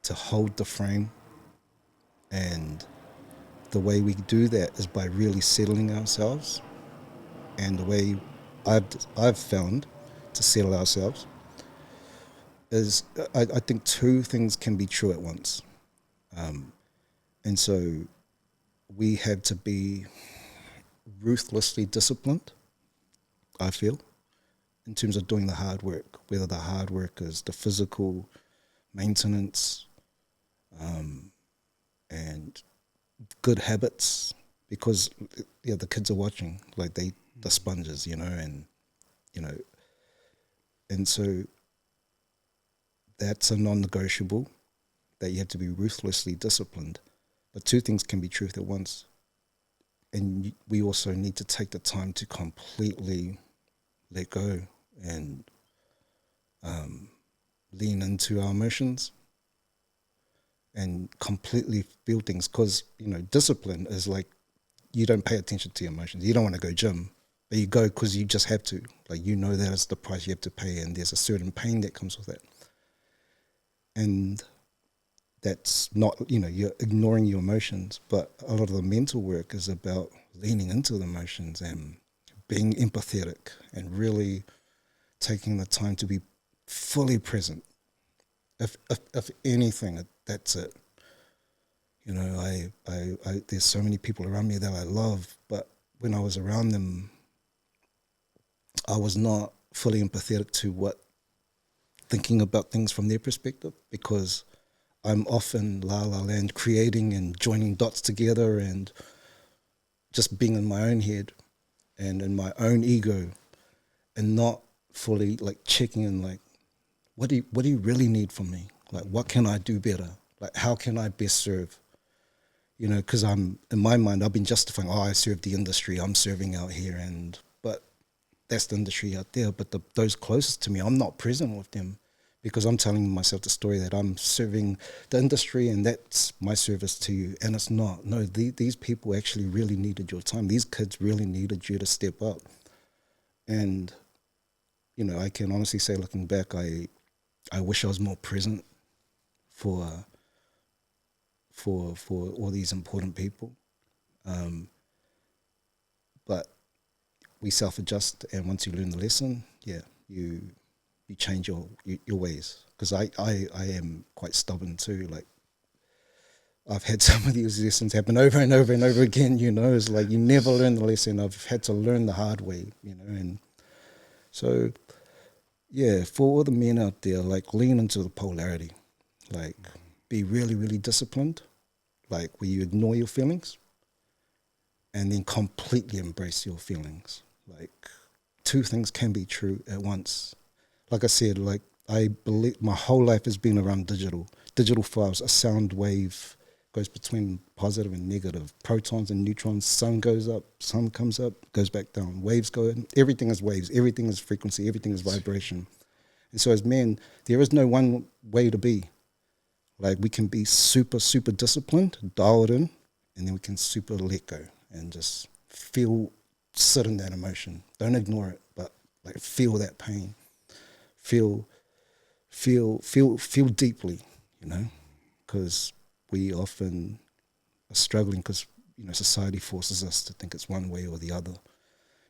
To hold the frame, and the way we do that is by really settling ourselves. And the way I've found to settle ourselves is I think two things can be true at once. And so we have to be ruthlessly disciplined, I feel, in terms of doing the hard work, whether the hard work is the physical maintenance and good habits, because the kids are watching, the sponges, and so that's a non-negotiable, that you have to be ruthlessly disciplined. But two things can be truth at once. And we also need to take the time to completely let go and lean into our emotions and completely feel things. Because, discipline is you don't pay attention to your emotions. You don't want to go gym, but you go because you just have to. That is the price you have to pay, and there's a certain pain that comes with that. And that's not, you're ignoring your emotions, but a lot of the mental work is about leaning into the emotions and being empathetic and really taking the time to be fully present. If anything, that's it. I there's so many people around me that I love, but when I was around them, I was not fully empathetic to thinking about things from their perspective, because I'm often la land creating and joining dots together and just being in my own head and in my own ego, and not fully checking in what do you really need from me? What can I do better? How can I best serve? Because I'm, in my mind, I've been justifying, I serve the industry, I'm serving out here, but that's the industry out there. But those closest to me, I'm not present with them, because I'm telling myself the story that I'm serving the industry and that's my service to you. And it's not. No, these people actually really needed your time. These kids really needed you to step up. And, you know, I can honestly say, looking back, I wish I was more present for all these important people. But we self-adjust, and once you learn the lesson, you change your ways. Because I am quite stubborn too. Like, I've had some of these lessons happen over and over and over again, you know. It's like you never learn the lesson. I've had to learn the hard way, you know. And so, yeah, for all the men out there, like, lean into the polarity. Like, be really, really disciplined. Like, where you ignore your feelings and then completely embrace your feelings. Like, two things can be true at once. Like I said, like, I believe my whole life has been around digital files. A sound wave goes between positive and negative, protons and neutrons. Sun goes up, sun comes up, goes back down. Waves go in. Everything is waves. Everything is frequency. Everything is vibration. And so as men, there is no one way to be. Like, we can be super, super disciplined, dialed in, and then we can super let go and just sit in that emotion. Don't ignore it, but like, feel that pain. Feel deeply, you know, because we often are struggling because, you know, society forces us to think it's one way or the other,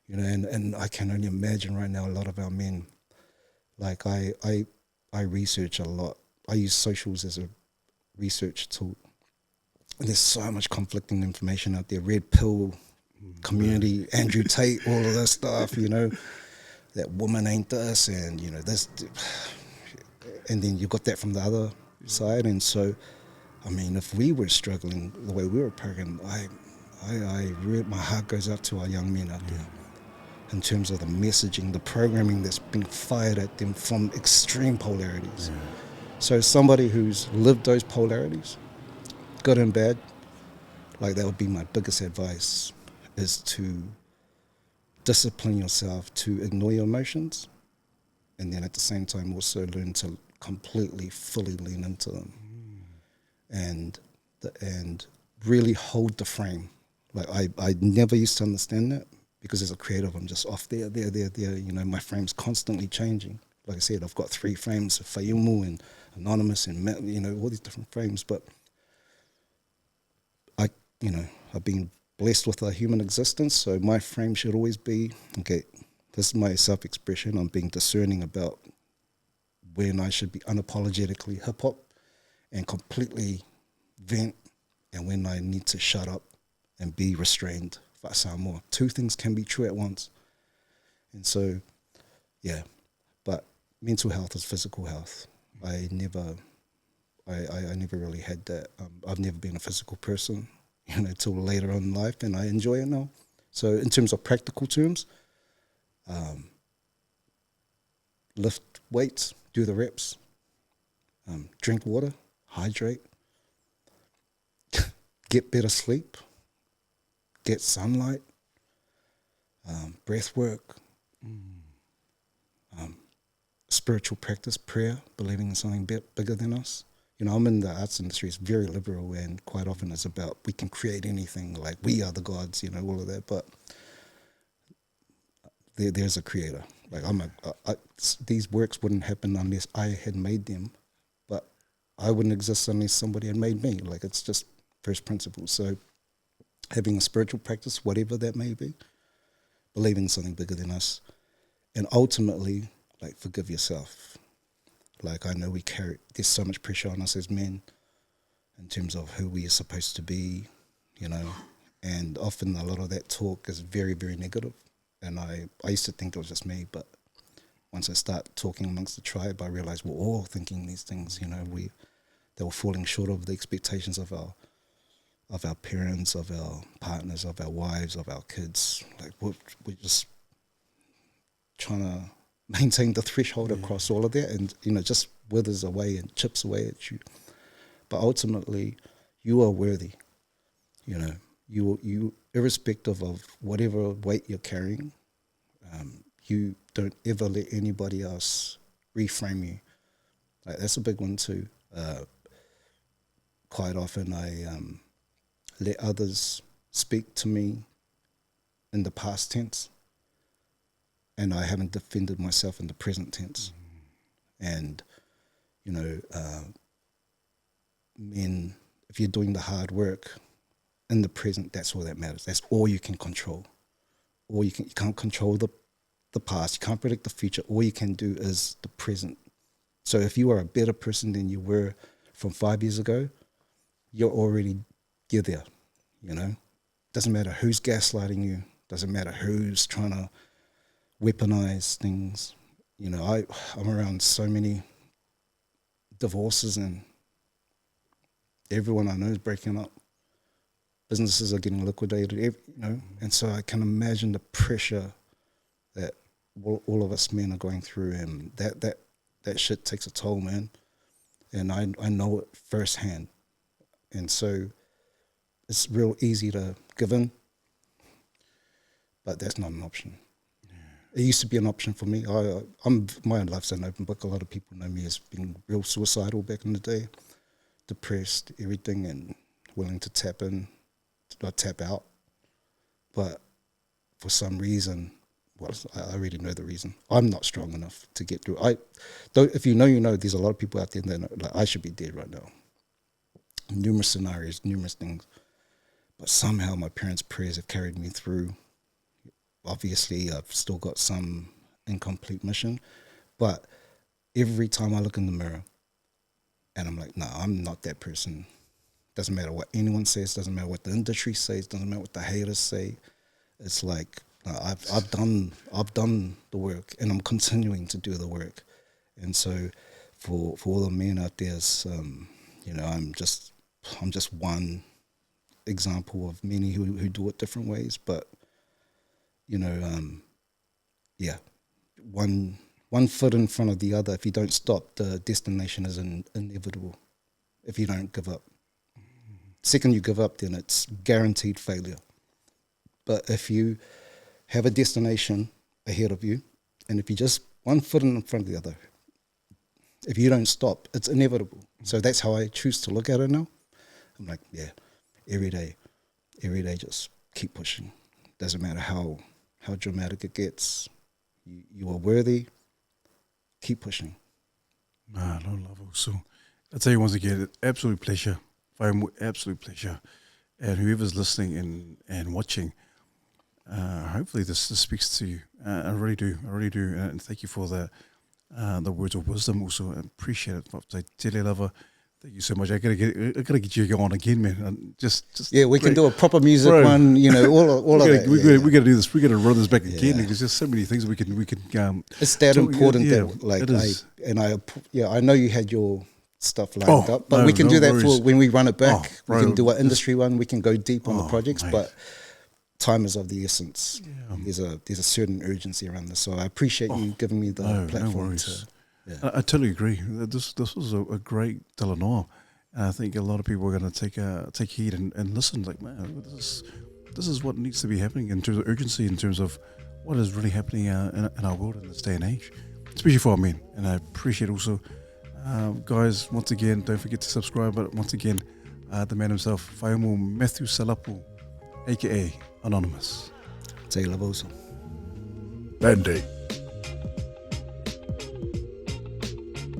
you know, and I can only imagine right now a lot of our men, like, I research a lot. I use socials as a research tool. And there's so much conflicting information out there. Red pill community, Andrew Tate, all of that stuff, you know, that woman ain't this, and, you know, this, and then you got that from the other side. And so, I mean, if we were struggling the way we were programmed, my heart goes out to our young men out there in terms of the messaging, the programming that's being fired at them from extreme polarities. So somebody who's lived those polarities, good and bad, like, that would be my biggest advice, is to discipline yourself to ignore your emotions, and then at the same time also learn to completely, fully lean into them, and really hold the frame. Like, I never used to understand that, because as a creative, I'm just off there. You know, my frame's constantly changing. Like I said, I've got 3 frames, Faiumu and Anonymouz and, you know, all these different frames. But I've been blessed with a human existence, so my frame should always be, okay, this is my self-expression. I'm being discerning about when I should be unapologetically hip-hop and completely vent, and when I need to shut up and be restrained for Samoa. 2 things can be true at once. And so, yeah, but mental health is physical health. I never really had that. I've never been a physical person, you know, till later on in life, and I enjoy it now. So in terms of practical terms, lift weights, do the reps, drink water, hydrate, get better sleep, get sunlight, breath work, spiritual practice, prayer, believing in something bigger than us. You know, I'm in the arts industry. It's very liberal, and quite often it's about we can create anything, like we are the gods, you know, all of that. But there's a creator. Like, these works wouldn't happen unless I had made them, but I wouldn't exist unless somebody had made me. Like, it's just first principles. So having a spiritual practice, whatever that may be, believing in something bigger than us, and ultimately, like, forgive yourself. Like, I know there's so much pressure on us as men in terms of who we are supposed to be, you know, and often a lot of that talk is very, very negative. And I used to think it was just me, but once I start talking amongst the tribe, I realized we're all thinking these things, you know. They were falling short of the expectations of our parents, of our partners, of our wives, of our kids. Like, we're just trying to maintain the threshold across all of that, and, you know, just withers away and chips away at you. But ultimately, you are worthy. You know, you irrespective of whatever weight you're carrying, you don't ever let anybody else reframe you Like, that's a big one too. Quite often I let others speak to me in the past tense, and I haven't defended myself in the present tense. And, you know, men, if you're doing the hard work in the present, that's all that matters. That's all you can control. You can't control the past, you can't predict the future. All you can do is the present. So if you are a better person than you were from 5 years ago, you're there, you know. Doesn't matter who's gaslighting you, doesn't matter who's trying to weaponize things. You know, I'm around so many divorces, and everyone I know is breaking up. Businesses are getting liquidated, you know, and so I can imagine the pressure that all of us men are going through, and that shit takes a toll, man. And I know it firsthand. And so it's real easy to give in, but that's not an option. It used to be an option for me. My life's an open book. A lot of people know me as being real suicidal back in the day, depressed, everything, and willing to tap in, not tap out. But for some reason, well, I already know the reason. I'm not strong enough to get through. If you know, there's a lot of people out there that know, like, I should be dead right now. Numerous scenarios, numerous things. But somehow my parents' prayers have carried me through. Obviously, I've still got some incomplete mission. But every time I look in the mirror and I'm like, nah, I'm not that person. Doesn't matter what anyone says, doesn't matter what the industry says, doesn't matter what the haters say. It's like, I've done the work, and I'm continuing to do the work. And so for all the men out there, you know, I'm just one example of many who do it different ways. But, you know, yeah, one foot in front of the other. If you don't stop, the destination is inevitable if you don't give up. Second you give up, then it's guaranteed failure. But if you have a destination ahead of you, and if you just one foot in front of the other, if you don't stop, it's inevitable. So that's how I choose to look at it now. I'm like, yeah, every day, just keep pushing. Doesn't matter how dramatic it gets. You are worthy. Keep pushing. Man, I love it. So I'll tell you once again, absolute pleasure. Faiumu, absolute pleasure. And whoever's listening and watching, hopefully this speaks to you. I really do. And thank you for the words of wisdom also. I appreciate it. Te lava. Thank you so much. I gotta get you on again, man. And just yeah, we can do a proper music one. You know, all of that. We gotta do this. We gotta run this back again. There's just so many things we can. It's that important. Yeah, that like it is. I know you had your stuff lined up, but we can do that worries. for when we run it back. We Right. can do an industry one. We can go deep on the projects, mate. but time is of the essence. Yeah. There's a certain urgency around this. So I appreciate you giving me the platform. No worries. I totally agree. This was a great talanoa, and I think a lot of people are going to take heed and listen. Like, man, this is what needs to be happening in terms of urgency, in terms of what is really happening in our world in this day and age, especially for our men. And I appreciate also, guys. Once again, don't forget to subscribe. But once again, the man himself, Faiumu Matthew Salapu, aka Anonymouz. Te lava also. Band-Aid.